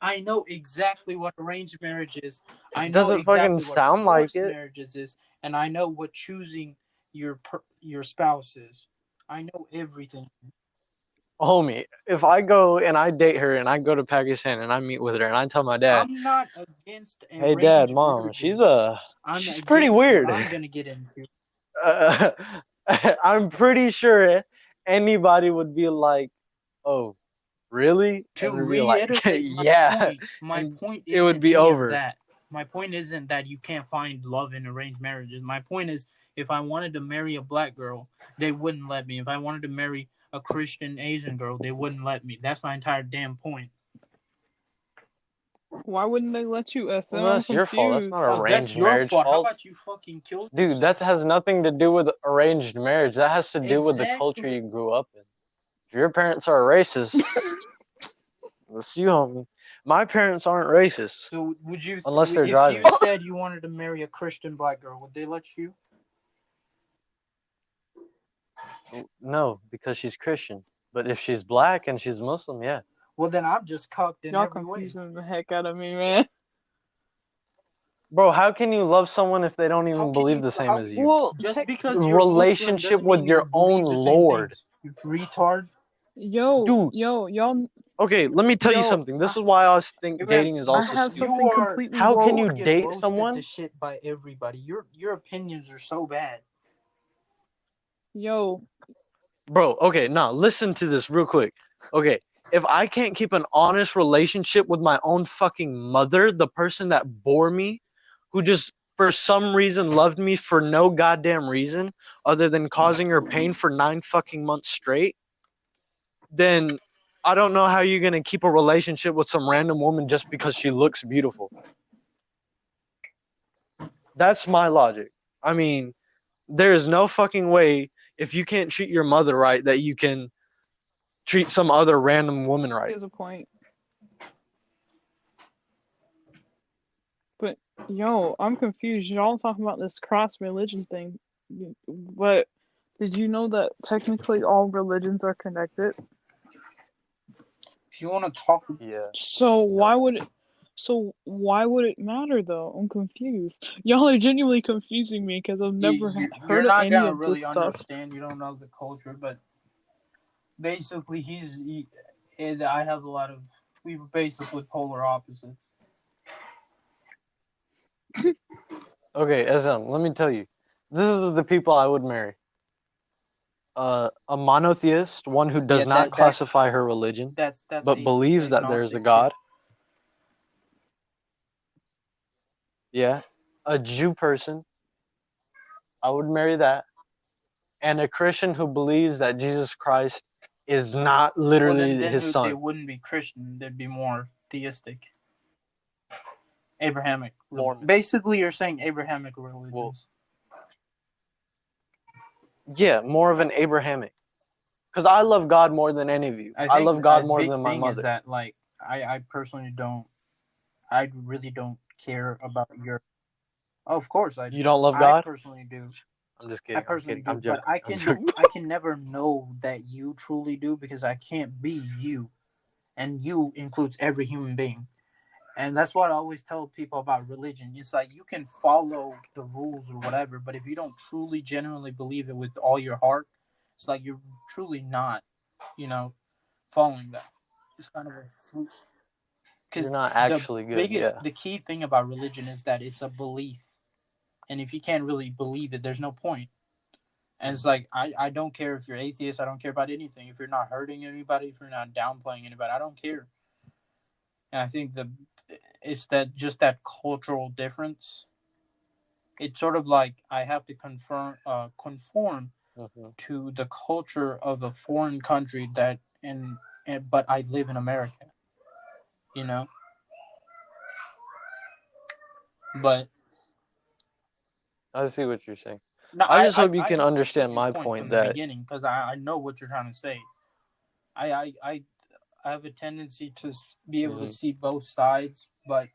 [SPEAKER 1] I know exactly what arranged marriage is. I know
[SPEAKER 3] Doesn't fucking
[SPEAKER 1] exactly what
[SPEAKER 3] sound like
[SPEAKER 1] forced
[SPEAKER 3] it.
[SPEAKER 1] marriages is, and I know what choosing your spouse is. I know everything.
[SPEAKER 3] Homie, if I go and I date her and I go to Pakistan and I meet with her and I tell my dad,
[SPEAKER 1] I'm not against
[SPEAKER 3] "Hey dad,
[SPEAKER 1] arranged
[SPEAKER 3] mom,
[SPEAKER 1] marriages. I'm
[SPEAKER 3] she's pretty
[SPEAKER 1] against what
[SPEAKER 3] weird."
[SPEAKER 1] I'm gonna get into.
[SPEAKER 3] uh, I'm pretty sure anybody would be like, "Oh, really?"
[SPEAKER 1] To
[SPEAKER 3] And they'd be like,
[SPEAKER 1] reiterate
[SPEAKER 3] "Yeah,"
[SPEAKER 1] my
[SPEAKER 3] and
[SPEAKER 1] point
[SPEAKER 3] it would
[SPEAKER 1] isn't
[SPEAKER 3] be
[SPEAKER 1] any of
[SPEAKER 3] over.
[SPEAKER 1] that. My point isn't that you can't find love in arranged marriages. My point is, if I wanted to marry a black girl, they wouldn't let me. If I wanted to marry a Christian Asian girl, they wouldn't let me. That's my entire damn point.
[SPEAKER 2] Why wouldn't they let you, SM?
[SPEAKER 3] Well,
[SPEAKER 2] I'm
[SPEAKER 3] that's your fault. That's not
[SPEAKER 2] confused.
[SPEAKER 1] Oh, that's
[SPEAKER 3] arranged
[SPEAKER 1] your
[SPEAKER 3] marriage
[SPEAKER 1] fault. How
[SPEAKER 3] fault.
[SPEAKER 1] about you fucking kill
[SPEAKER 3] Dude,
[SPEAKER 1] yourself?
[SPEAKER 3] that has nothing to do with arranged marriage. That has to do with the culture
[SPEAKER 1] Exactly.
[SPEAKER 3] you grew up in. If your parents are racist, that's you, homie. My parents aren't racist
[SPEAKER 1] So would you,
[SPEAKER 3] unless they're
[SPEAKER 1] if you
[SPEAKER 3] driving.
[SPEAKER 1] said you wanted to marry a Christian black girl, would they let you?
[SPEAKER 3] No, because she's Christian. But if she's black and she's Muslim, yeah.
[SPEAKER 1] Well, then I'm just cocked in
[SPEAKER 2] Y'all
[SPEAKER 1] every way.
[SPEAKER 2] confusing the heck out of me, man.
[SPEAKER 3] Bro, how can you love someone if they don't
[SPEAKER 1] How
[SPEAKER 3] even
[SPEAKER 1] can
[SPEAKER 3] believe
[SPEAKER 1] you?
[SPEAKER 3] the same
[SPEAKER 1] How
[SPEAKER 3] as you?
[SPEAKER 2] Well,
[SPEAKER 1] just because you're Muslim
[SPEAKER 3] Relationship
[SPEAKER 1] doesn't
[SPEAKER 3] with
[SPEAKER 1] mean you
[SPEAKER 3] your own
[SPEAKER 1] believe the same
[SPEAKER 3] Lord.
[SPEAKER 1] things. You retard.
[SPEAKER 3] Dude,
[SPEAKER 2] y'all,
[SPEAKER 3] okay, let me tell you
[SPEAKER 2] yo,
[SPEAKER 3] something. This is why I think
[SPEAKER 1] Abraham,
[SPEAKER 3] dating is
[SPEAKER 2] I
[SPEAKER 3] also
[SPEAKER 2] have
[SPEAKER 3] stupid.
[SPEAKER 1] you
[SPEAKER 2] something
[SPEAKER 1] are
[SPEAKER 2] completely
[SPEAKER 3] How can
[SPEAKER 1] you
[SPEAKER 3] you
[SPEAKER 1] are
[SPEAKER 2] woke.
[SPEAKER 1] getting
[SPEAKER 3] date
[SPEAKER 1] roasted to
[SPEAKER 3] someone?
[SPEAKER 1] shit by everybody. Your opinions are so bad.
[SPEAKER 2] Yo,
[SPEAKER 3] Bro, okay, now listen to this real quick. Okay, if I can't keep an honest relationship with my own fucking mother, the person that bore me, who just for some reason loved me for no goddamn reason other than causing her pain for 9 fucking months straight, then I don't know how you're gonna keep a relationship with some random woman just because she looks beautiful. That's my logic. I mean, there is no fucking way if you can't treat your mother right that you can treat some other random woman right.
[SPEAKER 2] here's a point. But yo, I'm confused. Y'all talking about this cross religion thing. But did you know that technically all religions are connected?
[SPEAKER 1] If you want to talk,
[SPEAKER 3] Yeah.
[SPEAKER 2] So
[SPEAKER 3] Yep.
[SPEAKER 2] why would it matter though? I'm confused. Y'all are genuinely confusing me because I've never
[SPEAKER 1] you're
[SPEAKER 2] heard of
[SPEAKER 1] not
[SPEAKER 2] any
[SPEAKER 1] gonna
[SPEAKER 2] of this
[SPEAKER 1] really
[SPEAKER 2] stuff.
[SPEAKER 1] understand. You don't know the culture, but basically, and I have a lot of. We were basically polar opposites.
[SPEAKER 3] Okay, SM, let me tell you. This is the people I would marry. A monotheist, one who does
[SPEAKER 1] Yeah,
[SPEAKER 3] not classify her religion,
[SPEAKER 1] that's
[SPEAKER 3] but believes that there's a
[SPEAKER 1] agnostic shit.
[SPEAKER 3] God. Yeah. A Jew person, I would marry that. And a Christian who believes that Jesus Christ is not
[SPEAKER 1] Well,
[SPEAKER 3] literally his
[SPEAKER 1] they
[SPEAKER 3] son.
[SPEAKER 1] wouldn't be Christian. They'd be more theistic, Abrahamic.
[SPEAKER 3] Mormon.
[SPEAKER 1] Basically, you're saying Abrahamic
[SPEAKER 3] Well,
[SPEAKER 1] religions.
[SPEAKER 3] yeah, more of an Abrahamic. Because I love God more than any of you.
[SPEAKER 1] I
[SPEAKER 3] I
[SPEAKER 1] think
[SPEAKER 3] love
[SPEAKER 1] a
[SPEAKER 3] God more
[SPEAKER 1] big
[SPEAKER 3] than my
[SPEAKER 1] thing is
[SPEAKER 3] mother.
[SPEAKER 1] that like I personally don't. I really don't care about your. Oh, of course I
[SPEAKER 3] You
[SPEAKER 1] do.
[SPEAKER 3] don't love
[SPEAKER 1] I
[SPEAKER 3] God?
[SPEAKER 1] personally do.
[SPEAKER 3] I'm just
[SPEAKER 1] I
[SPEAKER 3] kidding. I'm
[SPEAKER 1] personally
[SPEAKER 3] kidding.
[SPEAKER 1] do,
[SPEAKER 3] I'm
[SPEAKER 1] but
[SPEAKER 3] joking. I'm joking.
[SPEAKER 1] I can never know that you truly do because I can't be you, and you includes every human being. And that's what I always tell people about religion. It's like you can follow the rules or whatever, but if you don't truly, genuinely believe it with all your heart, it's like you're truly not, you know, following that. It's kind of a
[SPEAKER 3] You're
[SPEAKER 1] because
[SPEAKER 3] not
[SPEAKER 1] the
[SPEAKER 3] actually good. Yeah.
[SPEAKER 1] the key thing about religion is that it's a belief, and if you can't really believe it, there's no point. And it's like I don't care if you're atheist. I don't care about anything. If you're not hurting anybody, if you're not downplaying anybody, I don't care. And I think it's that just that cultural difference. It's sort of like I have to conform
[SPEAKER 3] Mm-hmm.
[SPEAKER 1] to the culture of a foreign country that and but I live in America, you know. But
[SPEAKER 3] I see what you're saying.
[SPEAKER 1] no,
[SPEAKER 3] I just hope you
[SPEAKER 1] I
[SPEAKER 3] can
[SPEAKER 1] understood
[SPEAKER 3] understand
[SPEAKER 1] your
[SPEAKER 3] my
[SPEAKER 1] point
[SPEAKER 3] point
[SPEAKER 1] from the
[SPEAKER 3] that
[SPEAKER 1] beginning because I know what you're trying to say. I I I, I have a tendency to be able to
[SPEAKER 3] mhm,
[SPEAKER 1] see both sides, but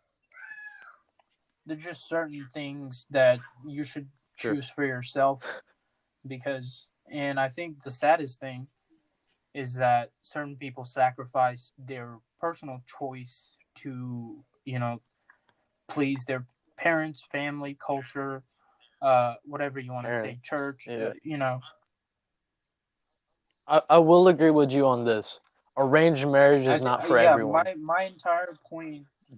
[SPEAKER 1] there's just certain things that you should
[SPEAKER 3] sure
[SPEAKER 1] choose for yourself because and I think the saddest thing is that certain people sacrifice their personal choice to, please their parents, family, culture, whatever you want to say,
[SPEAKER 3] parents.
[SPEAKER 1] church,
[SPEAKER 3] Yeah. I will agree with you on this. Arranged marriage is not for
[SPEAKER 1] yeah,
[SPEAKER 3] everyone.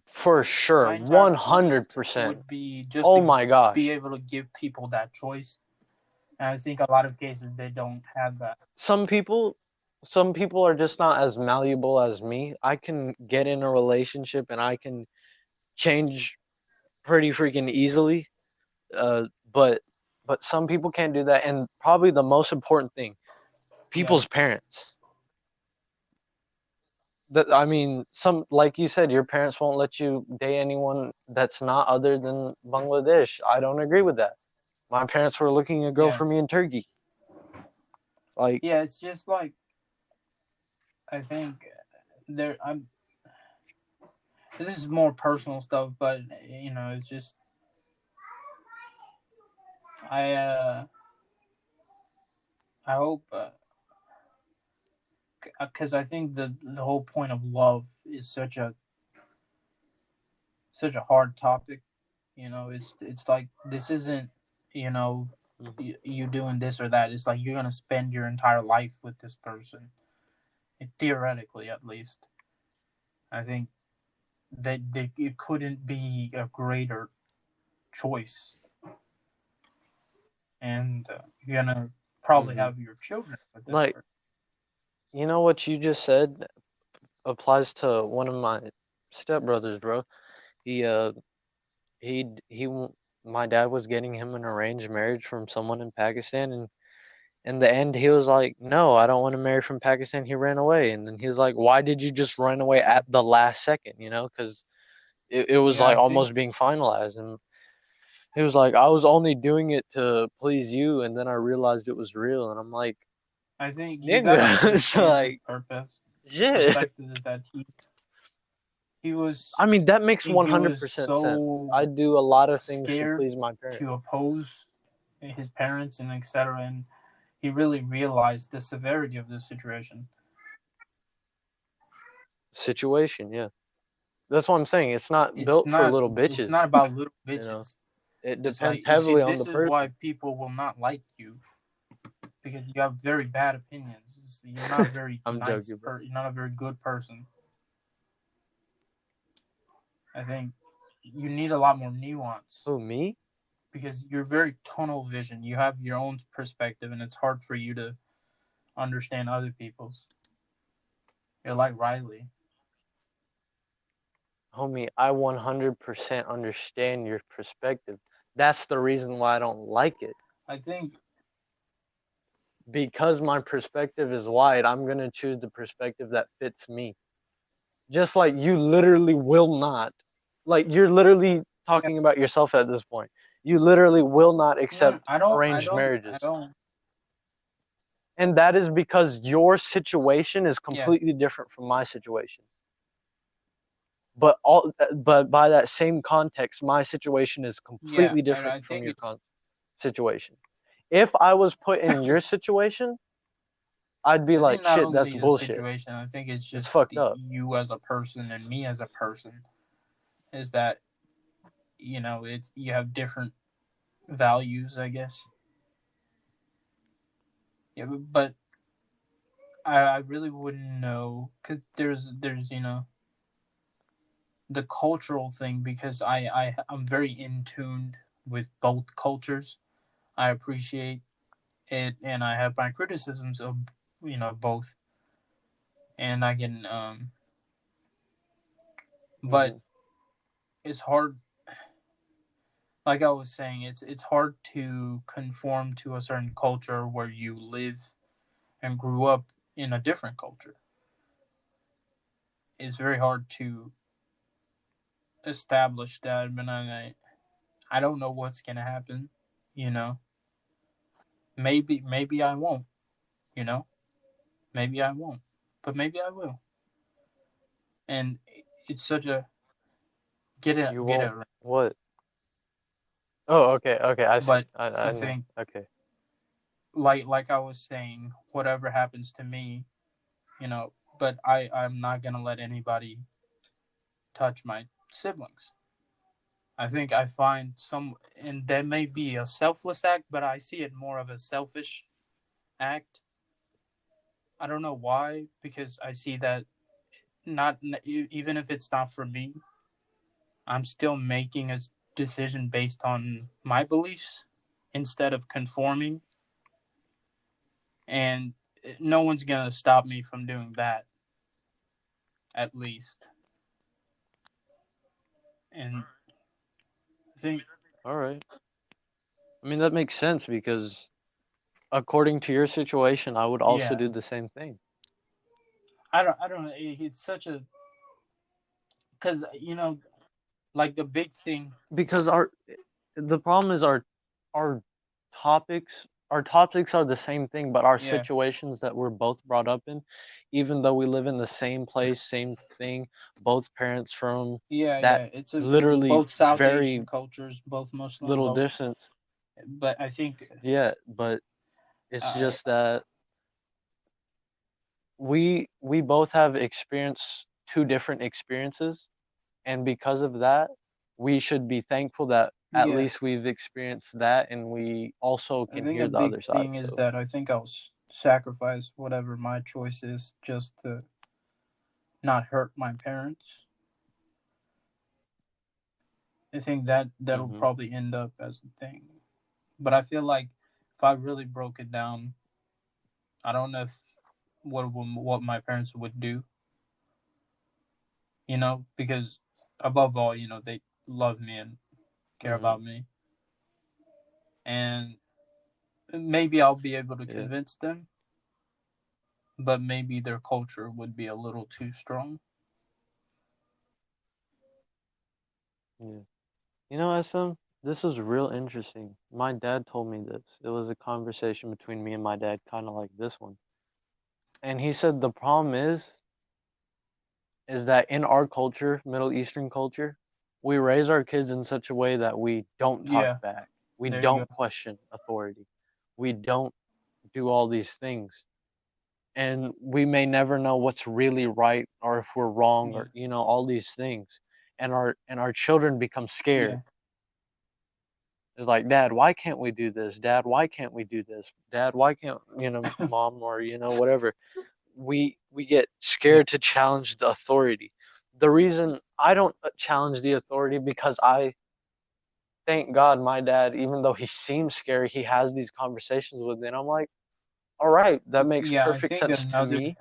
[SPEAKER 1] for
[SPEAKER 3] For
[SPEAKER 1] my
[SPEAKER 3] sure.
[SPEAKER 1] entire point
[SPEAKER 3] 100%.
[SPEAKER 1] would be just
[SPEAKER 3] Oh my
[SPEAKER 1] be
[SPEAKER 3] gosh.
[SPEAKER 1] able to give people that choice. And I think a lot of cases they don't have that.
[SPEAKER 3] Some people some people are just not as malleable as me. I can get in a relationship and I can change pretty freaking easily. Uh but some people can't do that, and probably the most important thing,
[SPEAKER 1] Yeah,
[SPEAKER 3] people's parents. That I mean, some like you said, your parents won't let you date anyone that's not other than Bangladesh. I don't agree with that. My parents were looking a girl
[SPEAKER 1] yeah,
[SPEAKER 3] for me in Turkey. Like,
[SPEAKER 1] yeah. It's just like I think there. I'm. This is more personal stuff, but it's just I. I hope because I think the whole point of love is such a hard topic. It's like this isn't you know
[SPEAKER 3] mhm,
[SPEAKER 1] you doing this or that. It's like you're gonna spend your entire life with this person. Theoretically, at least, I think that it couldn't be a greater choice, and you're gonna probably
[SPEAKER 3] mhm.
[SPEAKER 1] have your children with this
[SPEAKER 3] Like,
[SPEAKER 1] person.
[SPEAKER 3] you know what you just said applies to one of my stepbrothers, bro. He he my dad was getting him an arranged marriage from someone in Pakistan, and in the end he was like, "No, I don't want to marry from Pakistan." He ran away, and then he was like, "Why did you just run away at the last second?" Cuz it was
[SPEAKER 1] Yeah,
[SPEAKER 3] like
[SPEAKER 1] I think
[SPEAKER 3] almost being finalized, and he was like, "I was only doing it to please you, and then I realized it was real." And I'm like,
[SPEAKER 1] you gotta
[SPEAKER 3] "Nigga." It's
[SPEAKER 1] understand his
[SPEAKER 3] like,
[SPEAKER 1] purpose.
[SPEAKER 3] shit.
[SPEAKER 1] Perspective is that he was
[SPEAKER 3] I mean, that makes
[SPEAKER 1] he was
[SPEAKER 3] 100% sense. I
[SPEAKER 1] so
[SPEAKER 3] do a lot of things to
[SPEAKER 1] scared
[SPEAKER 3] please my parents.
[SPEAKER 1] to oppose his parents and etc. And he really realized the severity of the situation.
[SPEAKER 3] Situation, yeah. That's what I'm saying. It's not built for little
[SPEAKER 1] It's
[SPEAKER 3] bitches,
[SPEAKER 1] not about little
[SPEAKER 3] you know.
[SPEAKER 1] bitches.
[SPEAKER 3] It
[SPEAKER 1] It's
[SPEAKER 3] depends
[SPEAKER 1] like you see,
[SPEAKER 3] heavily on
[SPEAKER 1] this
[SPEAKER 3] the
[SPEAKER 1] is why
[SPEAKER 3] person.
[SPEAKER 1] people will not like you because you have very bad opinions. You're not a very
[SPEAKER 3] I'm joking, bro.
[SPEAKER 1] you're not a very good person. I think you need a lot more nuance
[SPEAKER 3] Who, me?
[SPEAKER 1] because you're very tunnel vision. You have your own perspective, and it's hard for you to understand other people's. You're like Riley.
[SPEAKER 3] Homie, I 100% understand your perspective. That's the reason why I don't like it.
[SPEAKER 1] I think,
[SPEAKER 3] Because my perspective is wide, I'm going to choose the perspective that fits me. Just like you literally will not, like you're literally
[SPEAKER 1] yeah,
[SPEAKER 3] talking about yourself at this point. You literally will not
[SPEAKER 1] no,
[SPEAKER 3] accept
[SPEAKER 1] I
[SPEAKER 3] arranged
[SPEAKER 1] don't,
[SPEAKER 3] marriages.
[SPEAKER 1] don't.
[SPEAKER 3] And that is because your situation is
[SPEAKER 1] Yeah,
[SPEAKER 3] completely different from my situation. But by that same context, my situation is
[SPEAKER 1] yeah.
[SPEAKER 3] completely different
[SPEAKER 1] I
[SPEAKER 3] from
[SPEAKER 1] think
[SPEAKER 3] your
[SPEAKER 1] it's
[SPEAKER 3] situation. if I was put in your situation, I'd be
[SPEAKER 1] I think
[SPEAKER 3] like,
[SPEAKER 1] not
[SPEAKER 3] shit, that's
[SPEAKER 1] only the
[SPEAKER 3] bullshit.
[SPEAKER 1] situation. I think it's
[SPEAKER 3] It's
[SPEAKER 1] just
[SPEAKER 3] fucked up.
[SPEAKER 1] you as a person and me as a person. Is that it's you have different values, I guess. Yeah, but I really wouldn't know because there's the cultural thing because I'm very in tuned with both cultures. I appreciate it, and I have my criticisms of both, and I can but
[SPEAKER 3] Hmm.
[SPEAKER 1] it's hard. Like I was saying, it's hard to conform to a certain culture where you live and grew up in a different culture. It's very hard to establish that, but I don't know what's gonna happen. You know, maybe I won't. You know, maybe I won't, but maybe I will. And it's such a
[SPEAKER 3] You
[SPEAKER 1] get it
[SPEAKER 3] won't
[SPEAKER 1] right.
[SPEAKER 3] what? Oh, okay, okay, I see.
[SPEAKER 1] But
[SPEAKER 3] I
[SPEAKER 1] I
[SPEAKER 3] know.
[SPEAKER 1] think
[SPEAKER 3] Okay.
[SPEAKER 1] like I was saying, whatever happens to me, but I'm not gonna let anybody touch my siblings. I think I find some, and that may be a selfless act, but I see it more of a selfish act. I don't know why, because I see that not even if it's not for me, I'm still making a decision based on my beliefs instead of conforming, and no one's gonna stop me from doing that, at least. And I think,
[SPEAKER 3] All right. I mean, that makes sense because according to your situation, I would also
[SPEAKER 1] yeah,
[SPEAKER 3] do the same thing.
[SPEAKER 1] I don't know. It's such a because like the big thing.
[SPEAKER 3] Because the problem is our our topics are the same thing, but our
[SPEAKER 1] Yeah,
[SPEAKER 3] situations that we're both brought up in, even though we live in the same place, same thing, both parents from that
[SPEAKER 1] yeah. It's
[SPEAKER 3] literally
[SPEAKER 1] both South Asian
[SPEAKER 3] very
[SPEAKER 1] cultures, both Muslim,
[SPEAKER 3] little
[SPEAKER 1] both.
[SPEAKER 3] distance.
[SPEAKER 1] But I think
[SPEAKER 3] Yeah, but it's
[SPEAKER 1] uh,
[SPEAKER 3] just that we both have experienced two different experiences, and because of that, we should be thankful that at
[SPEAKER 1] yeah,
[SPEAKER 3] least we've experienced that and we also
[SPEAKER 1] I
[SPEAKER 3] can
[SPEAKER 1] think a
[SPEAKER 3] hear the
[SPEAKER 1] big
[SPEAKER 3] other side.
[SPEAKER 1] thing is
[SPEAKER 3] So,
[SPEAKER 1] that I think I'll sacrifice whatever my choice is just to not hurt my parents. I think that'll
[SPEAKER 3] mhm,
[SPEAKER 1] probably end up as a thing. But I feel like if I really broke it down, I don't know if what my parents would do. Because above all, they love me and care
[SPEAKER 3] mhm,
[SPEAKER 1] about me, and maybe I'll be able to
[SPEAKER 3] yeah,
[SPEAKER 1] convince them, but maybe their culture would be a little too strong.
[SPEAKER 3] yeah. You know, SM, this is real interesting. My dad told me this. It was a conversation between me and my dad, kind of like this one. And he said the problem is that in our culture, Middle Eastern culture, we raise our kids in such a way that we don't talk
[SPEAKER 1] Yeah,
[SPEAKER 3] back. We
[SPEAKER 1] there you go.
[SPEAKER 3] don't question authority. We don't do all these things. And we may never know what's really right or if we're wrong
[SPEAKER 1] Yeah,
[SPEAKER 3] or all these things. And our children become
[SPEAKER 1] yeah,
[SPEAKER 3] scared. It's like, Dad, why can't we do this? Dad, why can't we do this? Dad, why can't mom or whatever. We get
[SPEAKER 1] yeah,
[SPEAKER 3] scared to challenge the authority. The reason I don't challenge the authority because I thank God my dad, even though he seems scary, he has these conversations with me, and I'm like, all right, that makes
[SPEAKER 1] yeah.
[SPEAKER 3] perfect sense to me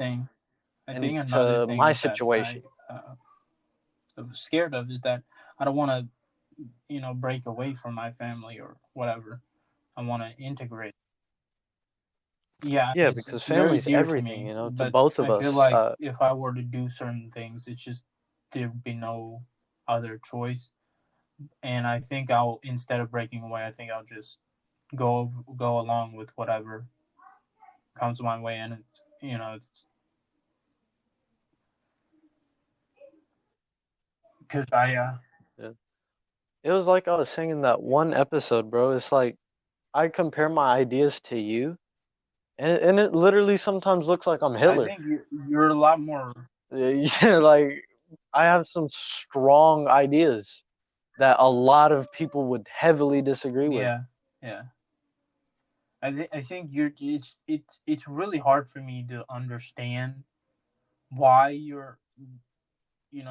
[SPEAKER 1] I
[SPEAKER 3] and
[SPEAKER 1] think another
[SPEAKER 3] to my
[SPEAKER 1] thing that
[SPEAKER 3] situation.
[SPEAKER 1] I'm scared of is that I don't want to, break away from my family or whatever. I want to integrate. Yeah,
[SPEAKER 3] Yeah, because
[SPEAKER 1] it's very
[SPEAKER 3] family's
[SPEAKER 1] dear to
[SPEAKER 3] everything,
[SPEAKER 1] me,
[SPEAKER 3] to
[SPEAKER 1] but
[SPEAKER 3] both of
[SPEAKER 1] I feel
[SPEAKER 3] us.
[SPEAKER 1] like if I were to do certain things, it's just there'd be no other choice. And I think I'll instead of breaking away, I think I'll just go along with whatever comes my way, and it's because
[SPEAKER 3] Yeah. It was like I was saying in that one episode, bro. It's like I compare my ideas to you, and it literally sometimes looks like I'm
[SPEAKER 1] I
[SPEAKER 3] Hitler.
[SPEAKER 1] think you're a lot more.
[SPEAKER 3] Yeah, like I have some strong ideas that a lot of people would heavily disagree with.
[SPEAKER 1] Yeah, yeah. I think you're. It's really hard for me to understand why you're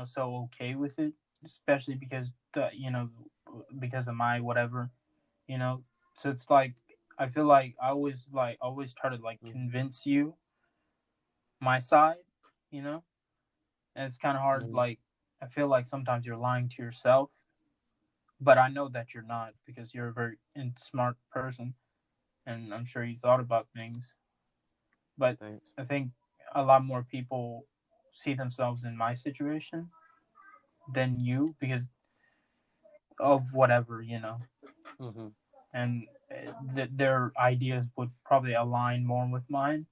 [SPEAKER 1] so okay with it, especially because because of my whatever you know. So it's like I feel like I always try to like
[SPEAKER 3] Mhm,
[SPEAKER 1] convince you my side, you know, and it's kind of hard.
[SPEAKER 3] mhm,
[SPEAKER 1] Like I feel like sometimes you're lying to yourself, but I know that you're not because you're a very smart person, and I'm sure you thought about things. But
[SPEAKER 3] thanks.
[SPEAKER 1] I think a lot more people see themselves in my situation than you because of whatever
[SPEAKER 3] Hmm.
[SPEAKER 1] and their ideas would probably align more with mine.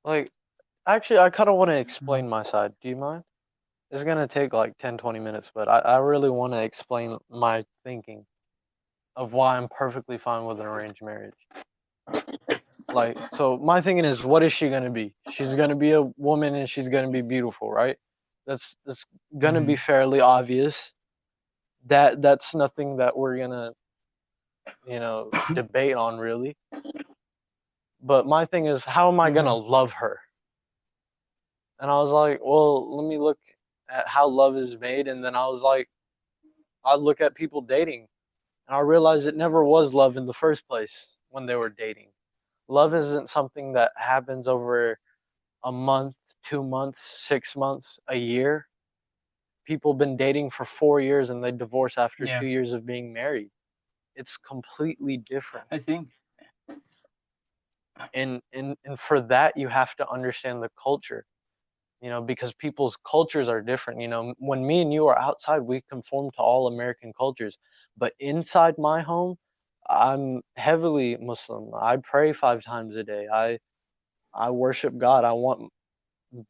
[SPEAKER 3] Like, actually, I kind of want to
[SPEAKER 1] Mm.
[SPEAKER 3] explain my side. Do you mind? It's gonna take like 10-20 minutes, but I really want to explain my thinking of why I'm perfectly fine with an arranged marriage. Like, so my thinking is, what is she gonna be? She's gonna be a woman and she's gonna be beautiful, right? That's gonna be
[SPEAKER 1] Mm-hmm.
[SPEAKER 3] fairly obvious. That's nothing that we're gonna, debate on really. But my thing is, how am I gonna
[SPEAKER 1] Mm-hmm.
[SPEAKER 3] love her? And I was like, well, let me look at how love is made, and then I was like, I look at people dating, and I realized it never was love in the first place when they were dating. Love isn't something that happens over a month, 2 months, 6 months, a year. People been dating for 4 years and they divorce after
[SPEAKER 1] Yeah,
[SPEAKER 3] 2 years of being married. It's completely different.
[SPEAKER 1] I think.
[SPEAKER 3] And for that you have to understand the culture, because people's cultures are different. When me and you are outside, we conform to all American cultures. But inside my home, I'm heavily Muslim. I pray 5 times a day. I worship God. I want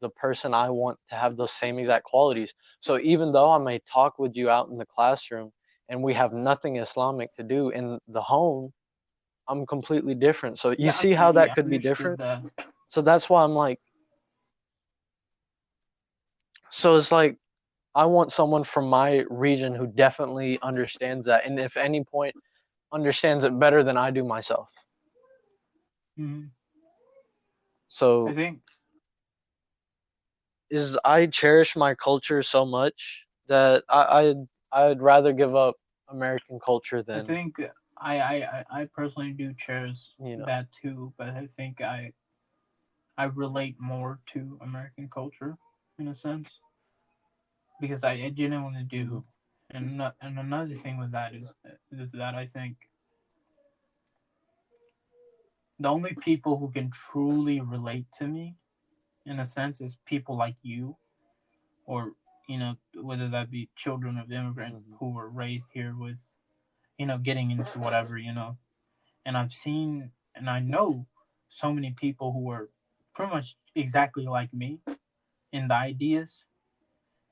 [SPEAKER 3] the person I want to have those same exact qualities. So even though I may talk with you out in the classroom and we have nothing Islamic to do in the home, I'm completely different. So you
[SPEAKER 1] Yeah,
[SPEAKER 3] see how
[SPEAKER 1] yeah,
[SPEAKER 3] that
[SPEAKER 1] I
[SPEAKER 3] could be
[SPEAKER 1] understood
[SPEAKER 3] different?
[SPEAKER 1] that.
[SPEAKER 3] So that's why I'm like, so it's like I want someone from my region who definitely understands that, and if any point understands it better than I do myself.
[SPEAKER 1] Mm-hmm. I
[SPEAKER 3] So
[SPEAKER 1] think.
[SPEAKER 3] is I cherish my culture so much that I'd rather give up American culture
[SPEAKER 1] I
[SPEAKER 3] than,
[SPEAKER 1] think I personally do cherish
[SPEAKER 3] you know.
[SPEAKER 1] that too, but I think I relate more to American culture in a sense because I genuinely
[SPEAKER 3] Hmm.
[SPEAKER 1] do. And another thing with that is that I think the only people who can truly relate to me in a sense is people like you or whether that be children of immigrant
[SPEAKER 3] Hmm.
[SPEAKER 1] who were raised here with getting into whatever and I've seen and I know so many people who are pretty much exactly like me in the ideas,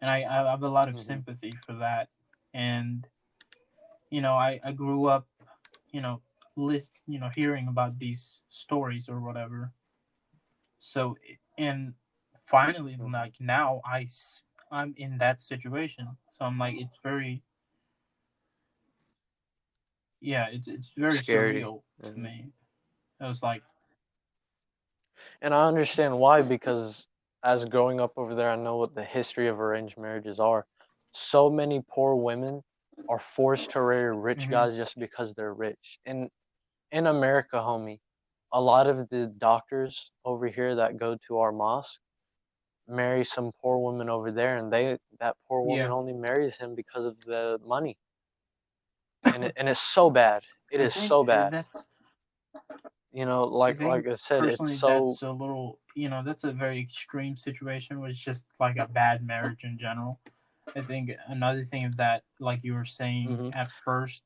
[SPEAKER 1] and I have a lot of
[SPEAKER 3] Hmm.
[SPEAKER 1] sympathy for that. And I grew up, hearing about these stories or whatever. So and finally,
[SPEAKER 3] Hmm.
[SPEAKER 1] like now, I'm in that situation. So I'm like, it's very yeah, it's very
[SPEAKER 3] Scary.
[SPEAKER 1] surreal to
[SPEAKER 3] Hmm.
[SPEAKER 1] me. It was like,
[SPEAKER 3] And I understand why, because as growing up over there, I know what the history of arranged marriages are. So many poor women are forced to marry rich
[SPEAKER 1] mm-hmm,
[SPEAKER 3] guys just because they're rich. And in America, homie, a lot of the doctors over here that go to our mosque marry some poor woman over there, and that poor woman
[SPEAKER 1] yeah.
[SPEAKER 3] only marries him because of the money. And it's so bad. It
[SPEAKER 1] I
[SPEAKER 3] is
[SPEAKER 1] think
[SPEAKER 3] so bad.
[SPEAKER 1] that's I
[SPEAKER 3] Like
[SPEAKER 1] think
[SPEAKER 3] I said, it's
[SPEAKER 1] personally
[SPEAKER 3] so.
[SPEAKER 1] that's a little, that's a very extreme situation where it's just like a bad marriage in general. I think another thing is that, like you were saying
[SPEAKER 3] Hmm.
[SPEAKER 1] at first,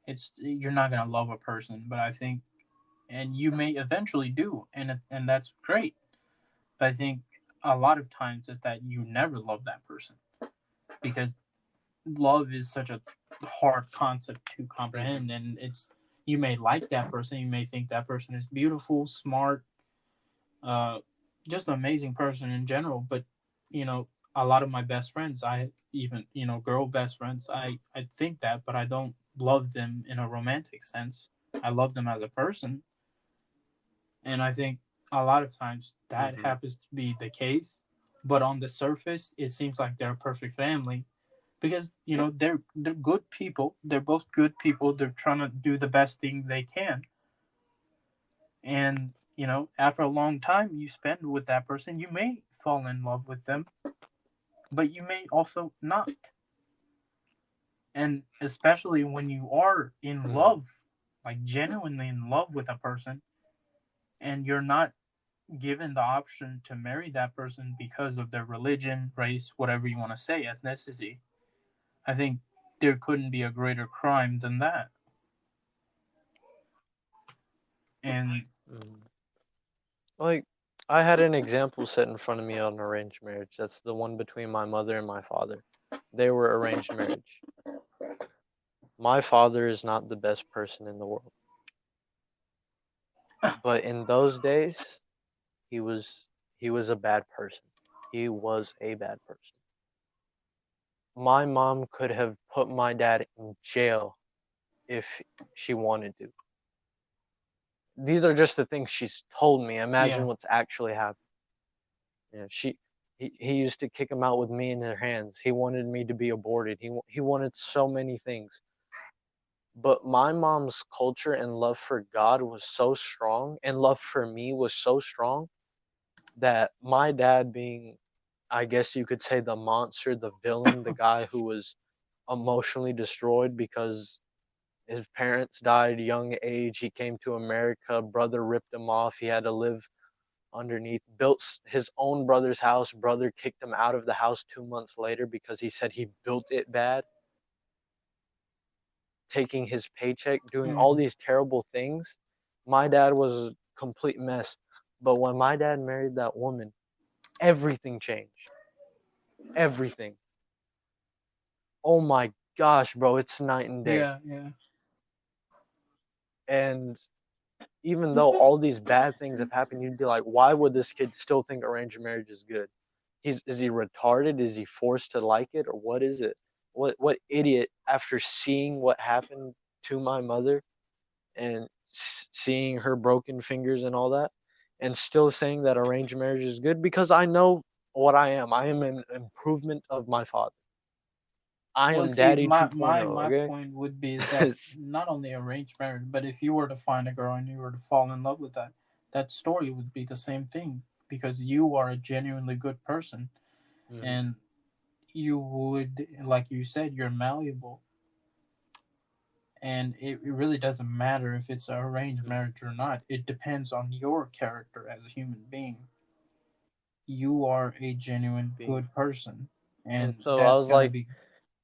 [SPEAKER 1] it's you're not gonna love a person, but I think, and you may eventually do, and that's great. But I think a lot of times is that you never love that person because love is such a hard concept to comprehend, and it's you may like that person, you may think that person is beautiful, smart, uh, just an amazing person in general. But you know, a lot of my best friends, I even girl best friends, I think that, but I don't love them in a romantic sense. I love them as a person, and I think a lot of times that
[SPEAKER 3] Mm-hmm.
[SPEAKER 1] happens to be the case. But on the surface, it seems like they're a perfect family because they're good people. They're both good people. They're trying to do the best thing they can, and after a long time you spend with that person, you may fall in love with them, but you may also not. And especially when you are in
[SPEAKER 3] Mm-hmm.
[SPEAKER 1] love, like genuinely in love with a person, and you're not given the option to marry that person because of their religion, race, whatever you want to say, ethnicity, I think there couldn't be a greater crime than that. And
[SPEAKER 3] Mm-hmm. Like, I had an example set in front of me on arranged marriage. That's the one between my mother and my father. They were arranged marriage. My father is not the best person in the world, but in those days, he was he was a bad person. He was a bad person. My mom could have put my dad in jail if she wanted to. These are just the things she's told me. Imagine
[SPEAKER 1] yeah,
[SPEAKER 3] what's actually happened. You know, he used to kick him out with me in her hands. He wanted me to be aborted. He wanted so many things. But my mom's culture and love for God was so strong, and love for me was so strong that my dad being, I guess you could say, the monster, the villain, the guy who was emotionally destroyed because his parents died young age. He came to America, brother ripped him off. He had to live underneath, built his own brother's house. Brother kicked him out of the house 2 months later because he said he built it bad, taking his paycheck, doing all
[SPEAKER 1] mm,
[SPEAKER 3] these terrible things. My dad was a complete mess. But when my dad married that woman, everything changed. Everything. Oh my gosh, bro, it's night and day.
[SPEAKER 1] yeah, yeah.
[SPEAKER 3] And even though all these bad things have happened, you'd be like, why would this kid still think arranged marriage is good? Is he retarded? Is he forced to like it, or what is it? What idiot, after seeing what happened to my mother and seeing her broken fingers and all that, and still saying that arranged marriage is good? Because I know what I am. I am an improvement of my father. I
[SPEAKER 1] Well,
[SPEAKER 3] am
[SPEAKER 1] see,
[SPEAKER 3] Daddy
[SPEAKER 1] my
[SPEAKER 3] 2.0.
[SPEAKER 1] my my
[SPEAKER 3] Okay.
[SPEAKER 1] point would be is that not only arranged marriage, but if you were to find a girl and you were to fall in love with that story would be the same thing because you are a genuinely good person,
[SPEAKER 3] Mhm.
[SPEAKER 1] and you would, like you said, you're malleable, and it really doesn't matter if it's an arranged
[SPEAKER 3] Mhm.
[SPEAKER 1] marriage or not. It depends on your character as a human being. You are a genuine
[SPEAKER 3] Being.
[SPEAKER 1] good person,
[SPEAKER 3] And
[SPEAKER 1] and
[SPEAKER 3] so I
[SPEAKER 1] that's
[SPEAKER 3] was
[SPEAKER 1] gonna
[SPEAKER 3] like,
[SPEAKER 1] be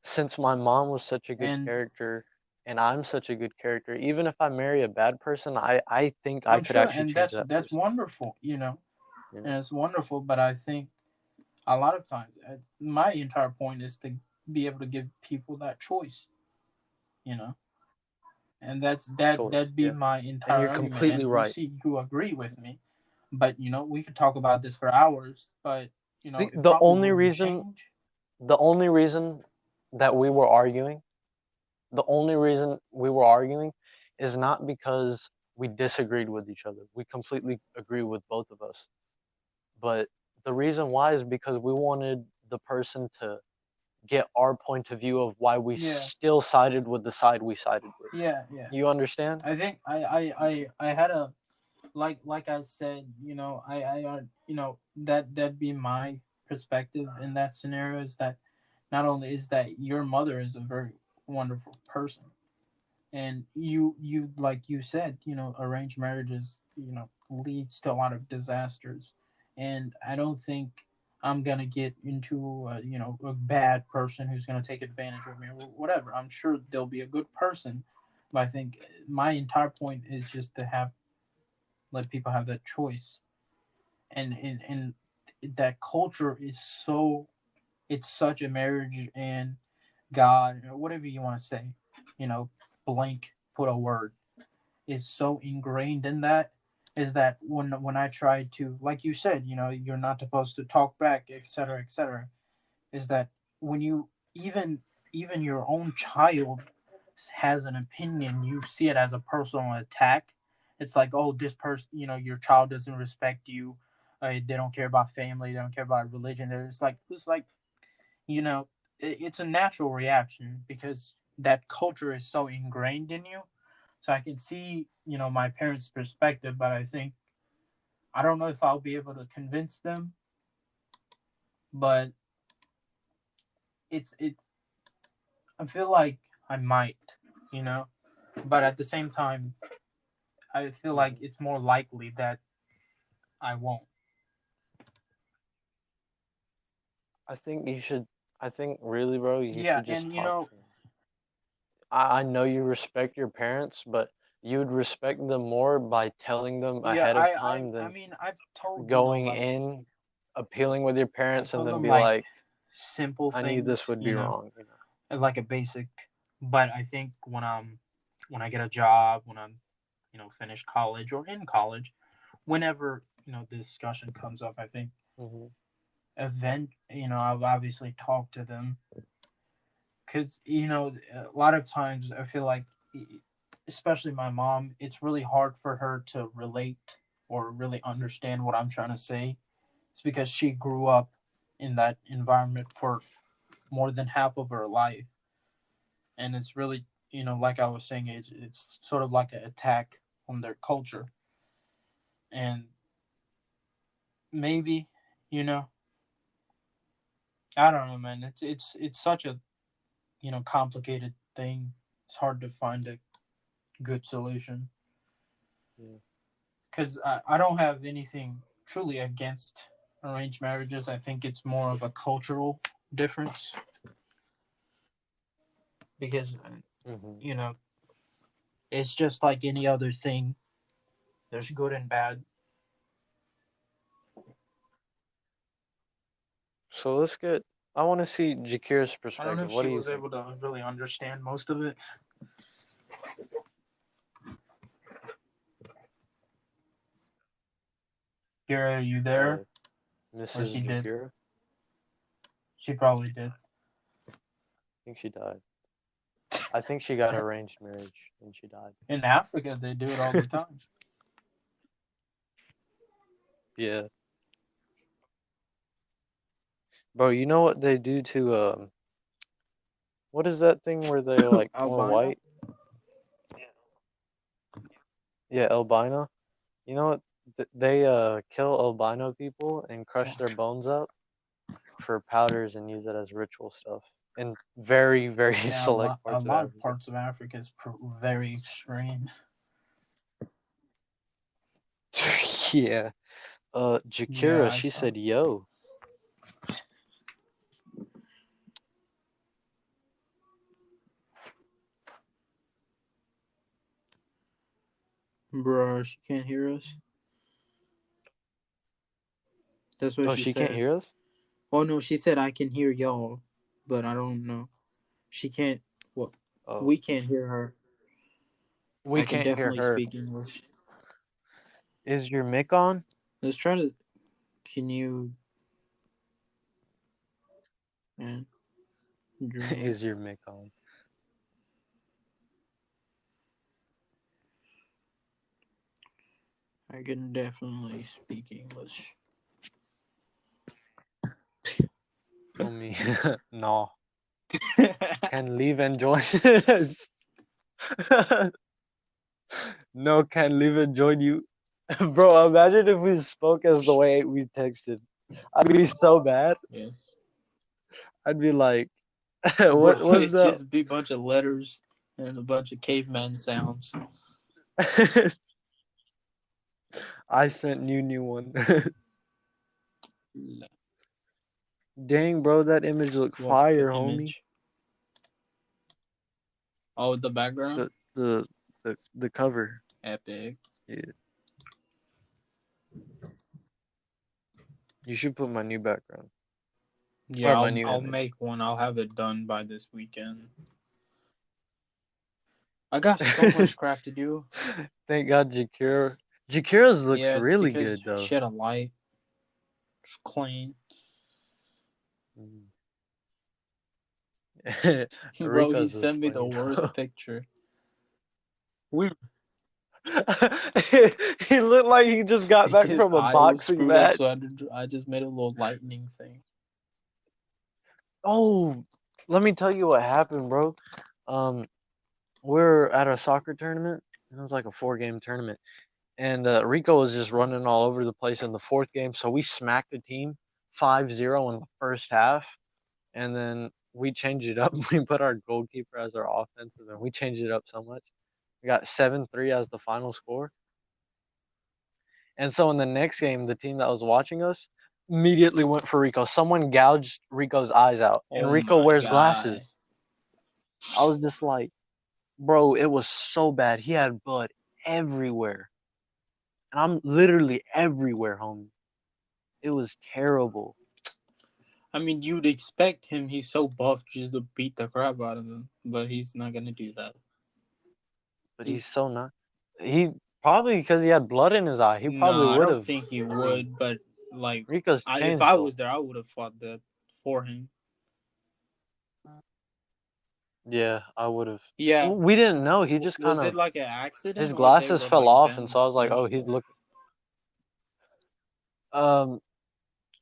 [SPEAKER 3] since my mom was such a good
[SPEAKER 1] and
[SPEAKER 3] character and I'm such a good character, even if I marry a bad person, I think I
[SPEAKER 1] I'm
[SPEAKER 3] could
[SPEAKER 1] sure,
[SPEAKER 3] actually
[SPEAKER 1] and
[SPEAKER 3] change
[SPEAKER 1] that's
[SPEAKER 3] that
[SPEAKER 1] that's
[SPEAKER 3] person.
[SPEAKER 1] wonderful,
[SPEAKER 3] You
[SPEAKER 1] and
[SPEAKER 3] know,
[SPEAKER 1] it's wonderful. But I think a lot of times, my entire point is to be able to give people that choice, you know, and
[SPEAKER 3] choice.
[SPEAKER 1] that'd be
[SPEAKER 3] Yeah.
[SPEAKER 1] my
[SPEAKER 3] And
[SPEAKER 1] entire
[SPEAKER 3] you're
[SPEAKER 1] argument.
[SPEAKER 3] completely
[SPEAKER 1] And you
[SPEAKER 3] right.
[SPEAKER 1] see, you agree with me, but we could talk about this for hours, but
[SPEAKER 3] See,
[SPEAKER 1] it probably wouldn't change.
[SPEAKER 3] the only reason that we were arguing, the only reason we were arguing is not because we disagreed with each other. We completely agree with both of us. But the reason why is because we wanted the person to get our point of view of why we
[SPEAKER 1] Yeah,
[SPEAKER 3] still sided with the side we sided with.
[SPEAKER 1] yeah, yeah.
[SPEAKER 3] You understand?
[SPEAKER 1] I think I had a like I said, that'd be my perspective in that scenario is that not only is that your mother is a very wonderful person, and you like you said, arranged marriages, leads to a lot of disasters, and I don't think I'm gonna get into a bad person who's gonna take advantage of me or whatever. I'm sure there'll be a good person, but I think my entire point is just to have let people have that choice, and that culture is so it's such a marriage and God, or whatever you want to say, you know, blank, put a word, is so ingrained in that, is that when I try to, like you said, you know, you're not supposed to talk back, etc., etc., is that when you even your own child has an opinion, you see it as a personal attack. It's like, oh, this person, you know, your child doesn't respect you. They don't care about family. They don't care about religion. It's like you know, it's a natural reaction because that culture is so ingrained in you. So I can see, you know, my parents' perspective, but I think I don't know if I'll be able to convince them, but it's I feel like I might, you know, but at the same time, I feel like it's more likely that I won't.
[SPEAKER 3] I think you should. I think really, bro, you
[SPEAKER 1] Yeah,
[SPEAKER 3] should just
[SPEAKER 1] and you
[SPEAKER 3] talk
[SPEAKER 1] know,
[SPEAKER 3] to them. I know you respect your parents, but you would respect them more by telling them
[SPEAKER 1] yeah,
[SPEAKER 3] ahead of
[SPEAKER 1] I
[SPEAKER 3] time
[SPEAKER 1] I
[SPEAKER 3] than
[SPEAKER 1] mean, I've told, you know,
[SPEAKER 3] going
[SPEAKER 1] like
[SPEAKER 3] in, appealing with your
[SPEAKER 1] I
[SPEAKER 3] parents, and
[SPEAKER 1] told
[SPEAKER 3] then
[SPEAKER 1] them
[SPEAKER 3] be
[SPEAKER 1] like
[SPEAKER 3] like,
[SPEAKER 1] simple
[SPEAKER 3] I knew
[SPEAKER 1] things,
[SPEAKER 3] this would
[SPEAKER 1] you
[SPEAKER 3] be
[SPEAKER 1] know,
[SPEAKER 3] wrong, you know.
[SPEAKER 1] like a basic. But I think when I get a job, when I'm, you know, finish college or in college, whenever, you know, the discussion comes up, I think
[SPEAKER 3] Hmm.
[SPEAKER 1] you know, I've obviously talked to them because, you know, a lot of times I feel like, especially my mom, it's really hard for her to relate or really understand what I'm trying to say. It's because she grew up in that environment for more than half of her life, and it's really, you know, like I was saying, it's sort of like an attack on their culture, and maybe, you know, I don't know, man. It's such a, you know, complicated thing. It's hard to find a good solution
[SPEAKER 3] Yeah.
[SPEAKER 1] because I don't have anything truly against arranged marriages. I think it's more of a cultural difference because,
[SPEAKER 3] Hmm.
[SPEAKER 1] you know, it's just like any other thing. There's good and bad.
[SPEAKER 3] So let's get. I want to see Jakira's
[SPEAKER 1] I don't know
[SPEAKER 3] perspective.
[SPEAKER 1] if
[SPEAKER 3] What
[SPEAKER 1] she
[SPEAKER 3] do you
[SPEAKER 1] was
[SPEAKER 3] think?
[SPEAKER 1] able to really understand most of it. Kira, are you there?
[SPEAKER 3] Uh,
[SPEAKER 1] Or
[SPEAKER 3] Mrs.
[SPEAKER 1] she did?
[SPEAKER 3] Jakira.
[SPEAKER 1] She probably did.
[SPEAKER 3] I think she died. I think she got arranged marriage and she died.
[SPEAKER 1] In Africa, they do it all the time.
[SPEAKER 3] Yeah, bro. You know what they do to what is that thing where they're like more
[SPEAKER 1] Albino?
[SPEAKER 3] white? Yeah, albino. You know what? They kill albino people and crush their bones up for powders and use it as ritual stuff in very very
[SPEAKER 1] Yeah,
[SPEAKER 3] select
[SPEAKER 1] a
[SPEAKER 3] parts of
[SPEAKER 1] lot of
[SPEAKER 3] Africa.
[SPEAKER 1] parts of Africa is very extreme.
[SPEAKER 3] Yeah.
[SPEAKER 1] Yeah,
[SPEAKER 3] Jakira,
[SPEAKER 1] I
[SPEAKER 3] she
[SPEAKER 1] saw.
[SPEAKER 3] said, "Yo."
[SPEAKER 1] Bruh, she can't hear us. That's what
[SPEAKER 3] Oh,
[SPEAKER 1] she
[SPEAKER 3] she can't
[SPEAKER 1] said.
[SPEAKER 3] hear us?
[SPEAKER 1] Oh no, she said I can hear y'all, but I don't know. She can't. Well,
[SPEAKER 3] Oh,
[SPEAKER 1] we can't hear her.
[SPEAKER 3] we
[SPEAKER 1] I can
[SPEAKER 3] can't hear
[SPEAKER 1] definitely
[SPEAKER 3] her.
[SPEAKER 1] speak English.
[SPEAKER 3] Is your mic on?
[SPEAKER 1] Let's try to. Can you? And
[SPEAKER 3] Is your mic on?
[SPEAKER 1] I can definitely speak English.
[SPEAKER 3] Homie, no. Can leave and join. No, can leave and join you. Bro, imagine if we spoke as the way we texted. I'd be so bad.
[SPEAKER 1] Yes.
[SPEAKER 3] I'd be like,
[SPEAKER 1] Bro,
[SPEAKER 3] what was
[SPEAKER 1] it's
[SPEAKER 3] the?
[SPEAKER 1] just be a bunch of letters and a bunch of caveman sounds.
[SPEAKER 3] I sent you new one. Dang, bro, that image look
[SPEAKER 1] What
[SPEAKER 3] fire, homie.
[SPEAKER 1] image? Oh, the background?
[SPEAKER 3] The the the cover.
[SPEAKER 1] Epic.
[SPEAKER 3] Yeah, you should put my new background.
[SPEAKER 1] Yeah,
[SPEAKER 3] Or my new
[SPEAKER 1] I'll
[SPEAKER 3] image.
[SPEAKER 1] make one. I'll have it done by this weekend. I got so much crap to do.
[SPEAKER 3] Thank God Jakira. Jakira's looks
[SPEAKER 1] Yeah, it's
[SPEAKER 3] really
[SPEAKER 1] because
[SPEAKER 3] good though.
[SPEAKER 1] she had a light. It's clean. Bro, he
[SPEAKER 3] Rico's was
[SPEAKER 1] sent me the
[SPEAKER 3] funny, bro.
[SPEAKER 1] worst picture. We
[SPEAKER 3] He looked like he just got back
[SPEAKER 1] his
[SPEAKER 3] from a
[SPEAKER 1] eye was
[SPEAKER 3] boxing
[SPEAKER 1] screwed up, so
[SPEAKER 3] match.
[SPEAKER 1] I just made a little lightning thing.
[SPEAKER 3] Oh, let me tell you what happened, bro. Um, we're at a soccer tournament, and it was like a 4-game tournament. And Rico was just running all over the place in the fourth game, so we smacked the team 5-0 in the first half, and then we changed it up. We put our goalkeeper as our offensive, and we changed it up so much. We got 7-3 as the final score. And so in the next game, the team that was watching us immediately went for Rico. Someone gouged Rico's eyes out, and
[SPEAKER 1] Oh
[SPEAKER 3] Rico
[SPEAKER 1] my
[SPEAKER 3] wears
[SPEAKER 1] god.
[SPEAKER 3] glasses. I was just like, bro, it was so bad. He had blood everywhere. And I'm literally everywhere, homie. It was terrible.
[SPEAKER 1] I mean, you'd expect him. He's so buff just to beat the crap out of him, but he's not gonna do that.
[SPEAKER 3] But he's
[SPEAKER 1] He's
[SPEAKER 3] so not. He probably because he had blood in his eye. He
[SPEAKER 1] no,
[SPEAKER 3] probably
[SPEAKER 1] I
[SPEAKER 3] would
[SPEAKER 1] don't
[SPEAKER 3] have.
[SPEAKER 1] think he
[SPEAKER 3] I mean,
[SPEAKER 1] would. But like,
[SPEAKER 3] Rico's
[SPEAKER 1] if
[SPEAKER 3] changed
[SPEAKER 1] I
[SPEAKER 3] though.
[SPEAKER 1] was there, I would have fought that for him.
[SPEAKER 3] Yeah, I would have.
[SPEAKER 1] Yeah.
[SPEAKER 3] We didn't know. He just kind
[SPEAKER 1] Was it
[SPEAKER 3] of
[SPEAKER 1] like an accident
[SPEAKER 3] his
[SPEAKER 1] or they
[SPEAKER 3] glasses
[SPEAKER 1] were
[SPEAKER 3] fell
[SPEAKER 1] like
[SPEAKER 3] off, and so I was like, oh, he's
[SPEAKER 1] vengeful?
[SPEAKER 3] looking. Um,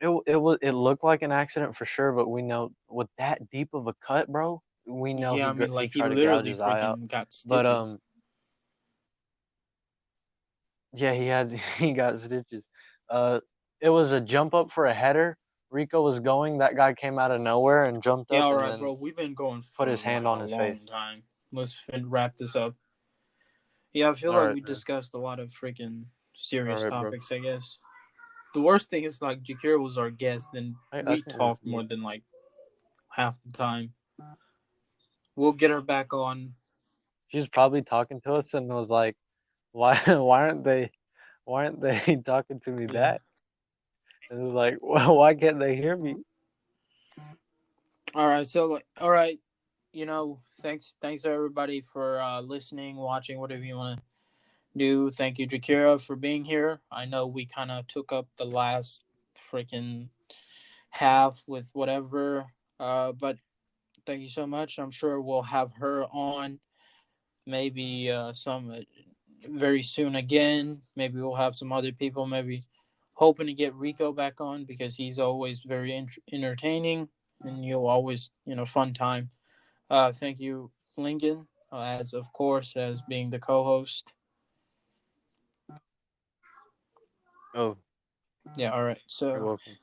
[SPEAKER 3] it looked like an accident for sure, but we know with that deep of a cut, bro, we know
[SPEAKER 1] Yeah, I mean,
[SPEAKER 3] he
[SPEAKER 1] like he
[SPEAKER 3] tried to gouge
[SPEAKER 1] literally
[SPEAKER 3] his eye out.
[SPEAKER 1] freaking got
[SPEAKER 3] But
[SPEAKER 1] stitches.
[SPEAKER 3] yeah, he had he got stitches. Uh, it was a jump up for a header. Rico was going. That guy came out of nowhere and jumped
[SPEAKER 1] Yeah,
[SPEAKER 3] up
[SPEAKER 1] all
[SPEAKER 3] and
[SPEAKER 1] right,
[SPEAKER 3] then
[SPEAKER 1] bro. We've been going
[SPEAKER 3] put
[SPEAKER 1] for
[SPEAKER 3] his hand
[SPEAKER 1] like a
[SPEAKER 3] on his
[SPEAKER 1] long
[SPEAKER 3] face.
[SPEAKER 1] time. Let's wrap this up. Yeah, I feel
[SPEAKER 3] All
[SPEAKER 1] like
[SPEAKER 3] right,
[SPEAKER 1] we
[SPEAKER 3] man.
[SPEAKER 1] discussed a lot of freaking
[SPEAKER 3] All
[SPEAKER 1] serious
[SPEAKER 3] right, bro.
[SPEAKER 1] topics. I guess the worst thing is like Jakira was our guest, and
[SPEAKER 3] I
[SPEAKER 1] we
[SPEAKER 3] think that's
[SPEAKER 1] talked more
[SPEAKER 3] good.
[SPEAKER 1] than like half the time. We'll get her back on.
[SPEAKER 3] She's probably talking to us and was like, "Why why aren't they talking to me
[SPEAKER 1] Yeah.
[SPEAKER 3] back?" And it's like, well, why can't they hear me?
[SPEAKER 1] All right. So, all right. Thanks to everybody for listening, watching, whatever you want to do. Thank you, Jakira, for being here. I know we kind of took up the last freaking half with whatever, but thank you so much. I'm sure we'll have her on maybe some very soon again. Maybe we'll have some other people. Maybe hoping to get Rico back on because he's always very entertaining and you'll always fun time. Thank you, Lincoln, as of course as being the co-host.
[SPEAKER 3] Oh,
[SPEAKER 1] Yeah, all right.
[SPEAKER 3] you're
[SPEAKER 1] So
[SPEAKER 3] welcome.